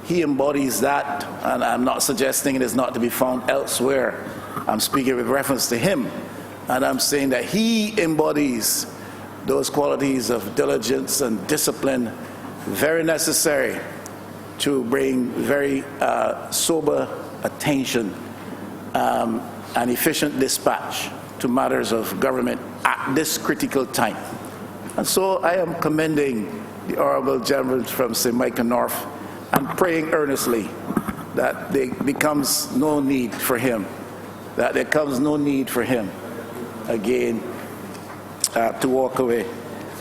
He embodies that, and I'm not suggesting it is not to be found elsewhere. I'm speaking with reference to him, and I'm saying that he embodies those qualities of diligence and discipline very necessary to bring very sober attention and efficient dispatch to matters of government at this critical time. And so I am commending the honourable gentleman from St. Michael North and praying earnestly that there becomes no need for him, again to walk away.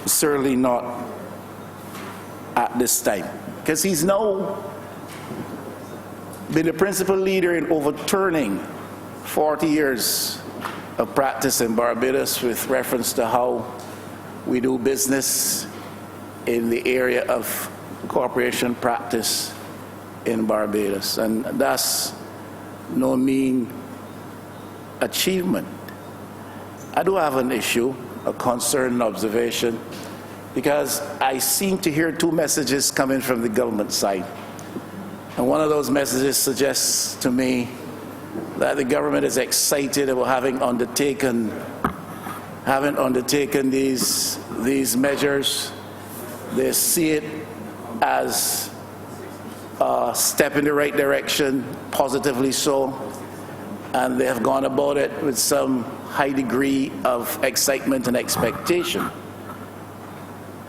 Certainly not at this time, because he's now been the principal leader in overturning 40 years of practice in Barbados with reference to how we do business in the area of corporation practice in Barbados, and that's no mean achievement. I do have an issue, a concern, an observation, because I seem to hear two messages coming from the government side. And one of those messages suggests to me that the government is excited about having undertaken these measures They see it as a step in the right direction, positively so, and they have gone about it with some high degree of excitement and expectation.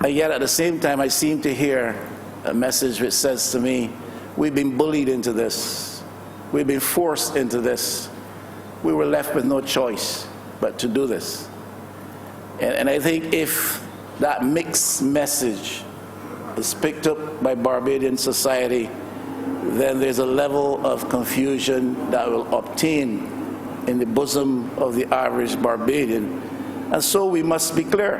And yet at the same time, I seem to hear a message which says to me, we've been bullied into this. We've been forced into this. We were left with no choice but to do this. And I think if that mixed message is picked up by Barbadian society, then there's a level of confusion that will obtain in the bosom of the average Barbadian. And so we must be clear.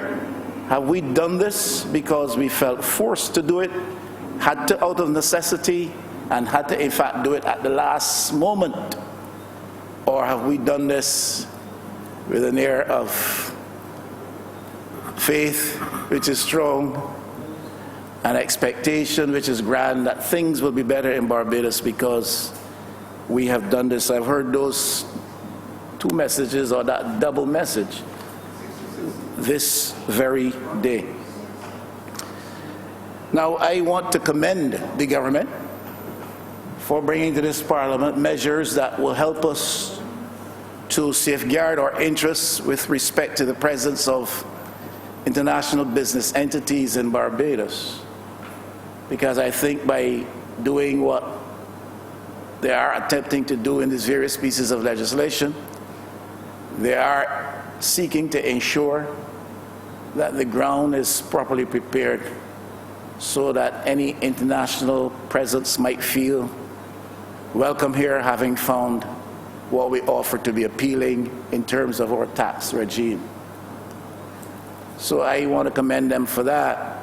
Have we done this because we felt forced to do it, had to out of necessity, and had to in fact do it at the last moment? Or have we done this with an air of faith which is strong, and expectation which is grand that things will be better in Barbados because we have done this? I've heard those two messages, or that double message, this very day. Now, I want to commend the government for bringing to this Parliament measures that will help us to safeguard our interests with respect to the presence of international business entities in Barbados. Because I think by doing what they are attempting to do in these various pieces of legislation, they are seeking to ensure that the ground is properly prepared so that any international presence might feel welcome here, having found what we offer to be appealing in terms of our tax regime. So I want to commend them for that.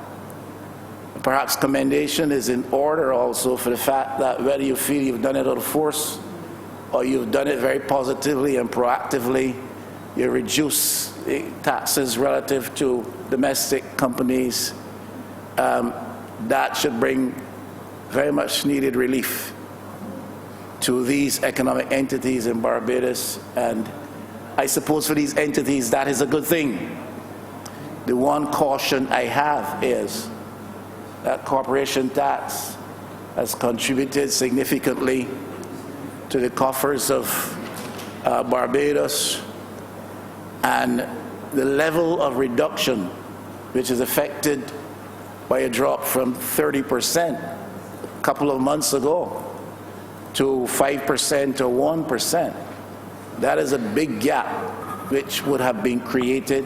Perhaps commendation is in order also for the fact that whether you feel you've done it out of force or you've done it very positively and proactively, you reduce taxes relative to domestic companies, that should bring very much needed relief to these economic entities in Barbados. And I suppose for these entities that is a good thing. The one caution I have is that corporation tax has contributed significantly to the coffers of Barbados, and the level of reduction, which is affected by a drop from 30% a couple of months ago to 5% or 1%, that is a big gap which would have been created.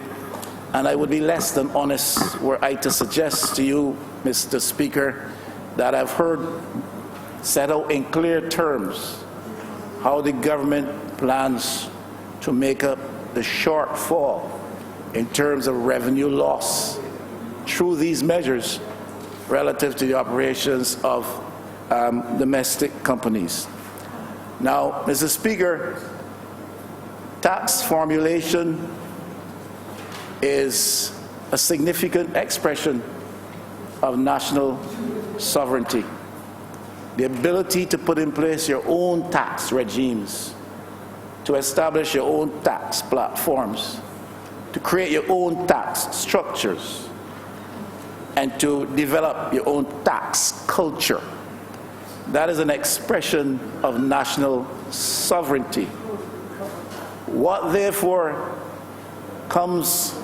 And I would be less than honest were I to suggest to you, Mr. Speaker, that I've heard set out in clear terms how the government plans to make up the shortfall in terms of revenue loss through these measures relative to the operations of domestic companies. Now, Mr. Speaker, tax formulation is a significant expression of national sovereignty. The ability to put in place your own tax regimes, to establish your own tax platforms, to create your own tax structures, and to develop your own tax culture. That is an expression of national sovereignty. What therefore comes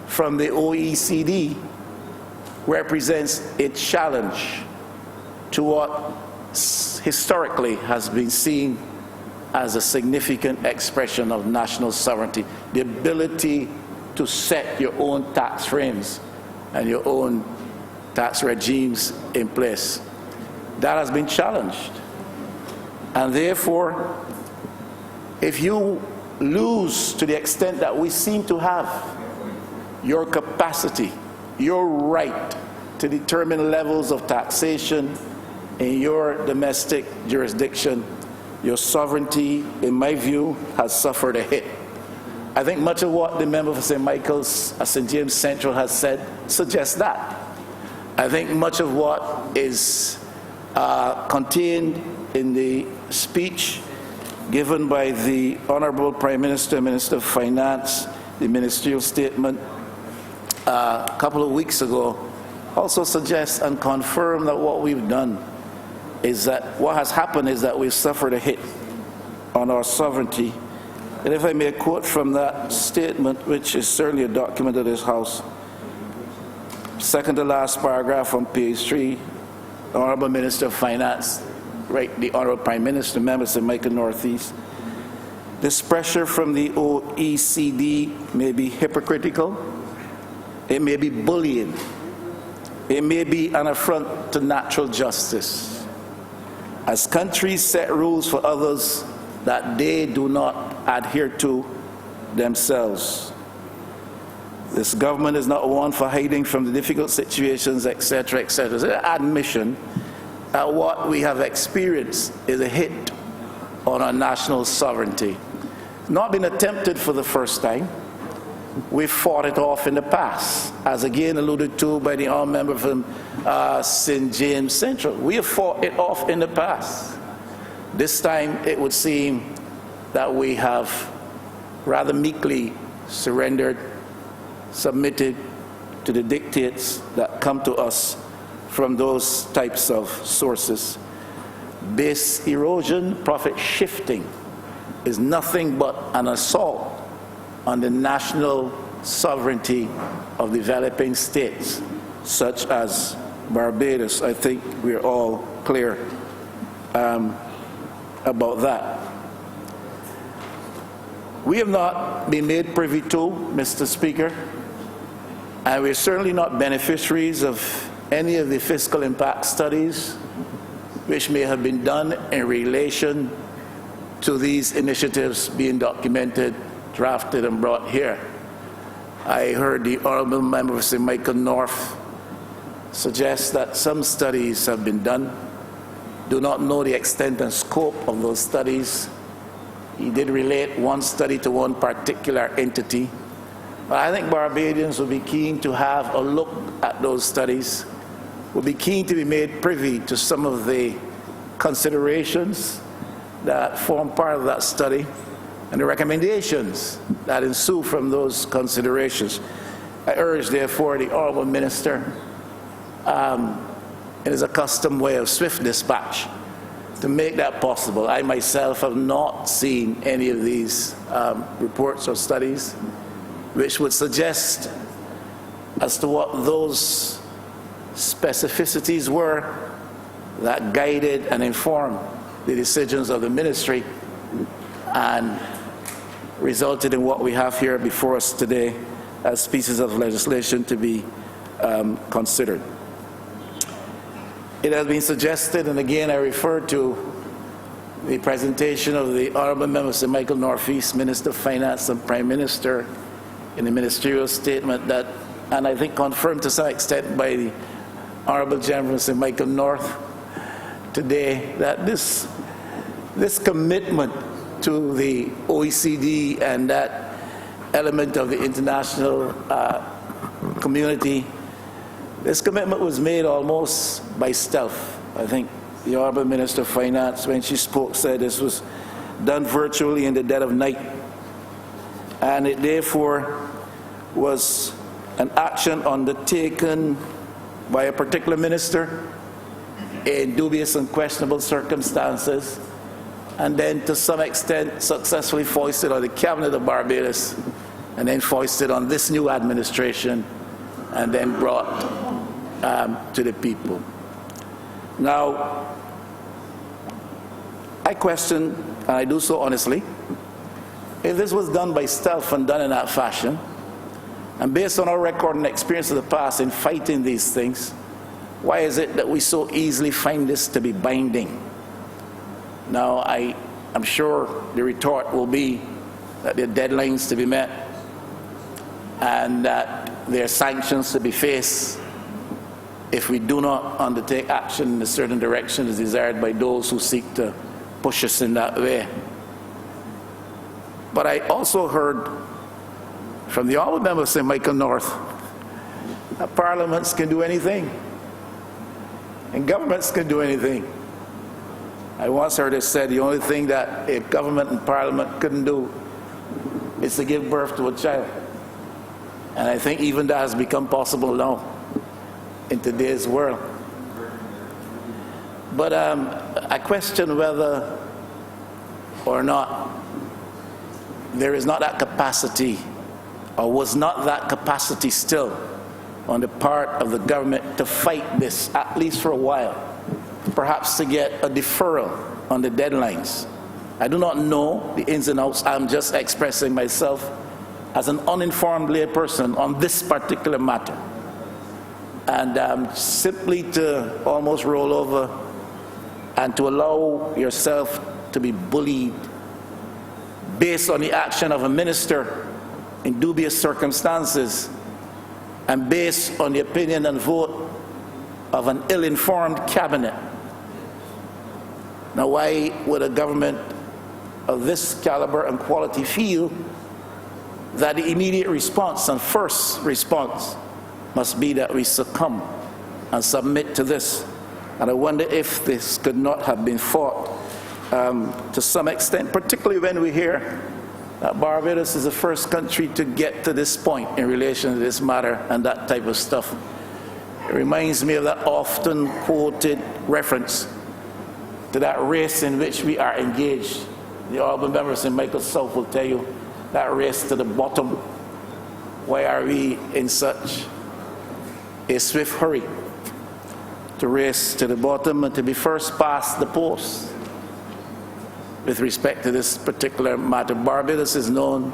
from the OECD represents a challenge to what historically has been seen as a significant expression of national sovereignty, the ability to set your own tax frames and your own tax regimes in place. That has been challenged. And therefore, if you lose to the extent that we seem to have your capacity, your right to determine levels of taxation in your domestic jurisdiction, your sovereignty, in my view, has suffered a hit. I think much of what the member for St. Michael's, St. James Central has said suggests that. I think much of what is contained in the speech given by the Honourable Prime Minister, Minister of Finance, the ministerial statement, a couple of weeks ago also suggests and confirm that what we've done is that what has happened is that we've suffered a hit on our sovereignty. And if I may quote from that statement, which is certainly a document of this House, second to last paragraph on page 3, the Honourable Minister of Finance, right, the Honourable Prime Minister, members of Jamaica Northeast, this pressure from the OECD may be hypocritical, it may be bullying, it may be an affront to natural justice, as countries set rules for others that they do not adhere to themselves. This government is not one for hiding from the difficult situations, etc., etc. It's an admission that what we have experienced is a hit on our national sovereignty. It's not been attempted for the first time. We've fought it off in the past, as again alluded to by the honourable member from St. James Central. We have fought it off in the past. This time it would seem that we have rather meekly surrendered, submitted to the dictates that come to us from those types of sources. Base erosion, profit shifting is nothing but an assault on the national sovereignty of developing states, such as Barbados. I think we're all clear about that. We have not been made privy to, Mr. Speaker, and we're certainly not beneficiaries of any of the fiscal impact studies which may have been done in relation to these initiatives being documented, drafted, and brought here. I heard the Honourable Member of St. Michael North suggest that some studies have been done. Do not know the extent and scope of those studies. He did relate one study to one particular entity. But I think Barbadians will be keen to have a look at those studies, will be keen to be made privy to some of the considerations that form part of that study and the recommendations that ensue from those considerations. I urge, therefore, the Honourable Minister, in his accustomed way of swift dispatch, to make that possible. I myself have not seen any of these reports or studies which would suggest as to what those specificities were that guided and informed the decisions of the ministry and resulted in what we have here before us today as pieces of legislation to be considered. It has been suggested, and again I refer to the presentation of the Honourable Member of St. Michael Northeast, Minister of Finance and Prime Minister, in the ministerial statement that, and I think confirmed to some extent by the Honourable Gentleman of St. Michael North today, that this commitment to the OECD and that element of the international community, this commitment was made almost by stealth. I think the Honourable Minister of Finance, when she spoke, said this was done virtually in the dead of night, and it therefore was an action undertaken by a particular minister in dubious and questionable circumstances, and then to some extent successfully foisted on the Cabinet of Barbados, and then foisted on this new administration, and then brought to the people. Now, I question, and I do so honestly, if this was done by stealth and done in that fashion, and based on our record and experience of the past in fighting these things, why is it that we so easily find this to be binding? Now, I'm sure the retort will be that there are deadlines to be met and that there are sanctions to be faced if we do not undertake action in a certain direction as desired by those who seek to push us in that way. But I also heard from the Honourable Member of St. Michael North that parliaments can do anything and governments can do anything. I once heard it said the only thing that a government and parliament couldn't do is to give birth to a child. And I think even that has become possible now in today's world. But I question whether or not there is not that capacity, or was not that capacity still on the part of the government to fight this, at least for a while, perhaps to get a deferral on the deadlines. I do not know the ins and outs. I'm just expressing myself as an uninformed layperson on this particular matter. And simply to almost roll over and to allow yourself to be bullied based on the action of a minister in dubious circumstances and based on the opinion and vote of an ill-informed cabinet. Now, why would a government of this caliber and quality feel that the immediate response and first response must be that we succumb and submit to this? And I wonder if this could not have been fought to some extent, particularly when we hear that Barbados is the first country to get to this point in relation to this matter and that type of stuff. It reminds me of that often quoted reference to that race in which we are engaged. The Honourable member, St. Michael South, will tell you that race to the bottom. Why are we in such a swift hurry to race to the bottom and to be first past the post? With respect to this particular matter, Barbados is known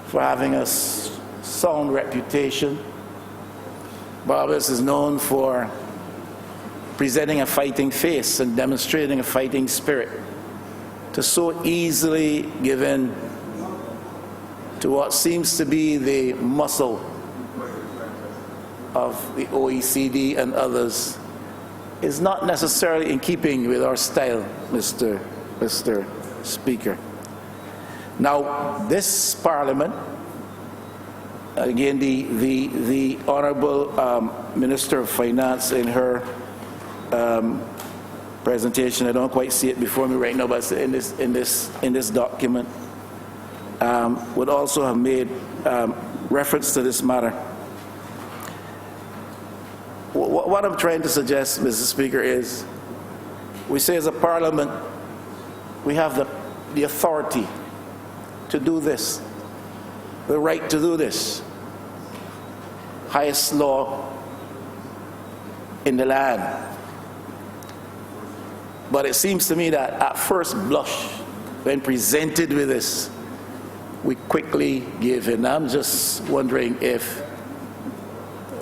for having a sound reputation. Barbados is known for presenting a fighting face and demonstrating a fighting spirit, to so easily give in to what seems to be the muscle of the OECD and others is not necessarily in keeping with our style, Mr. Speaker. Now, this Parliament, again, the Honourable Minister of Finance in her presentation, I don't quite see it before me right now, but in this document, would also have made reference to this matter. What I'm trying to suggest, Mr. Speaker, is we say as a Parliament, we have the authority to do this, the right to do this. Highest law in the land. But it seems to me that at first blush, when presented with this, we quickly give in. I'm just wondering if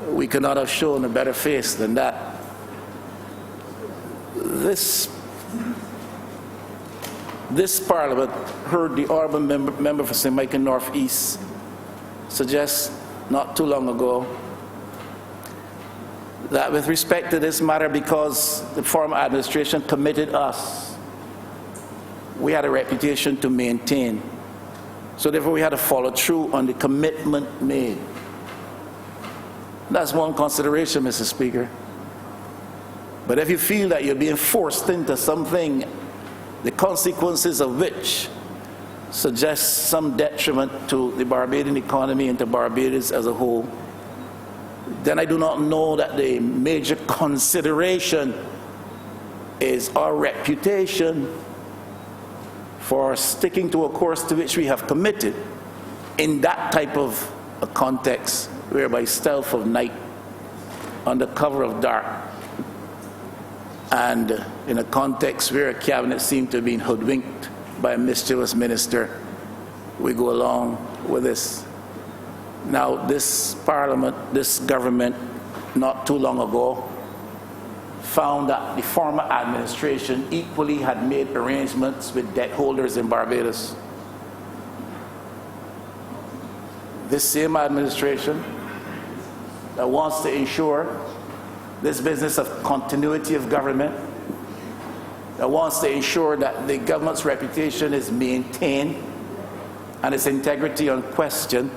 we could not have shown a better face than that. This Parliament heard the Honourable member for St. Michael North East suggest not too long ago that with respect to this matter, because the former administration committed us, we had a reputation to maintain. So therefore we had to follow through on the commitment made. That's one consideration, Mr. Speaker. But if you feel that you're being forced into something, the consequences of which suggest some detriment to the Barbadian economy and to Barbados as a whole, then I do not know that the major consideration is our reputation for sticking to a course to which we have committed in that type of a context, whereby stealth of night, under cover of dark, and in a context where a cabinet seemed to have been hoodwinked by a mischievous minister, we go along with this. Now, this Parliament, this government, not too long ago, found that the former administration equally had made arrangements with debt holders in Barbados. This same administration that wants to ensure this business of continuity of government, that wants to ensure that the government's reputation is maintained and its integrity unquestioned,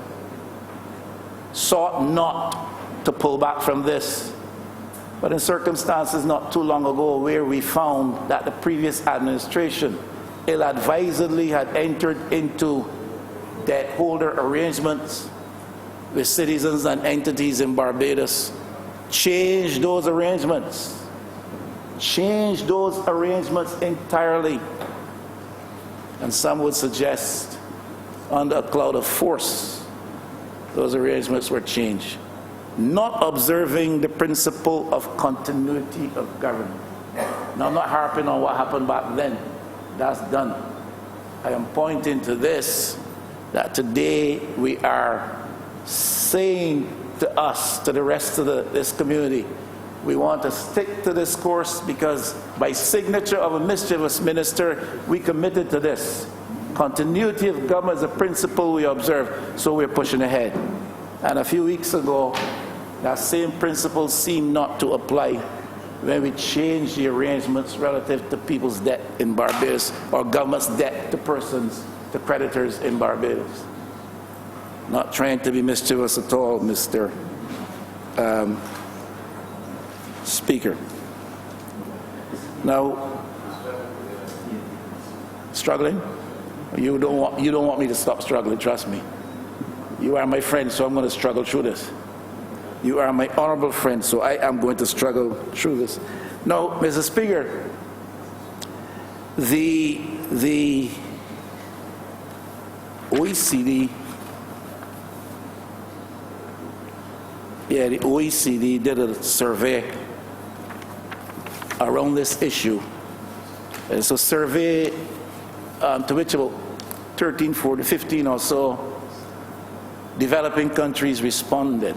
sought not to pull back from this. But in circumstances not too long ago where we found that the previous administration ill-advisedly had entered into debt holder arrangements with citizens and entities in Barbados. Change those arrangements. Change those arrangements entirely. And some would suggest, under a cloud of force, those arrangements were changed. Not observing the principle of continuity of government. Now, I'm not harping on what happened back then. That's done. I am pointing to this, that today we are saying to us, to the rest of this community, we want to stick to this course because by signature of a mischievous minister, we committed to this. Continuity of government is a principle we observe, so we're pushing ahead. And a few weeks ago, that same principle seemed not to apply when we changed the arrangements relative to people's debt in Barbados, or government's debt to persons, to creditors in Barbados. Not trying to be mischievous at all, Mr. Speaker. Now, struggling? You don't want me to stop struggling, trust me. You are my friend, so I'm going to struggle through this. You are my honorable friend, so I am going to struggle through this. Now, Mr. Speaker, the OECD, the OECD did a survey around this issue. It's a survey to which about 13, 14, 15 or so developing countries responded,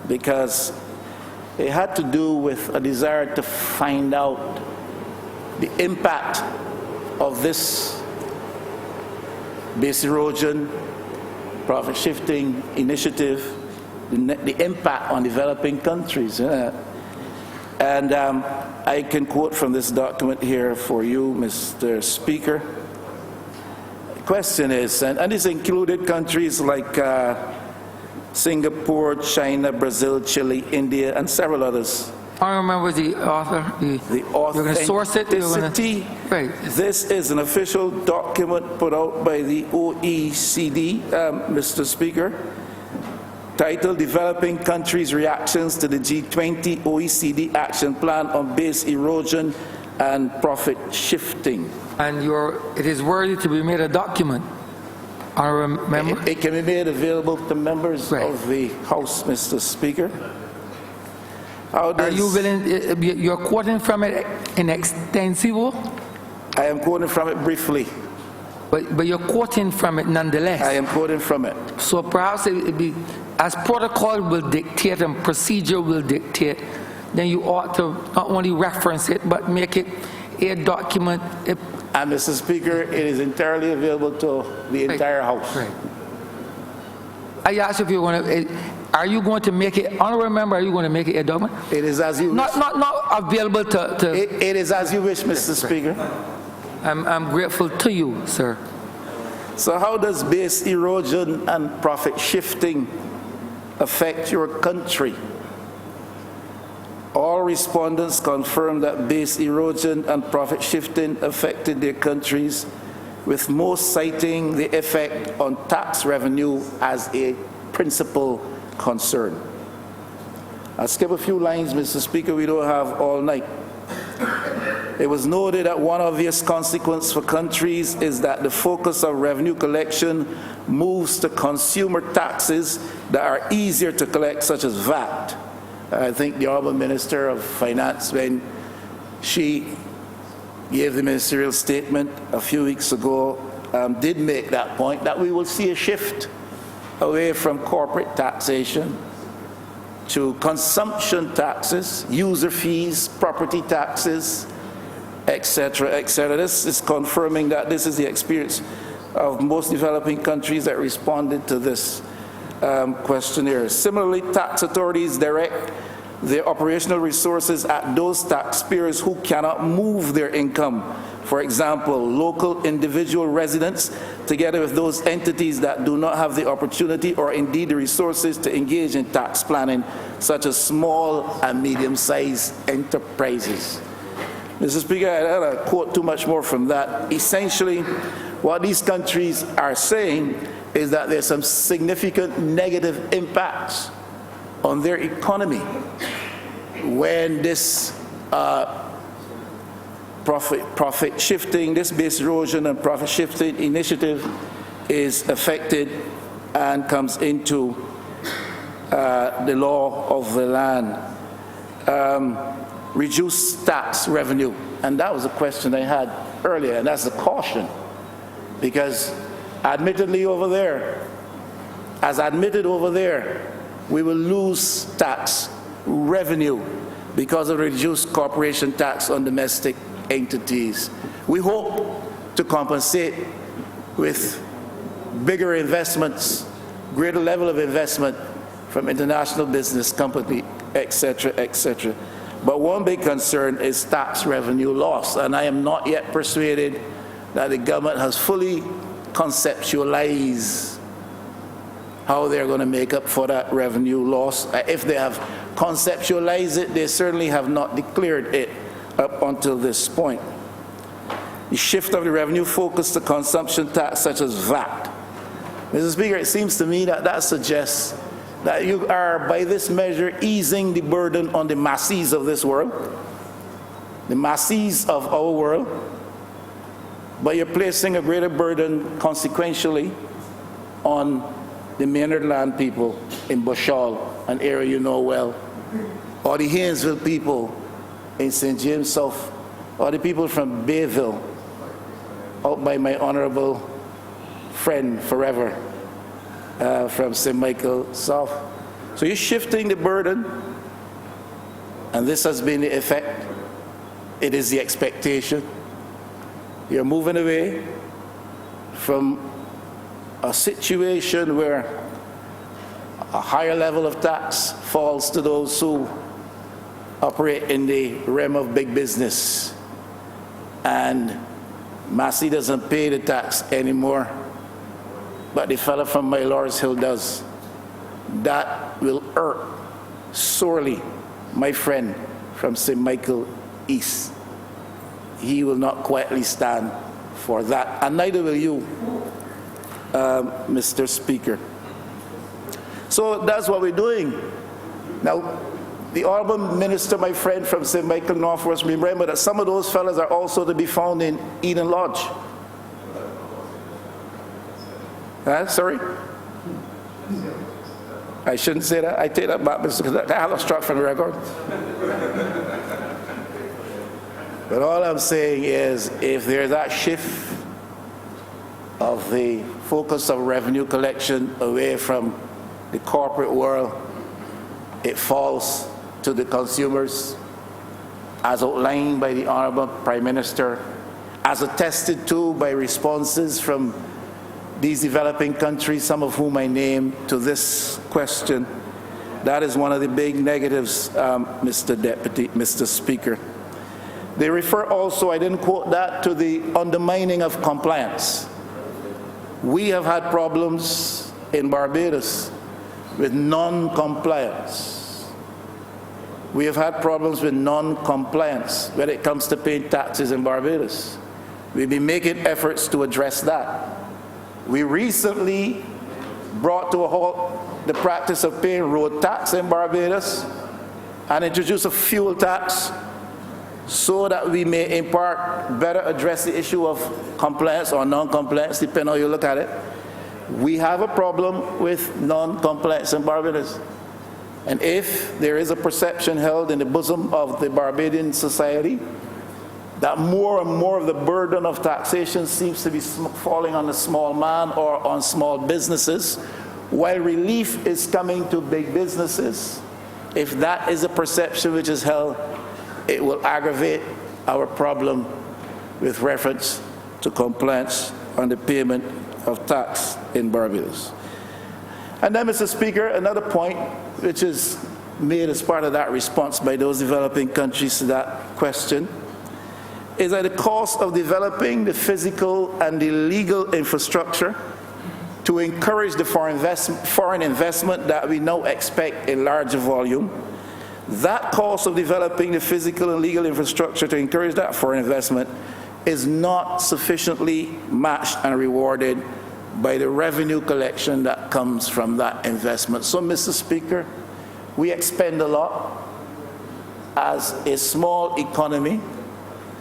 because it had to do with a desire to find out the impact of this base erosion, profit shifting initiative, the impact on developing countries. And I can quote from this document here for you, Mr. Speaker. The question is, and this included countries like Singapore, China, Brazil, Chile, India, and several others. I remember the author. The You're going to source it? Right. This is an official document put out by the OECD, Mr. Speaker, titled Developing Countries' Reactions to the G20 OECD Action Plan on Base Erosion and Profit Shifting. And it is worthy to be made a document. Honourable Member? It can be made available to members of the House, Mr. Speaker. Are you willing, you're quoting from it in extensivo? I am quoting from it briefly. But you're quoting from it nonetheless. I am quoting from it. So perhaps it be, as protocol will dictate and procedure will dictate, then you ought to not only reference it, but make it a document. And Mr. Speaker, it is entirely available to the entire House. Right. I asked if you want to. Are you going to make it? Honourable Member, are you going to make it a document? It is as you wish. Not available to. It is as you wish, Mr. Speaker. I'm grateful to you, sir. So how does base erosion and profit shifting affect your country? All respondents confirmed that base erosion and profit shifting affected their countries, with most citing the effect on tax revenue as a principal concern. I'll skip a few lines, Mr. Speaker, we don't have all night. It was noted that one obvious consequence for countries is that the focus of revenue collection moves to consumer taxes that are easier to collect, such as VAT. I think the Honourable Minister of Finance, when she gave the ministerial statement a few weeks ago, did make that point, that we will see a shift away from corporate taxation to consumption taxes, user fees, property taxes, etc., etc. This is confirming that this is the experience of most developing countries that responded to this questionnaire. Similarly, tax authorities direct their operational resources at those taxpayers who cannot move their income. For example, local individual residents, together with those entities that do not have the opportunity or indeed the resources to engage in tax planning, such as small and medium-sized enterprises. Mr. Speaker, I don't want to quote too much more from that. Essentially, what these countries are saying is that there's some significant negative impacts on their economy when this profit shifting, this base erosion and profit shifting initiative is affected and comes into the law of the land. Reduced tax revenue, and that was a question I had earlier, and that's the caution, because admittedly over there, as admitted over there, we will lose tax revenue because of reduced corporation tax on domestic entities. We hope to compensate with bigger investments, greater level of investment from international business company, etc., etc. But one big concern is tax revenue loss, and I am not yet persuaded that the government has fully conceptualized how they're going to make up for that revenue loss. If they have conceptualized it, they certainly have not declared it up until this point. The shift of the revenue focus to consumption tax such as VAT. Mr. Speaker, it seems to me that that suggests that you are, by this measure, easing the burden on the masses of this world, the masses of our world, but you're placing a greater burden consequentially on the Maynard Land people in Bushall, an area you know well, or the Haynesville people in St. James South, or the people from Bayville, out by my honourable friend forever, from St. Michael South. So you're shifting the burden, and this has been the effect. It is the expectation. You're moving away from a situation where a higher level of tax falls to those who operate in the realm of big business, and Massey doesn't pay the tax anymore, but the fellow from my Lord's Hill does. That will hurt sorely my friend from St. Michael East. He will not quietly stand for that, and neither will you, Mr. Speaker. So that's what we're doing. Now, the Honourable Minister, my friend from St. Michael Northwest, remember that some of those fellows are also to be found in Eden Lodge. Sorry? I shouldn't say that. I take that back, because I have a struck from the record. But all I'm saying is, if there's that shift of the focus of revenue collection away from the corporate world, it falls to the consumers, as outlined by the Honourable Prime Minister, as attested to by responses from these developing countries, some of whom I named, to this question. That is one of the big negatives, Mr. Speaker. They refer also, I didn't quote that, to the undermining of compliance. We have had problems in Barbados with non-compliance. We have had problems with non-compliance when it comes to paying taxes in Barbados. We've been making efforts to address that. We recently brought to a halt the practice of paying road tax in Barbados and introduced a fuel tax so that we may in part better address the issue of compliance or non-compliance, depending on how you look at it. We have a problem with non-compliance in Barbados. And if there is a perception held in the bosom of the Barbadian society that more and more of the burden of taxation seems to be falling on the small man or on small businesses, while relief is coming to big businesses, if that is a perception which is held, it will aggravate our problem with reference to compliance on the payment of tax in Barbados. And then, Mr. Speaker, another point which is made as part of that response by those developing countries to that question is that the cost of developing the physical and the legal infrastructure to encourage the foreign investment that we now expect in larger volume, that cost of developing the physical and legal infrastructure to encourage that foreign investment is not sufficiently matched and rewarded by the revenue collection that comes from that investment. So, Mr. Speaker, we expend a lot as a small economy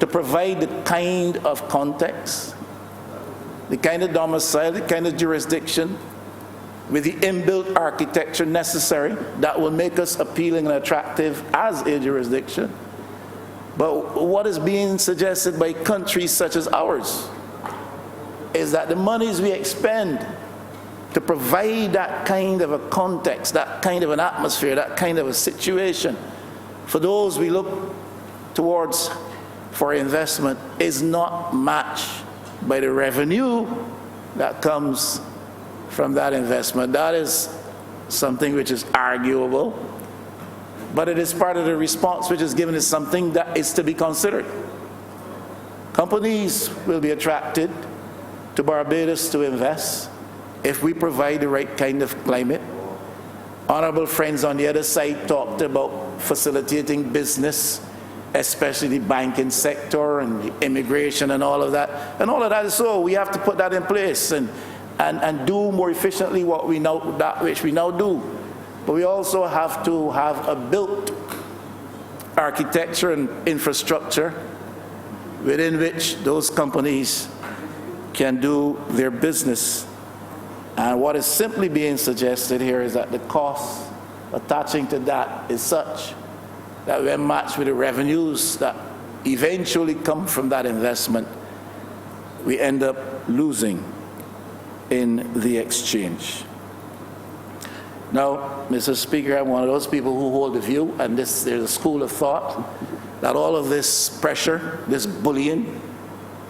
to provide the kind of context, the kind of domicile, the kind of jurisdiction, with the inbuilt architecture necessary that will make us appealing and attractive as a jurisdiction. But what is being suggested by countries such as ours is that the monies we expend to provide that kind of a context, that kind of an atmosphere, that kind of a situation for those we look towards for investment is not matched by the revenue that comes from that investment. That is something which is arguable, but it is part of the response which is given as something that is to be considered. Companies will be attracted to Barbados to invest if we provide the right kind of climate. Honourable friends on the other side talked about facilitating business, especially the banking sector and the immigration and all of that. And all of that is so. We have to put that in place and do more efficiently what we know, that which we now do. But we also have to have a built architecture and infrastructure within which those companies can do their business. And what is simply being suggested here is that the cost attaching to that is such that when matched with the revenues that eventually come from that investment, we end up losing in the exchange. Now, Mr. Speaker, I'm one of those people who hold the view, and there's a school of thought, that all of this pressure, this bullying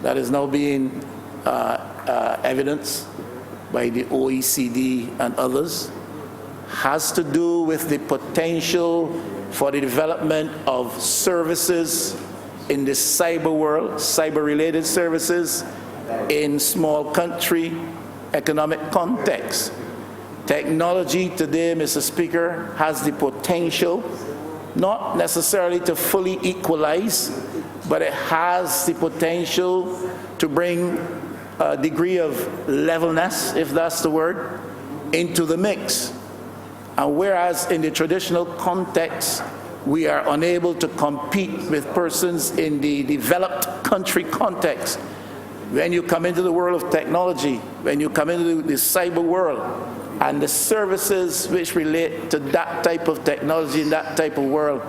that is now being evidenced by the OECD and others has to do with the potential for the development of services in the cyber world, cyber-related services in small country economic context. Technology today, Mr. Speaker, has the potential not necessarily to fully equalize, but it has the potential to bring a degree of levelness, if that's the word, into the mix. And whereas in the traditional context, we are unable to compete with persons in the developed country context, when you come into the world of technology, when you come into the cyber world, and the services which relate to that type of technology in that type of world,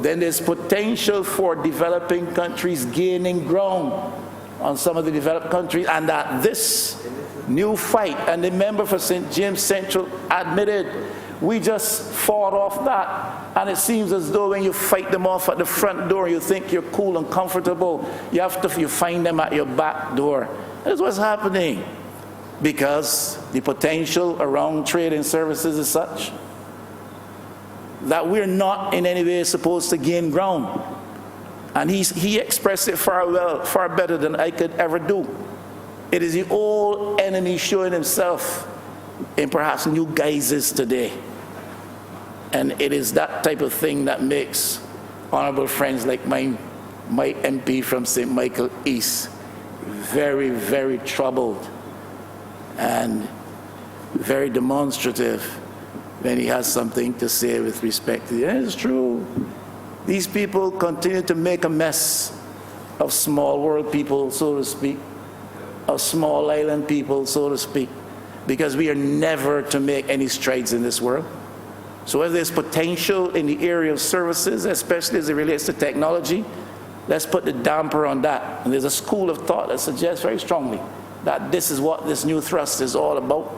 then there's potential for developing countries gaining ground on some of the developed countries, and that this new fight, and the member for St. James Central admitted, we just fought off that, and it seems as though when you fight them off at the front door, you think you're cool and comfortable, you find them at your back door. That's what's happening, because the potential around trade and services is such that we're not in any way supposed to gain ground. And he expressed it far better than I could ever do. It is the old enemy showing himself in perhaps new guises today. And it is that type of thing that makes honourable friends like my MP from St. Michael East very, very troubled and very demonstrative when he has something to say with respect to it. And it's true. These people continue to make a mess of small world people, so to speak, of small island people, so to speak, because we are never to make any strides in this world. So if there's potential in the area of services, especially as it relates to technology, let's put the damper on that. And there's a school of thought that suggests very strongly that this is what this new thrust is all about.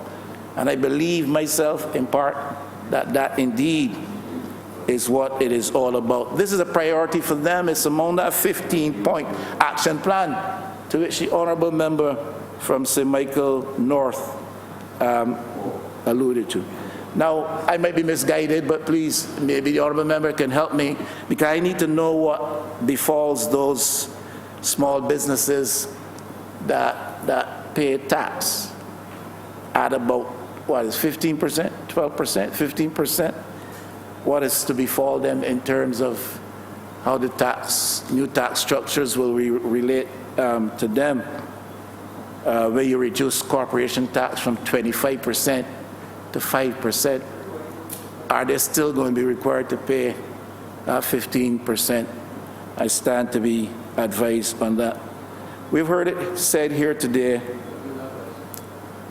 And I believe myself, in part, that that indeed is what it is all about. This is a priority for them. It's among that 15-point action plan to which the honourable member from St. Michael North alluded to. Now, I might be misguided, but please, maybe the honourable member can help me, because I need to know what befalls those small businesses that pay tax at about, what is 15%, 12%, 15%? What is to befall them in terms of how the new tax structures will relate to them? where you reduce corporation tax from 25% to 5%, are they still going to be required to pay 15%? I stand to be advised on that. We've heard it said here today,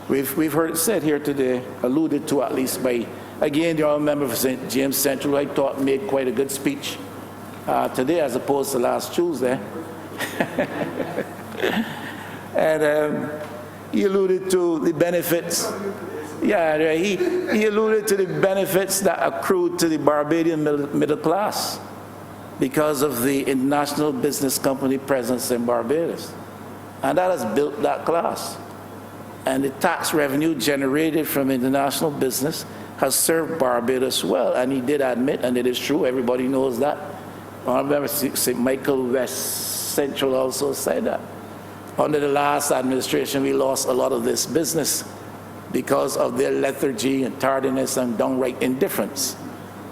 we've heard it said here today, alluded to at least by, again, the honourable member for St. James Central, who I thought made quite a good speech today as opposed to last Tuesday. And he alluded to the benefits. Yeah, he alluded to the benefits that accrued to the Barbadian middle class because of the international business company presence in Barbados. And that has built that class. And the tax revenue generated from international business has served Barbados well. And he did admit, and it is true, everybody knows that. I remember St. Michael West Central also said that. Under the last administration, we lost a lot of this business because of their lethargy and tardiness and downright indifference.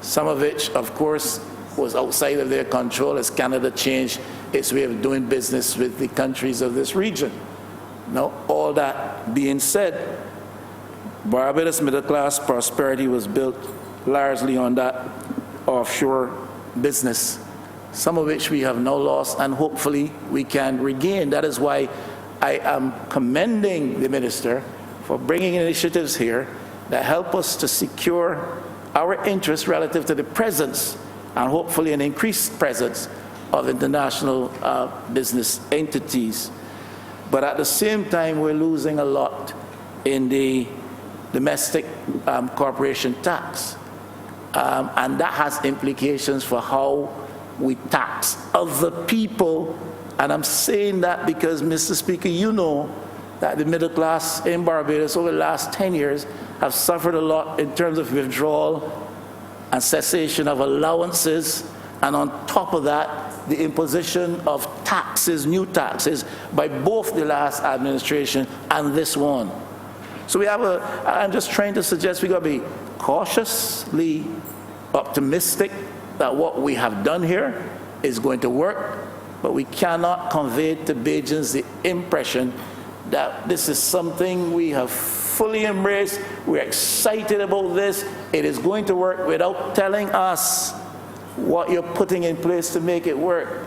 Some of which, of course, was outside of their control as Canada changed its way of doing business with the countries of this region. Now, all that being said, Barbados middle class prosperity was built largely on that offshore business, some of which we have now lost, and hopefully we can regain. That is why I am commending the minister for bringing initiatives here that help us to secure our interests relative to the presence and hopefully an increased presence of international business entities. But at the same time, we're losing a lot in the domestic corporation tax. And that has implications for how we tax other people. And I'm saying that because, Mr. Speaker, you know that the middle class in Barbados over the last 10 years have suffered a lot in terms of withdrawal and cessation of allowances, and on top of that, the imposition of taxes, new taxes, by both the last administration and this one. So we have I'm just trying to suggest we got to be cautiously optimistic that what we have done here is going to work, but we cannot convey to Bajans the impression that this is something we have fully embraced, we're excited about this, it is going to work, without telling us what you're putting in place to make it work.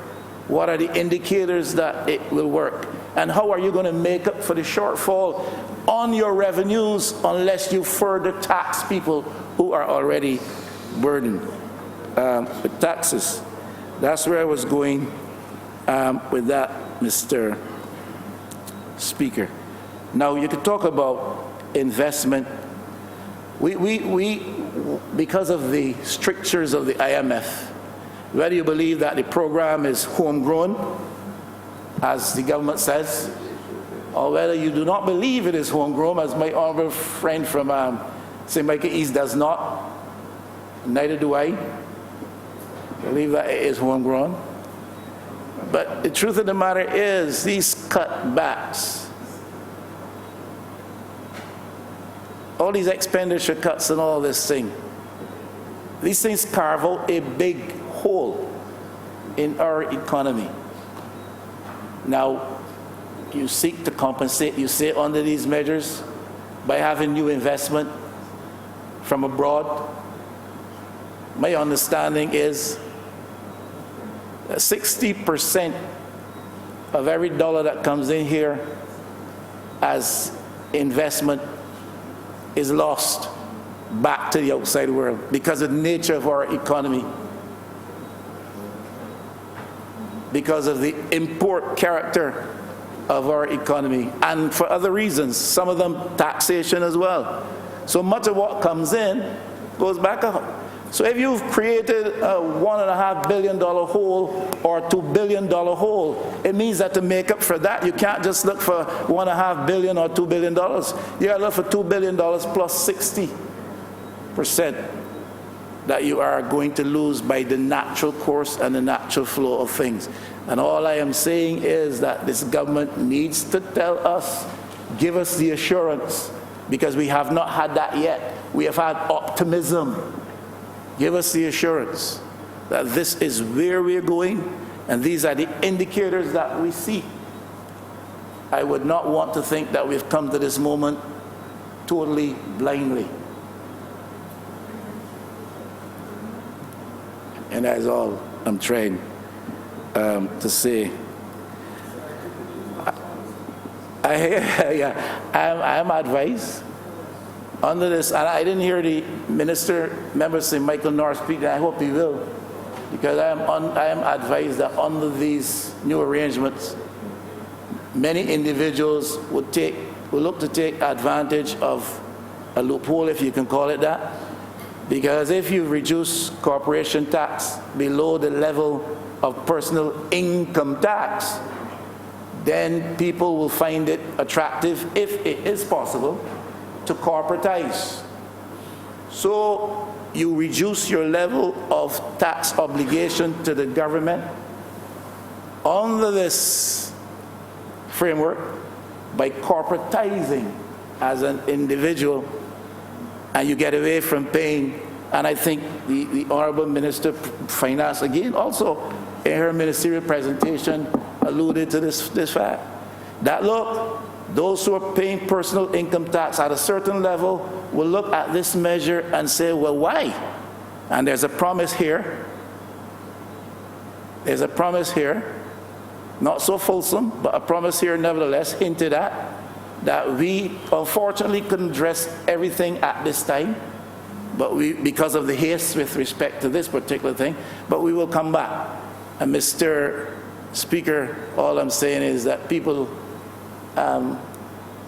What are the indicators that it will work? And how are you going to make up for the shortfall on your revenues unless you further tax people who are already burdened with taxes? That's where I was going with that, Mr. Speaker. Now, you could talk about investment. We because of the strictures of the IMF, whether you believe that the program is homegrown, as the government says, or whether you do not believe it is homegrown, as my honourable friend from St. Michael East does not, neither do I believe that it is homegrown. But the truth of the matter is, these cutbacks, all these expenditure cuts and all this thing, these things carve out a big hole in our economy. Now, you seek to compensate, you say, under these measures by having new investment from abroad. My understanding is that 60% of every dollar that comes in here as investment is lost back to the outside world because of the nature of our economy, because of the import character of our economy, and for other reasons, some of them taxation as well. So much of what comes in goes back out. So if you've created a $1.5 billion hole or $2 billion hole, it means that to make up for that, you can't just look for $1.5 billion or $2 billion. You got to look for $2 billion plus 60% that you are going to lose by the natural course and the natural flow of things. And all I am saying is that this government needs to tell us, give us the assurance, because we have not had that yet. We have had optimism. Give us the assurance that this is where we're going, and these are the indicators that we see. I would not want to think that we've come to this moment totally blindly. And that's all I'm trying to say. I'm advised under this, and I didn't hear the member say Michael North speak, and I hope he will, because I am advised that under these new arrangements, many individuals will look to take advantage of a loophole, if you can call it that, because if you reduce corporation tax below the level of personal income tax, then people will find it attractive, if it is possible, to corporatize. So you reduce your level of tax obligation to the government under this framework by corporatizing as an individual, and you get away from paying. And I think the Honourable Minister of Finance, again, also in her ministerial presentation, alluded to this fact, that look, those who are paying personal income tax at a certain level will look at this measure and say, well, why? And there's a promise here. There's a promise here, not so fulsome, but a promise here nevertheless hinted at, that we unfortunately couldn't address everything at this time, but because of the haste with respect to this particular thing, but we will come back. And Mr. Speaker, all I'm saying is that people,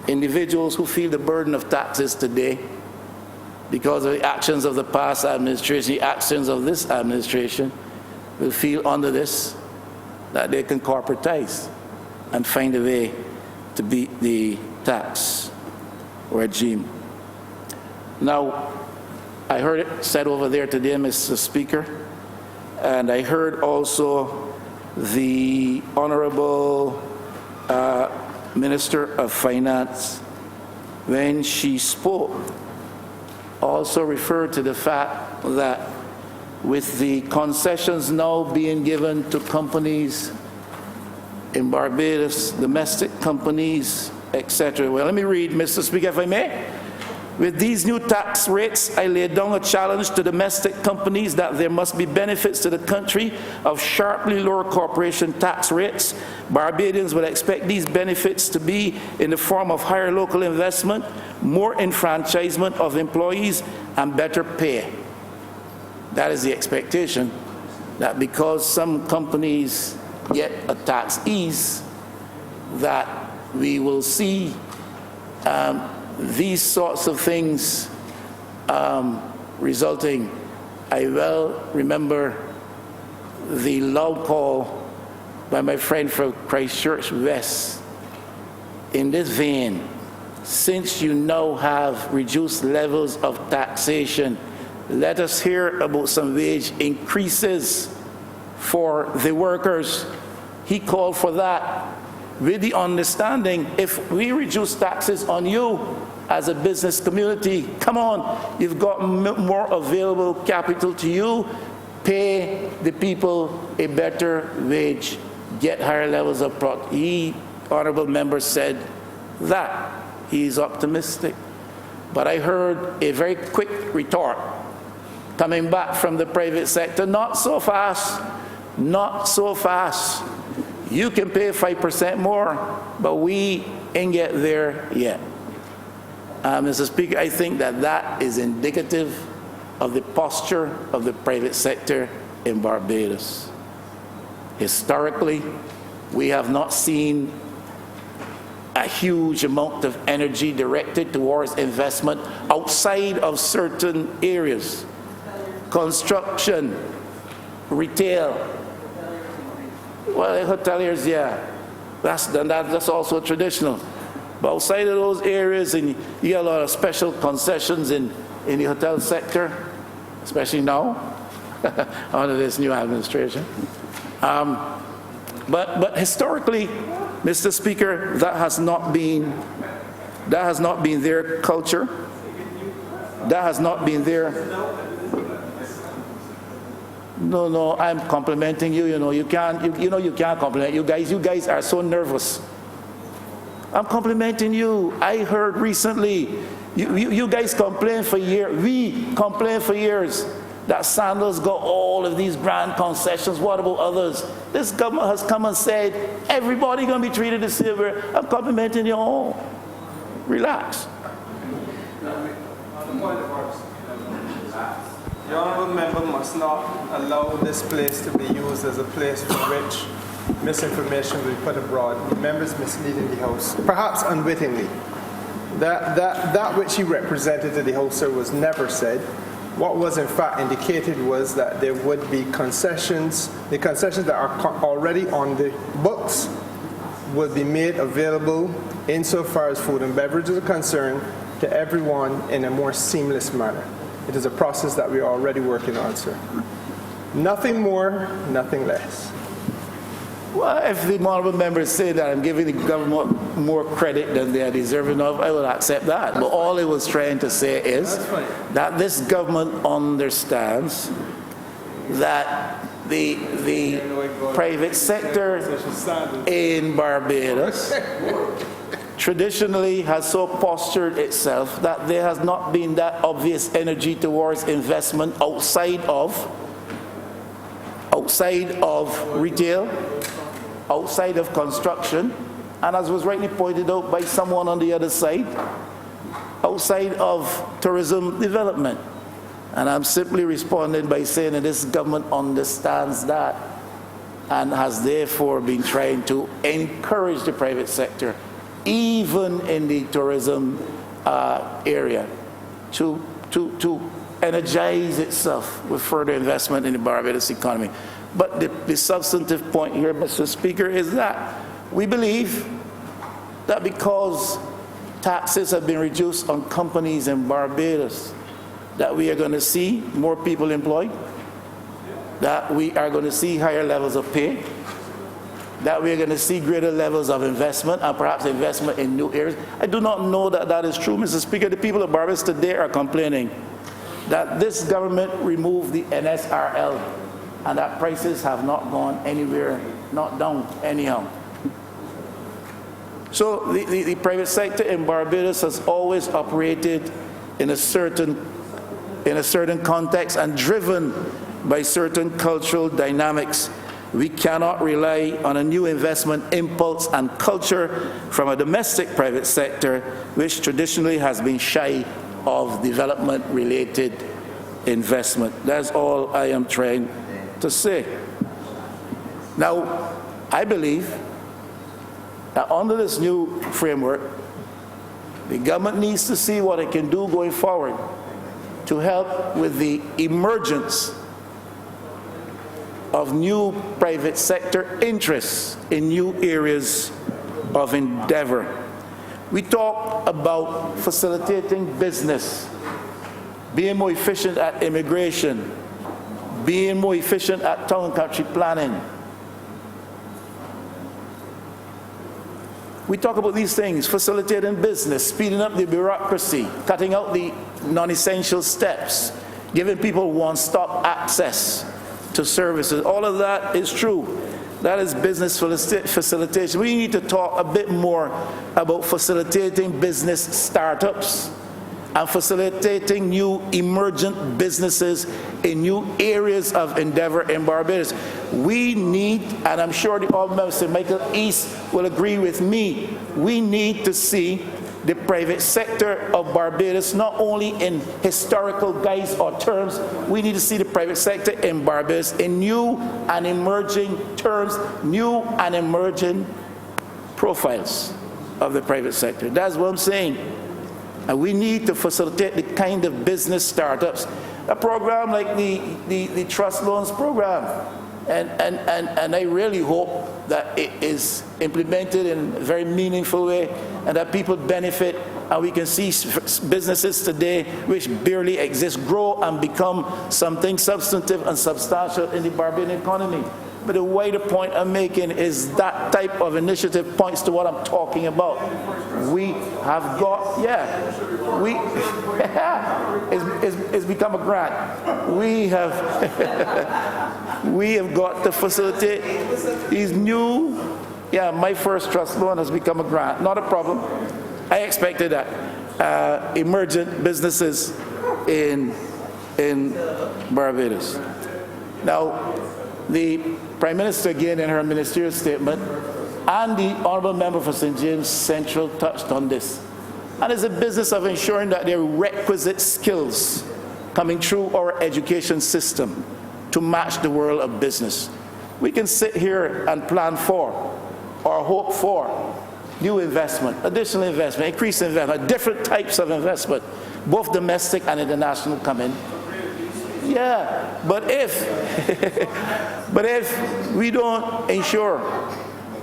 individuals who feel the burden of taxes today because of the actions of the past administration, the actions of this administration, will feel under this that they can corporatize and find a way to beat the tax regime. Now, I heard it said over there today, Mr. Speaker, and I heard also the Honourable Minister of Finance, when she spoke, also referred to the fact that with the concessions now being given to companies in Barbados, domestic companies, etc. Well, let me read, Mr. Speaker, if I may. With these new tax rates, I lay down a challenge to domestic companies that there must be benefits to the country of sharply lower corporation tax rates. Barbadians will expect these benefits to be in the form of higher local investment, more enfranchisement of employees, and better pay. That is the expectation, that because some companies get a tax ease, that we will see these sorts of things resulting. I well remember the loud call by my friend from Christchurch West in this vein: since you now have reduced levels of taxation, let us hear about some wage increases for the workers. He called for that with the understanding, if we reduce taxes on you as a business community, come on, you've got more available capital to you, pay the people a better wage, get higher levels of product. He, Honourable Member, said that he's optimistic. But I heard a very quick retort coming back from the private sector: not so fast, not so fast. You can pay 5% more, but we ain't get there yet. Mr. Speaker, I think that that is indicative of the posture of the private sector in Barbados. Historically, we have not seen a huge amount of energy directed towards investment outside of certain areas. Construction, retail. Well, hoteliers, yeah, that's also traditional. But outside of those areas, and you get a lot of special concessions in the hotel sector, especially now, under this new administration. But historically, Mr. Speaker, that has not been their culture. That has not been their. No, I'm complimenting you. You can't compliment. You guys are so nervous. I'm complimenting you. I heard recently, you guys complained for years, we complained for years that Sandals got all of these grand concessions. What about others? This government has come and said, everybody going to be treated the same way. I'm complimenting you all. Relax. The honourable member must not allow this place to be used as a place from which misinformation will be put abroad. The member is misleading the House, perhaps unwittingly. That which he represented to the House, sir, was never said. What was in fact indicated was that there would be concessions. The concessions that are already on the books would be made available insofar as food and beverages are concerned to everyone in a more seamless manner. It is a process that we are already working on, sir. Nothing more, nothing less. Well, if the honourable members say that I'm giving the government more credit than they are deserving of, I will accept that. But all it was trying to say is that this government understands that the private sector in Barbados traditionally has so postured itself that there has not been that obvious energy towards investment outside of retail, outside of construction, and as was rightly pointed out by someone on the other side, outside of tourism development. And I'm simply responding by saying that this government understands that and has therefore been trying to encourage the private sector, even in the tourism area, to energize itself with further investment in the Barbados economy. But the substantive point here, Mr. Speaker, is that we believe that because taxes have been reduced on companies in Barbados, that we are going to see more people employed, that we are going to see higher levels of pay, that we are going to see greater levels of investment and perhaps investment in new areas. I do not know that that is true, Mr. Speaker. The people of Barbados today are complaining that this government removed the NSRL and that prices have not gone anywhere, not down anyhow. So the private sector in Barbados has always operated in a certain context and driven by certain cultural dynamics. We cannot rely on a new investment impulse and culture from a domestic private sector, which traditionally has been shy of development-related investment. That's all I am trying to say. Now, I believe that under this new framework, the government needs to see what it can do going forward to help with the emergence of new private sector interests in new areas of endeavor. We talk about facilitating business, being more efficient at immigration, being more efficient at town and country planning. We talk about these things, facilitating business, speeding up the bureaucracy, cutting out the non-essential steps, giving people one-stop access to services. All of that is true. That is business facilitation. We need to talk a bit more about facilitating business startups and facilitating new emergent businesses in new areas of endeavor in Barbados. We need, and I'm sure the Honourable Member, Mr. Michael East, will agree with me, we need to see the private sector of Barbados not only in historical guise or terms, we need to see the private sector in Barbados in new and emerging terms, new and emerging profiles of the private sector. That's what I'm saying. And we need to facilitate the kind of business startups, a program like the Trust Loans Program. And I really hope that it is implemented in a very meaningful way and that people benefit, and we can see businesses today which barely exist grow and become something substantive and substantial in the Barbadian economy. But the wider point I'm making is that type of initiative points to what I'm talking about. We have got, it's become a grant. We have got to facilitate these new Yeah, my first trust loan has become a grant. Not a problem. I expected that. Emergent businesses in Barbados. Now, the Prime Minister, again, in her ministerial statement, and the Honourable Member for St. James Central touched on this. And it's a business of ensuring that there are requisite skills coming through our education system to match the world of business. We can sit here and plan for or hope for new investment, additional investment, increased investment, different types of investment, both domestic and international come in. Yeah, but if we don't ensure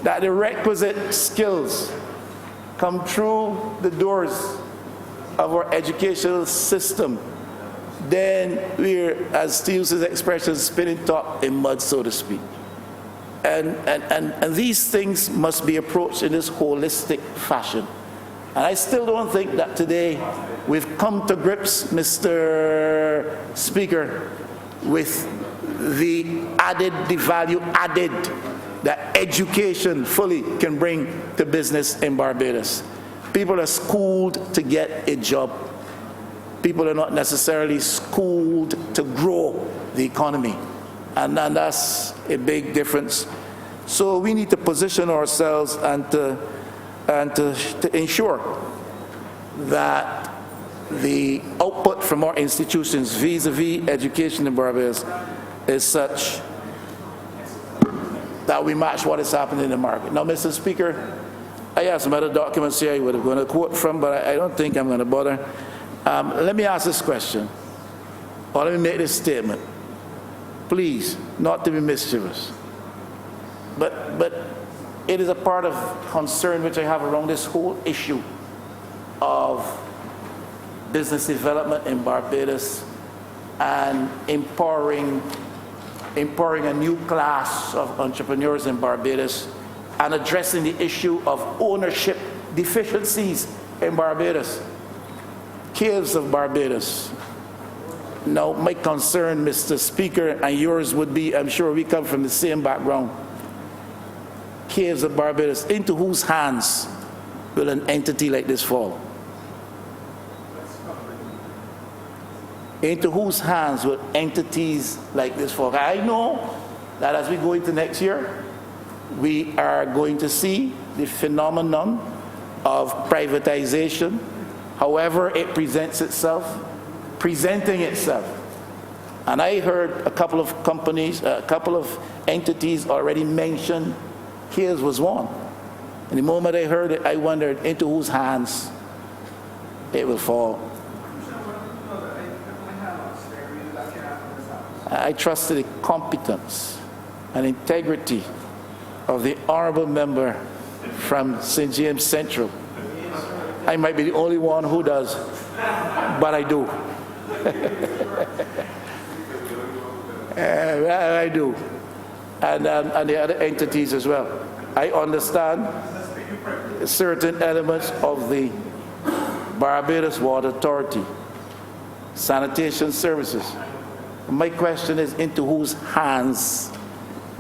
that the requisite skills come through the doors of our educational system, then we're, as Steve's expression, spinning top in mud, so to speak. And these things must be approached in this holistic fashion. And I still don't think that today we've come to grips, Mr. Speaker, with the value added that education fully can bring to business in Barbados. People are schooled to get a job. People are not necessarily schooled to grow the economy. And that's a big difference. So we need to position ourselves and to ensure that the output from our institutions vis-a-vis education in Barbados is such that we match what is happening in the market. Now, Mr. Speaker, I have some other documents here I would have going to quote from, but I don't think I'm going to bother. Let me ask this question, or let me make this statement. Please, not to be mischievous, but it is a part of concern which I have around this whole issue of business development in Barbados and empowering a new class of entrepreneurs in Barbados and addressing the issue of ownership deficiencies in Barbados. Caves of Barbados. Now, my concern, Mr. Speaker, and yours would be, I'm sure we come from the same background. Caves of Barbados, into whose hands will an entity like this fall? Into whose hands will entities like this fall? I know that as we go into next year, we are going to see the phenomenon of privatization, however it presents itself, presenting itself. And I heard a couple of companies, a couple of entities already mentioned. His was one. And the moment I heard it, I wondered into whose hands it will fall. I trusted the competence and integrity of the Honourable Member from St. James Central. I might be the only one who does, but I do. I do. And the other entities as well. I understand certain elements of the Barbados Water Authority, sanitation services. My question is into whose hands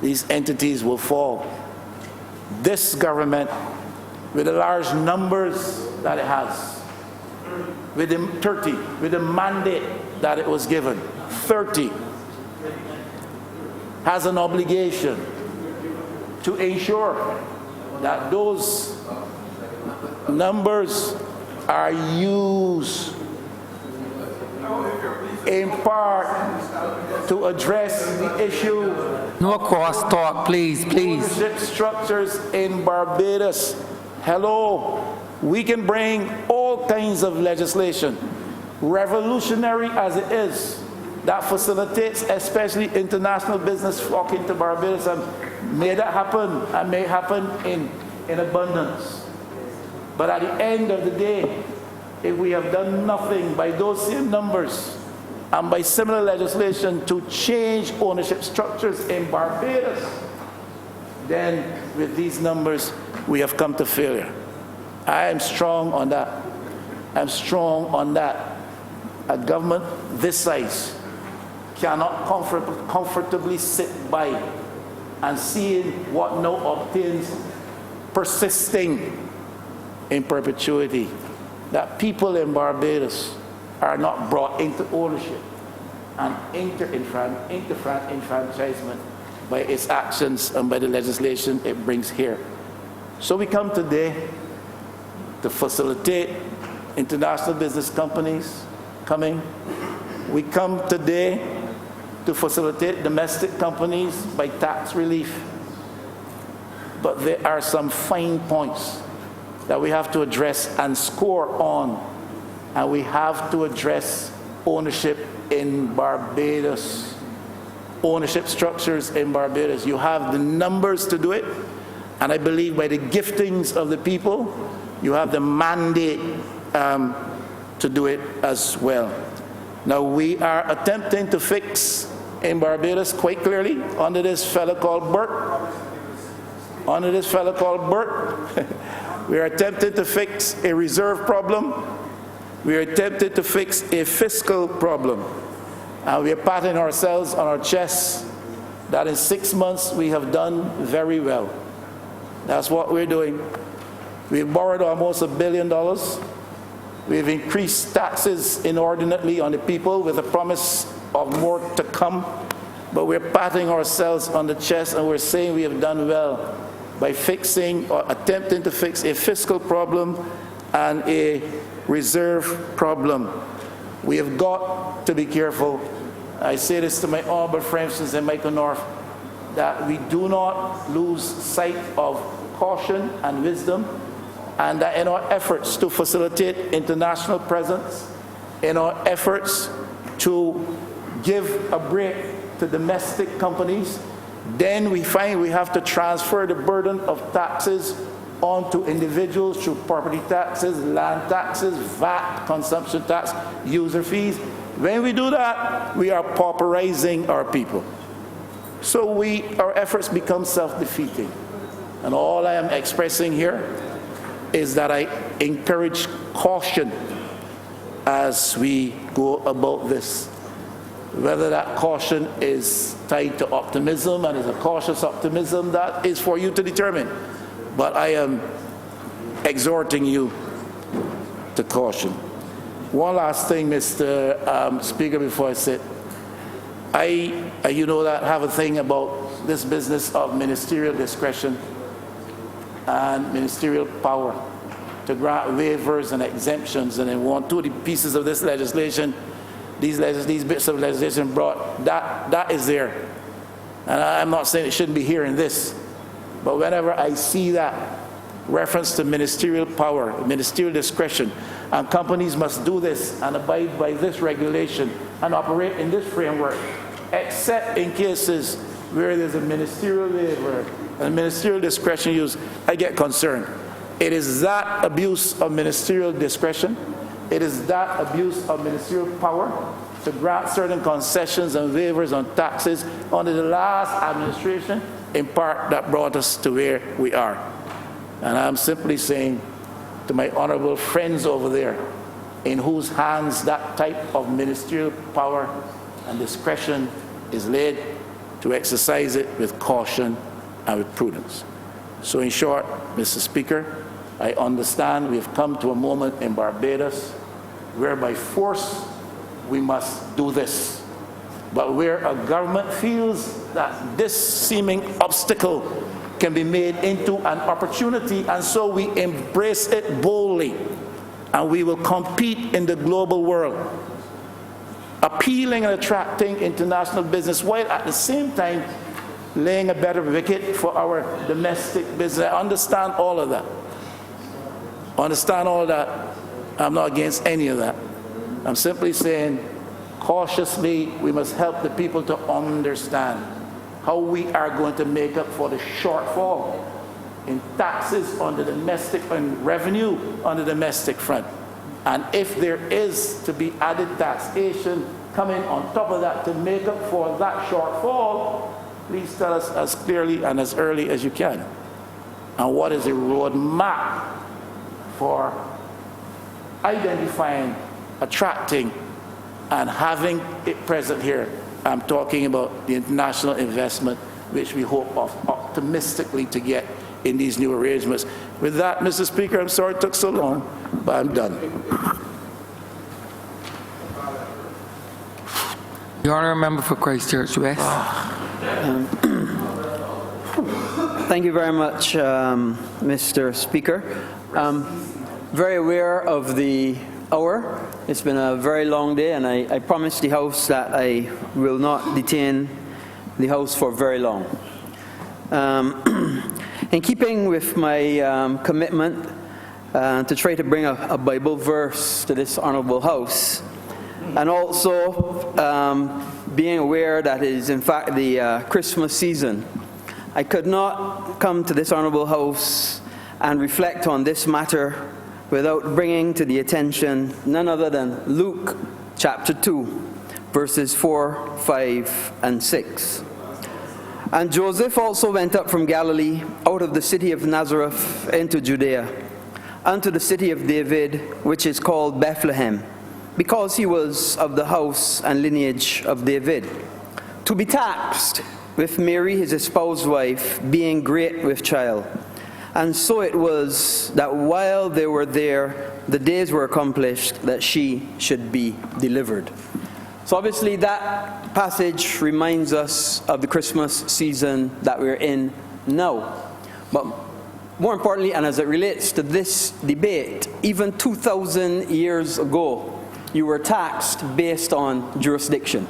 these entities will fall. This government, with the large numbers that it has, with the 30, with the mandate that it was given, 30, has an obligation to ensure that those numbers are used in part to address the issue. No cross-talk, please. Ownership structures in Barbados. Hello, we can bring all kinds of legislation, revolutionary as it is, that facilitates especially international business flocking to Barbados, and may that happen, and may happen in abundance. But at the end of the day, if we have done nothing by those same numbers and by similar legislation to change ownership structures in Barbados, then with these numbers, we have come to failure. I am strong on that. I'm strong on that. A government this size cannot comfortably sit by and seeing what now obtains persisting in perpetuity, that people in Barbados are not brought into ownership and enfranchisement by its actions and by the legislation it brings here. So we come today to facilitate international business companies coming. We come today to facilitate domestic companies by tax relief. But there are some fine points that we have to address and score on. And we have to address ownership in Barbados, ownership structures in Barbados. You have the numbers to do it, and I believe by the giftings of the people, you have the mandate to do it as well. Now, we are attempting to fix in Barbados quite clearly under this fellow called Bert. We are attempting to fix a reserve problem. We are attempting to fix a fiscal problem. And we are patting ourselves on our chests that in 6 months we have done very well. That's what we're doing. We've borrowed almost $1 billion. We've increased taxes inordinately on the people with a promise of more to come. But we're patting ourselves on the chest and we're saying we have done well by fixing or attempting to fix a fiscal problem and a reserve problem. We have got to be careful. I say this to my honorable friends in Michael North, that we do not lose sight of caution and wisdom, and that in our efforts to facilitate international presence, in our efforts to give a break to domestic companies, then we find we have to transfer the burden of taxes onto individuals through property taxes, land taxes, VAT, consumption tax, user fees. When we do that, we are pauperizing our people. So our efforts become self-defeating. And all I am expressing here is that I encourage caution as we go about this. Whether that caution is tied to optimism and is a cautious optimism, that is for you to determine. But I am exhorting you to caution. One last thing, Mr. Speaker, before I sit. You know that I have a thing about this business of ministerial discretion and ministerial power to grant waivers and exemptions, and in two of the pieces of this legislation, these bits of legislation brought, that is there. And I'm not saying it shouldn't be here in this, but whenever I see that reference to ministerial power, ministerial discretion, and companies must do this and abide by this regulation and operate in this framework, except in cases where there's a ministerial waiver and ministerial discretion used, I get concerned. It is that abuse of ministerial discretion, it is that abuse of ministerial power to grant certain concessions and waivers on taxes under the last administration, in part, that brought us to where we are. And I'm simply saying to my honorable friends over there, in whose hands that type of ministerial power and discretion is laid, to exercise it with caution and with prudence. So in short, Mr. Speaker, I understand we've come to a moment in Barbados where by force we must do this. But where a government feels that this seeming obstacle can be made into an opportunity, and so we embrace it boldly, and we will compete in the global world, appealing and attracting international business, while at the same time laying a better wicket for our domestic business. I understand all of that. I'm not against any of that. I'm simply saying, cautiously, we must help the people to understand how we are going to make up for the shortfall in taxes on the domestic and revenue on the domestic front. And if there is to be added taxation coming on top of that to make up for that shortfall, please tell us as clearly and as early as you can. And what is the roadmap for identifying, attracting, and having it present here? I'm talking about the international investment which we hope of optimistically to get in these new arrangements. With that, Mr. Speaker, I'm sorry it took so long, but I'm done. The Honourable Member for Christchurch West. Thank you very much, Mr. Speaker. Very aware of the hour. It's been a very long day, and I promised the House that I will not detain the House for very long. In keeping with my commitment to try to bring a Bible verse to this Honourable House, and also being aware that it is in fact the Christmas season, I could not come to this Honourable House and reflect on this matter without bringing to the attention none other than Luke chapter 2, verses 4, 5, and 6. And Joseph also went up from Galilee, out of the city of Nazareth, into Judea, unto the city of David, which is called Bethlehem, because he was of the house and lineage of David, to be taxed with Mary his espoused wife, being great with child. And so it was that while they were there, the days were accomplished that she should be delivered. So obviously that passage reminds us of the Christmas season that we're in now. But more importantly, and as it relates to this debate, even 2,000 years ago, you were taxed based on jurisdiction.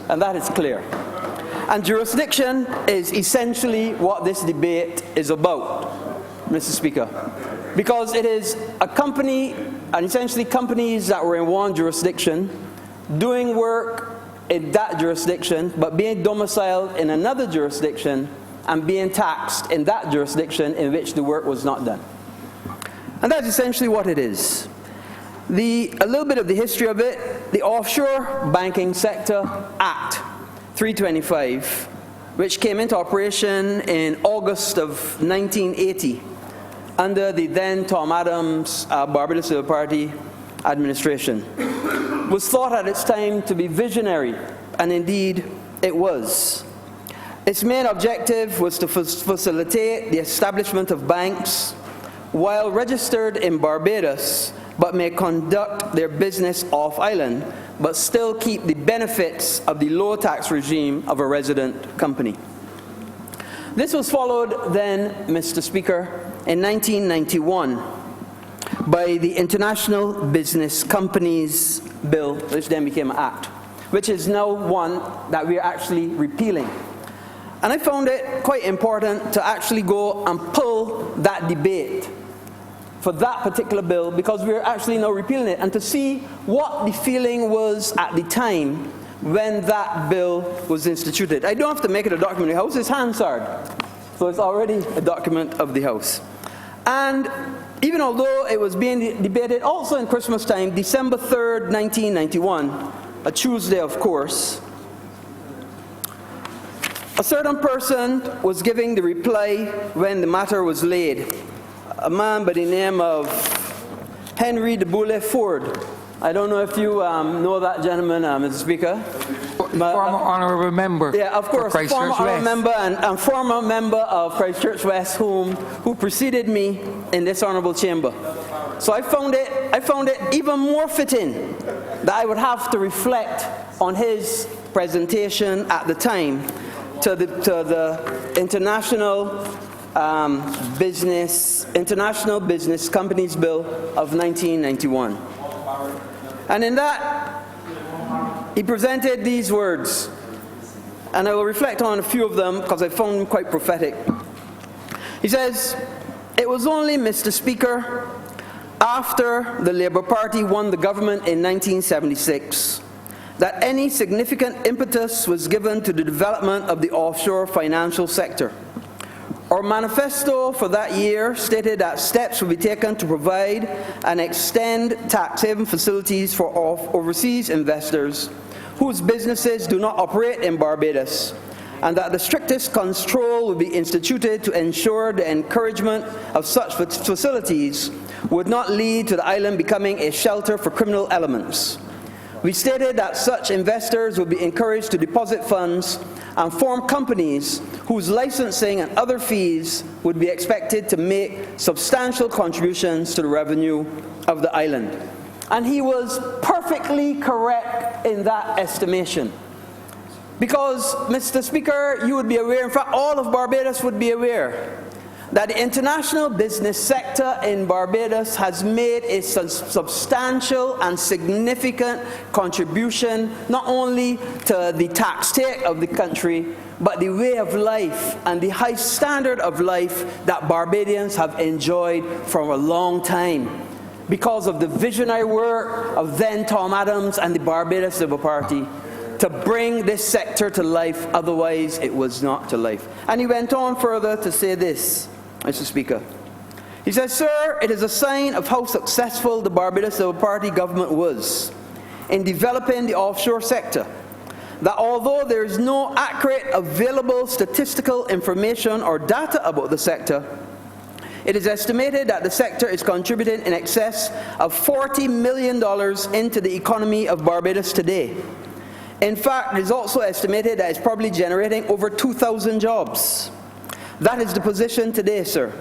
And that is clear. And jurisdiction is essentially what this debate is about, Mr. Speaker. Because it is a company, and essentially companies that were in one jurisdiction, doing work in that jurisdiction, but being domiciled in another jurisdiction, and being taxed in that jurisdiction in which the work was not done. And that's essentially what it is. A little bit of the history of it, the Offshore Banking Sector Act 325, which came into operation in August of 1980 under the then Tom Adams Barbados Labour Party administration, was thought at its time to be visionary, and indeed it was. Its main objective was to facilitate the establishment of banks while registered in Barbados, but may conduct their business off-island, but still keep the benefits of the low tax regime of a resident company. This was followed then, Mr. Speaker, in 1991 by the International Business Companies Bill, which then became an act, which is now one that we are actually repealing. And I found it quite important to actually go and pull that debate for that particular bill, because we're actually now repealing it, and to see what the feeling was at the time when that bill was instituted. I don't have to make it a document of the House, it's Hansard. So it's already a document of the House. And even although it was being debated also in Christmas time, December 3rd, 1991, a Tuesday of course, a certain person was giving the reply when the matter was laid. A man by the name of Henry de Boulay Ford. I don't know if you know that gentleman, Mr. Speaker. Former Honourable Member. Yeah, of course, former Honourable Member and former member of Christchurch West, who preceded me in this Honourable Chamber. So I found it even more fitting that I would have to reflect on his presentation at the time to the International Business Companies Bill of 1991. And in that, he presented these words, and I will reflect on a few of them because I found them quite prophetic. He says, "It was only, Mr. Speaker, after the Labour Party won the government in 1976 that any significant impetus was given to the development of the offshore financial sector. Our manifesto for that year stated that steps would be taken to provide and extend tax haven facilities for overseas investors whose businesses do not operate in Barbados, and that the strictest control would be instituted to ensure the encouragement of such facilities would not lead to the island becoming a shelter for criminal elements. We stated that such investors would be encouraged to deposit funds and form companies whose licensing and other fees would be expected to make substantial contributions to the revenue of the island. And he was perfectly correct in that estimation. Because, Mr. Speaker, you would be aware, in fact, all of Barbados would be aware, that the international business sector in Barbados has made a substantial and significant contribution not only to the tax take of the country, but the way of life and the high standard of life that Barbadians have enjoyed for a long time because of the visionary work of then Tom Adams and the Barbados Labour Party to bring this sector to life, otherwise it was not to life. And he went on further to say this, Mr. Speaker. He says, "Sir, it is a sign of how successful the Barbados Labour Party government was in developing the offshore sector, that although there is no accurate available statistical information or data about the sector, it is estimated that the sector is contributing in excess of $40 million into the economy of Barbados today. In fact, it is also estimated that it's probably generating over 2,000 jobs. That is the position today, sir.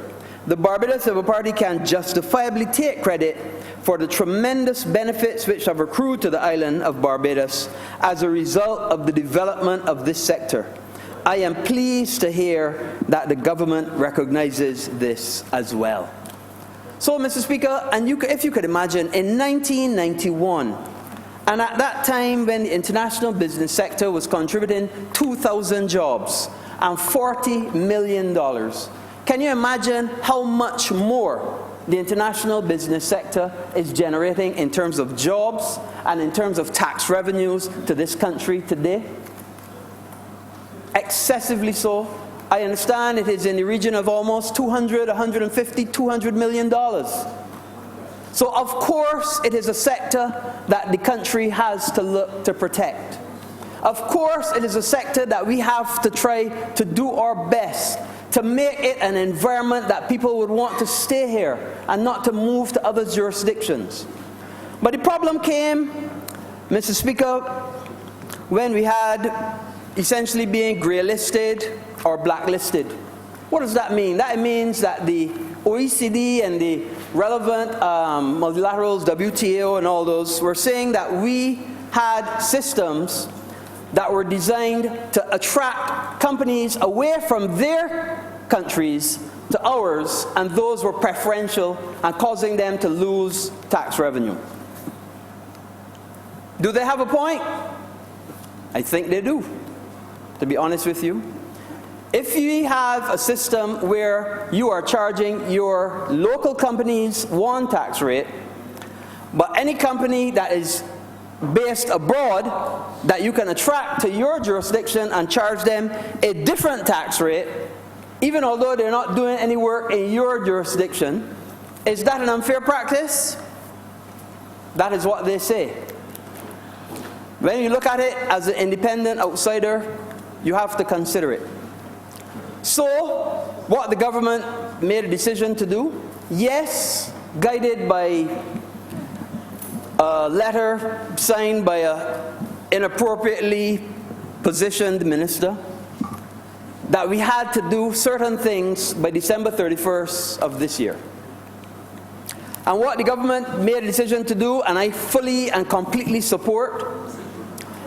The Barbados Labour Party can justifiably take credit for the tremendous benefits which have accrued to the island of Barbados as a result of the development of this sector. I am pleased to hear that the government recognizes this as well." So, Mr. Speaker, and if you could imagine, in 1991, and at that time when the international business sector was contributing 2,000 jobs and $40 million, can you imagine how much more the international business sector is generating in terms of jobs and in terms of tax revenues to this country today? Excessively so. I understand it is in the region of almost $200 million. So of course it is a sector that the country has to look to protect. Of course it is a sector that we have to try to do our best to make it an environment that people would want to stay here and not to move to other jurisdictions. But the problem came, Mr. Speaker, when we had essentially being grey-listed or blacklisted. What does that mean? That means that the OECD and the relevant multilaterals, WTO and all those, were saying that we had systems that were designed to attract companies away from their countries to ours, and those were preferential and causing them to lose tax revenue. Do they have a point? I think they do, to be honest with you. If you have a system where you are charging your local companies one tax rate, but any company that is based abroad that you can attract to your jurisdiction and charge them a different tax rate, even although they're not doing any work in your jurisdiction, is that an unfair practice? That is what they say. When you look at it as an independent outsider, you have to consider it. So, what the government made a decision to do, yes, guided by a letter signed by an inappropriately positioned minister, that we had to do certain things by December 31st of this year. And what the government made a decision to do, and I fully and completely support,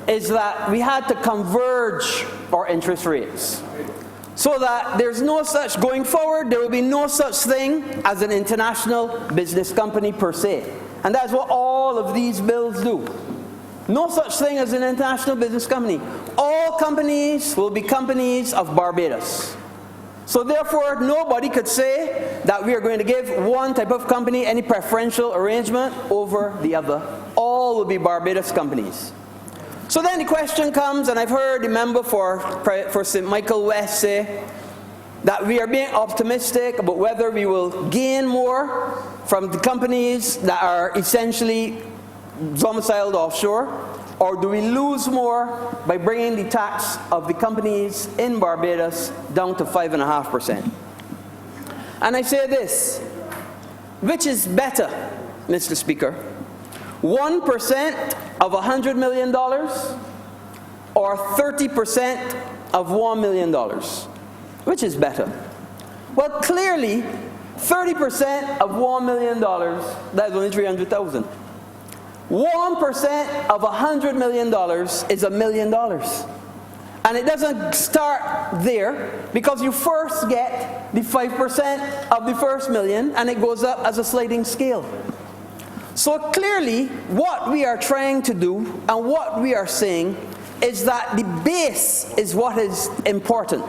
is that we had to converge our interest rates. So that there's no such, going forward, there will be no such thing as an international business company per se. And that's what all of these bills do. No such thing as an international business company. All companies will be companies of Barbados. So therefore, nobody could say that we are going to give one type of company any preferential arrangement over the other. All will be Barbados companies. So then the question comes, and I've heard the member for St. Michael West say that we are being optimistic about whether we will gain more from the companies that are essentially domiciled offshore, or do we lose more by bringing the tax of the companies in Barbados down to 5.5%. And I say this, which is better, Mr. Speaker? 1% of $100 million or 30% of $1 million? Which is better? Well, clearly, 30% of $1 million, that's only $300,000. 1% of $100 million is $1 million. And it doesn't start there, because you first get the 5% of the first million, and it goes up as a sliding scale. So clearly, what we are trying to do and what we are saying is that the base is what is important.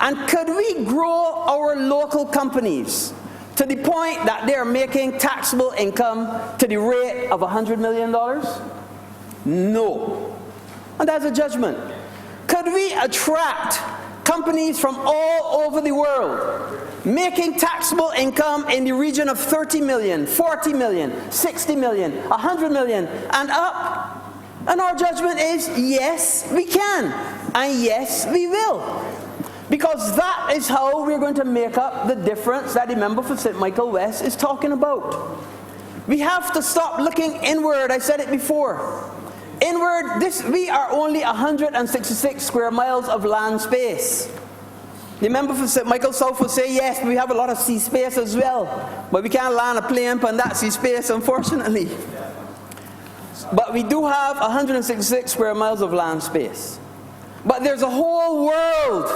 And could we grow our local companies to the point that they're making taxable income to the rate of $100 million? No. And that's a judgment. Could we attract companies from all over the world making taxable income in the region of 30 million, 40 million, 60 million, 100 million and up? And our judgment is yes, we can, and yes, we will. Because that is how we're going to make up the difference that the member for St. Michael West is talking about. We have to stop looking inward. I said it before. Inward, we are only 166 square miles of land space. The member for St. Michael South will say, yes, we have a lot of sea space as well, but we can't land a plane on that sea space, unfortunately. But we do have 166 square miles of land space. But there's a whole world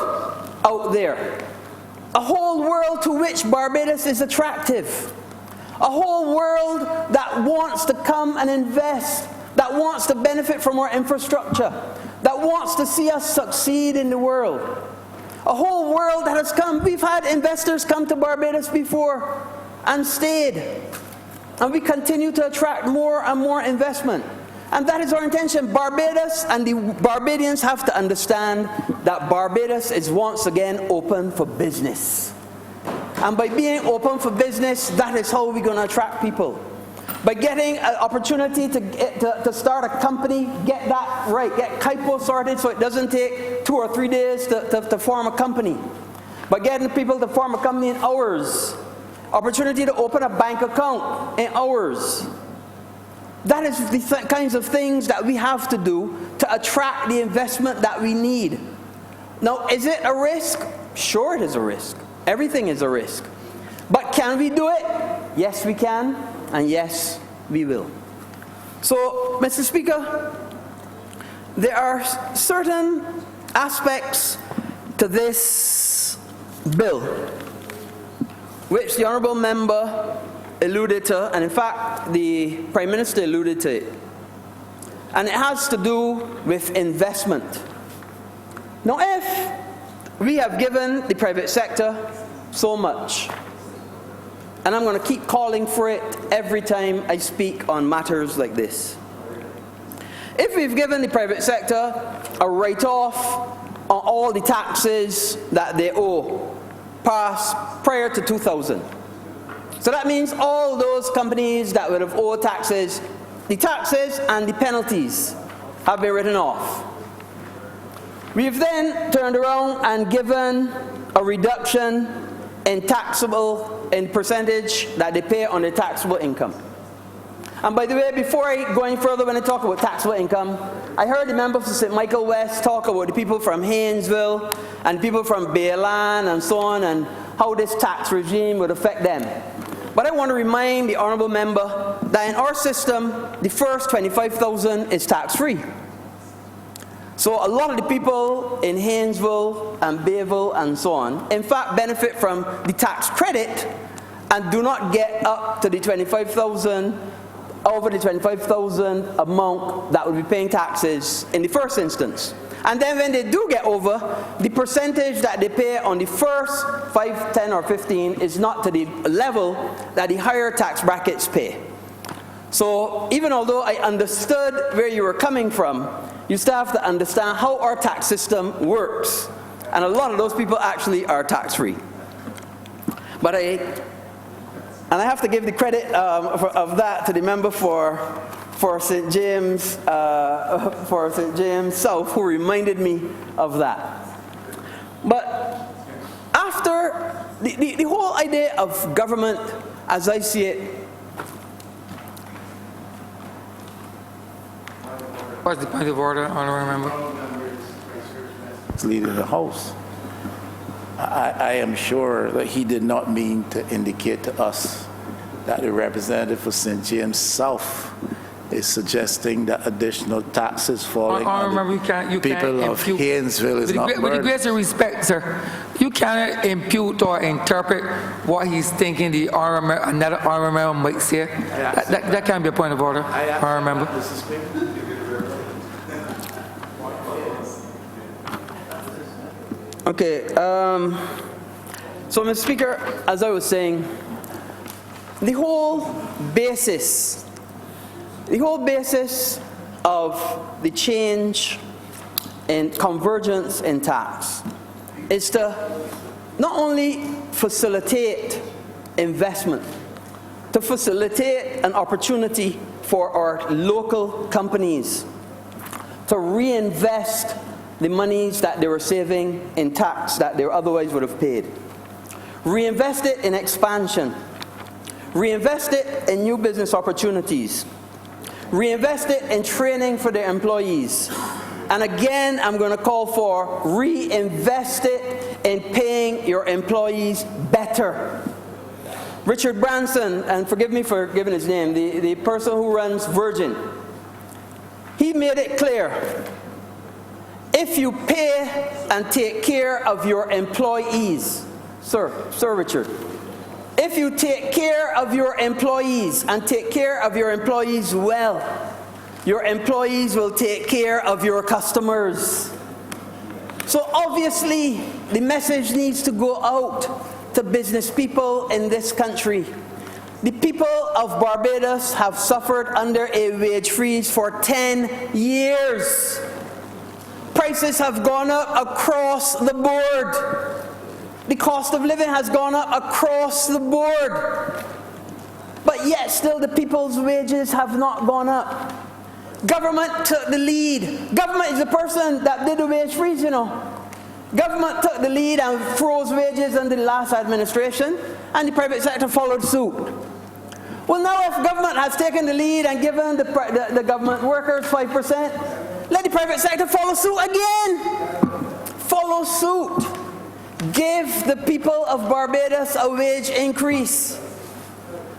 out there. A whole world to which Barbados is attractive. A whole world that wants to come and invest, that wants to benefit from our infrastructure, that wants to see us succeed in the world. A whole world that has come. We've had investors come to Barbados before and stayed. And we continue to attract more and more investment. And that is our intention. Barbados and the Barbadians have to understand that Barbados is once again open for business. And by being open for business, that is how we're going to attract people. By getting an opportunity to start a company, get that right, get KIPO sorted so it doesn't take 2 or 3 days to form a company. By getting people to form a company in hours. Opportunity to open a bank account in hours. That is the kinds of things that we have to do to attract the investment that we need. Now, is it a risk? Sure, it is a risk. Everything is a risk. But can we do it? Yes, we can, and yes, we will. So, Mr. Speaker, there are certain aspects to this bill which the Honourable Member alluded to, and in fact, the Prime Minister alluded to it. And it has to do with investment. Now, if we have given the private sector so much, and I'm going to keep calling for it every time I speak on matters like this. If we've given the private sector a write-off on all the taxes that they owe prior to 2000, so that means all those companies that would have owed taxes, the taxes and the penalties have been written off. We've then turned around and given a reduction in percentage that they pay on their taxable income. And by the way, before I go any further when I talk about taxable income, I heard the member for St. Michael West talk about the people from Haynesville and people from Bayland and so on, and how this tax regime would affect them. But I want to remind the Honourable Member that in our system, the first $25,000 is tax-free. So a lot of the people in Haynesville and Bayville and so on, in fact, benefit from the tax credit and do not get up to the $25,000, over the $25,000 amount that would be paying taxes in the first instance. And then when they do get over, the percentage that they pay on the first 5, 10, or 15 is not to the level that the higher tax brackets pay. So even although I understood where you were coming from, you still have to understand how our tax system works. And a lot of those people actually are tax-free. But I have to give the credit of that to the member for St. James South, who reminded me of that. But after the whole idea of government, as I see it, What's the point of order, Honourable Member? It's leading the House. I am sure that he did not mean to indicate to us that the representative for St. James South is suggesting that additional taxes falling on the people of Haynesville is not With the burden. greatest respect, sir, you cannot impute or interpret what he's thinking the another honourable member might say. That can't be a point of order, honourable member. Mr. Speaker. Okay, so Mr. Speaker, as I was saying, the whole basis of the change in convergence in tax is to not only facilitate investment, to facilitate an opportunity for our local companies to reinvest the monies that they were saving in tax that they otherwise would have paid. Reinvest it in expansion. Reinvest it in new business opportunities. Reinvest it in training for their employees. And again, I'm going to call for reinvest it in paying your employees better. Richard Branson, and forgive me for giving his name, the person who runs Virgin, he made it clear, if you pay and take care of your employees, Sir Richard, if you take care of your employees and take care of your employees well, your employees will take care of your customers. So obviously, the message needs to go out to business people in this country. The people of Barbados have suffered under a wage freeze for 10 years. Prices have gone up across the board. The cost of living has gone up across the board. But yet still the people's wages have not gone up. Government took the lead. Government is the person that did the wage freeze, you know. Government took the lead and froze wages under the last administration, and the private sector followed suit. Well, now if government has taken the lead and given the government workers 5%, let the private sector follow suit again. Follow suit. Give the people of Barbados a wage increase.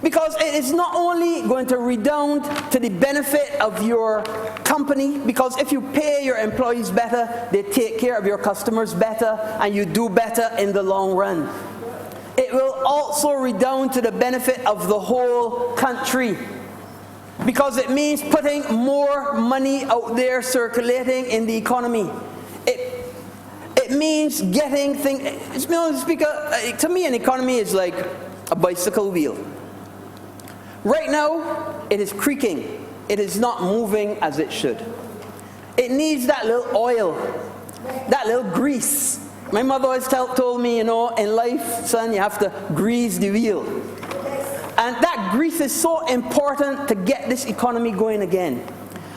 Because it is not only going to redound to the benefit of your company, because if you pay your employees better, they take care of your customers better, and you do better in the long run. It will also redound to the benefit of the whole country, because it means putting more money out there circulating in the economy. It means getting things. Mr. Speaker, to me, an economy is like a bicycle wheel. Right now, it is creaking. It is not moving as it should. It needs that little oil, that little grease. My mother always told me, you know, in life, son, you have to grease the wheel. And that grease is so important to get this economy going again.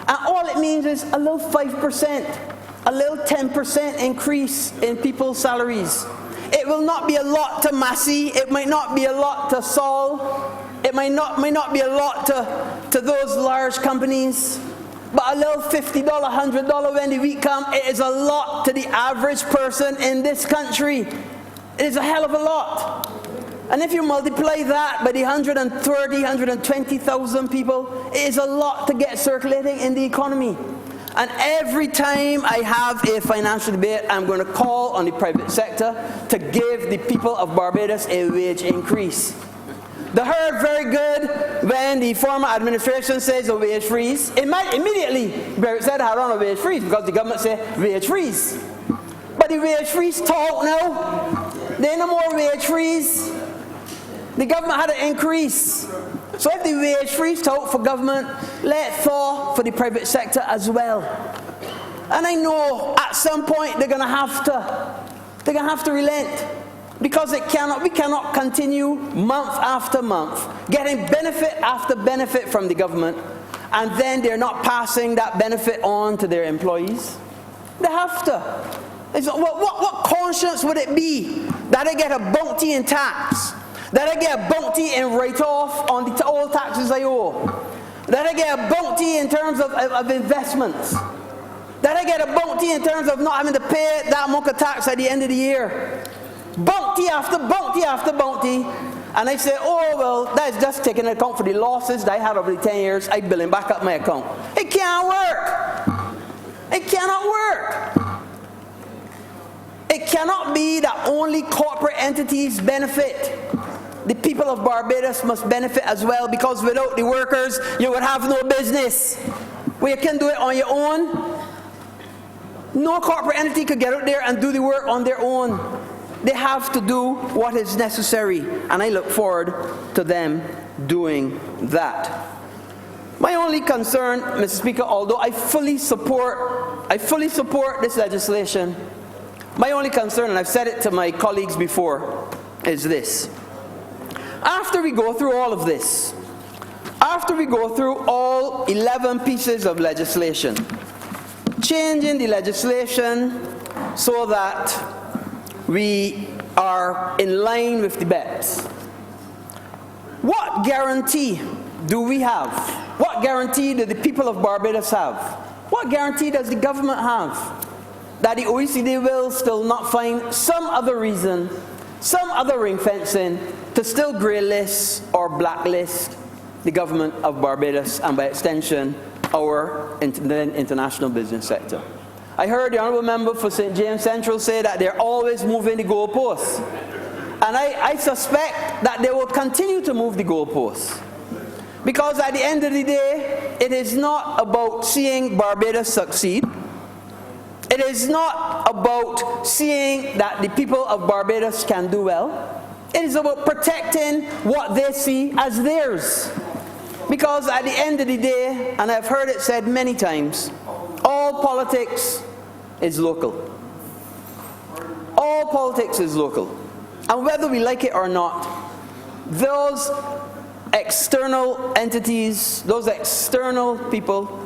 And all it means is a little 5%, a little 10% increase in people's salaries. It will not be a lot to Massey. It might not be a lot to Saul. It might not be a lot to those large companies, but a little $50, $100 when the week comes, it is a lot to the average person in this country. It is a hell of a lot. And if you multiply that by the 130,000, 120,000 people, it is a lot to get circulating in the economy. And every time I have a financial debate, I'm going to call on the private sector to give the people of Barbados a wage increase. They heard very good when the former administration says a wage freeze. It might immediately be said I on a wage freeze because the government said wage freeze. But the wage freeze talk now. There ain't no more wage freeze. The government had to increase. So if the wage freeze talk for government, let it thaw for the private sector as well. And I know at some point they're gonna have to relent. Because we cannot continue month after month getting benefit after benefit from the government, and then they're not passing that benefit on to their employees. They have to. What conscience would it be that I get a bounty in tax, that I get a bounty in write-off on the old taxes I owe, That I get a bounty in terms of investments. That I get a bounty in terms of not having to pay that amount of tax at the end of the year. Bounty after bounty after bounty. And I say, oh, well, that's just taking into account for the losses that I had over the 10 years. I bill him back up my account. It can't work. It cannot work. It cannot be that only corporate entities benefit. The people of Barbados must benefit as well, because without the workers, you would have no business. Well, you can do it on your own. No corporate entity could get out there and do the work on their own. They have to do what is necessary, and I look forward to them doing that. My only concern, Mr. Speaker, although I fully support this legislation, my only concern, and I've said it to my colleagues before, is this. After we go through all of this, after we go through all 11 pieces of legislation, changing the legislation so that we are in line with the BEPS, what guarantee do we have? What guarantee do the people of Barbados have? What guarantee does the government have that the OECD will still not find some other reason, some other ring fencing to still grey list or blacklist the government of Barbados, and by extension our international business sector? I heard the Honourable Member for St. James Central say that they're always moving the goalposts. And I suspect that they will continue to move the goalposts. Because at the end of the day, it is not about seeing Barbados succeed. It is not about seeing that the people of Barbados can do well. It is about protecting what they see as theirs. Because at the end of the day, and I've heard it said many times, all politics is local. All politics is local. And whether we like it or not, those external entities, those external people,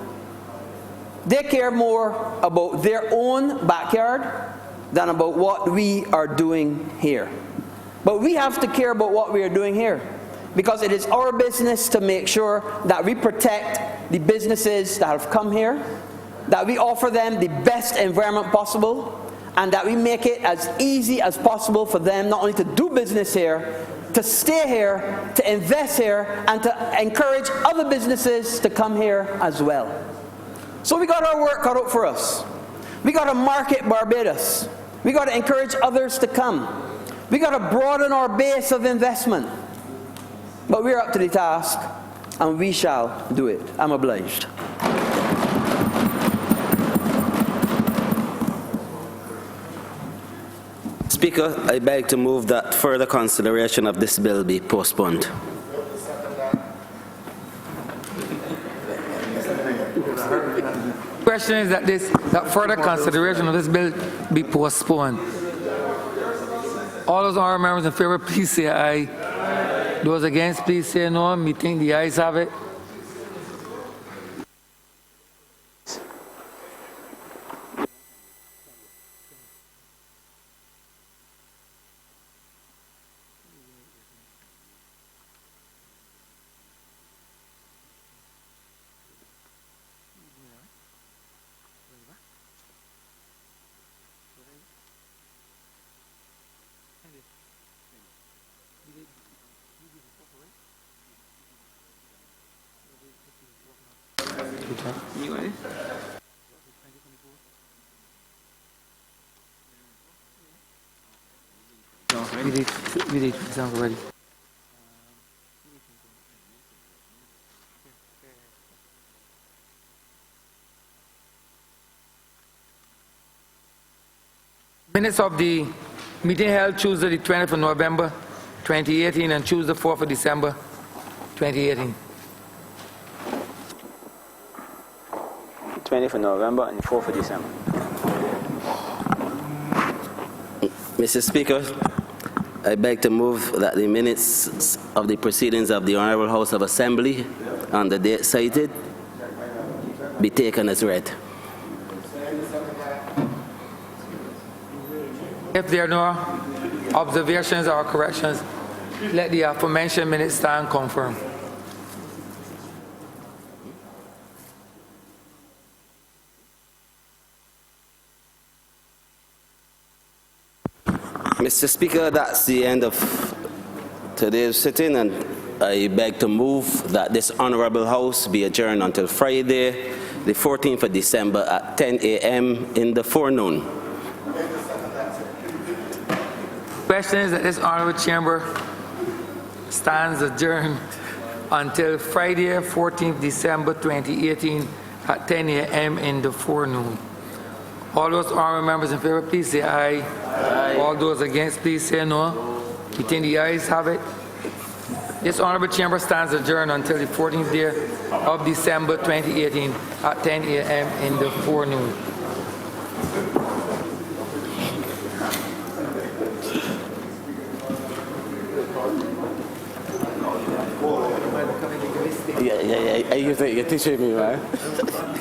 they care more about their own backyard than about what we are doing here. But we have to care about what we are doing here, because it is our business to make sure that we protect the businesses that have come here, that we offer them the best environment possible, and that we make it as easy as possible for them not only to do business here, to stay here, to invest here, and to encourage other businesses to come here as well. So we got our work cut out for us. We got to market Barbados. We got to encourage others to come. We got to broaden our base of investment. But we're up to the task, and we shall do it. I'm obliged. Speaker, I beg to move that further consideration of this bill be postponed. The question is that further consideration of this bill be postponed. All those honourable members in favor, please say aye. Those against, please say no. Me think the ayes have it. We did sound already. Minutes of the meeting held Tuesday the 20th of November 2018 and Tuesday 4th of December 2018. 20th of November and 4th of December. Mr. Speaker, I beg to move that the minutes of the proceedings of the Honourable House of Assembly on the date cited be taken as read. If there are no observations or corrections, let the aforementioned minutes stand confirmed. Mr. Speaker, that's the end of today's sitting, and I beg to move that this Honourable House be adjourned until Friday, the 14th of December at 10 a.m. in the forenoon. Question is that this Honourable Chamber stands adjourned until Friday, 14th December 2018 at 10 a.m. in the forenoon. All those honourable members in favor, please say aye. Aye. All those against, please say no. We think the ayes have it. This Honourable Chamber stands adjourned until the 14th day of December 2018 at 10 a.m. in the forenoon. Yeah, you're teaching me, man.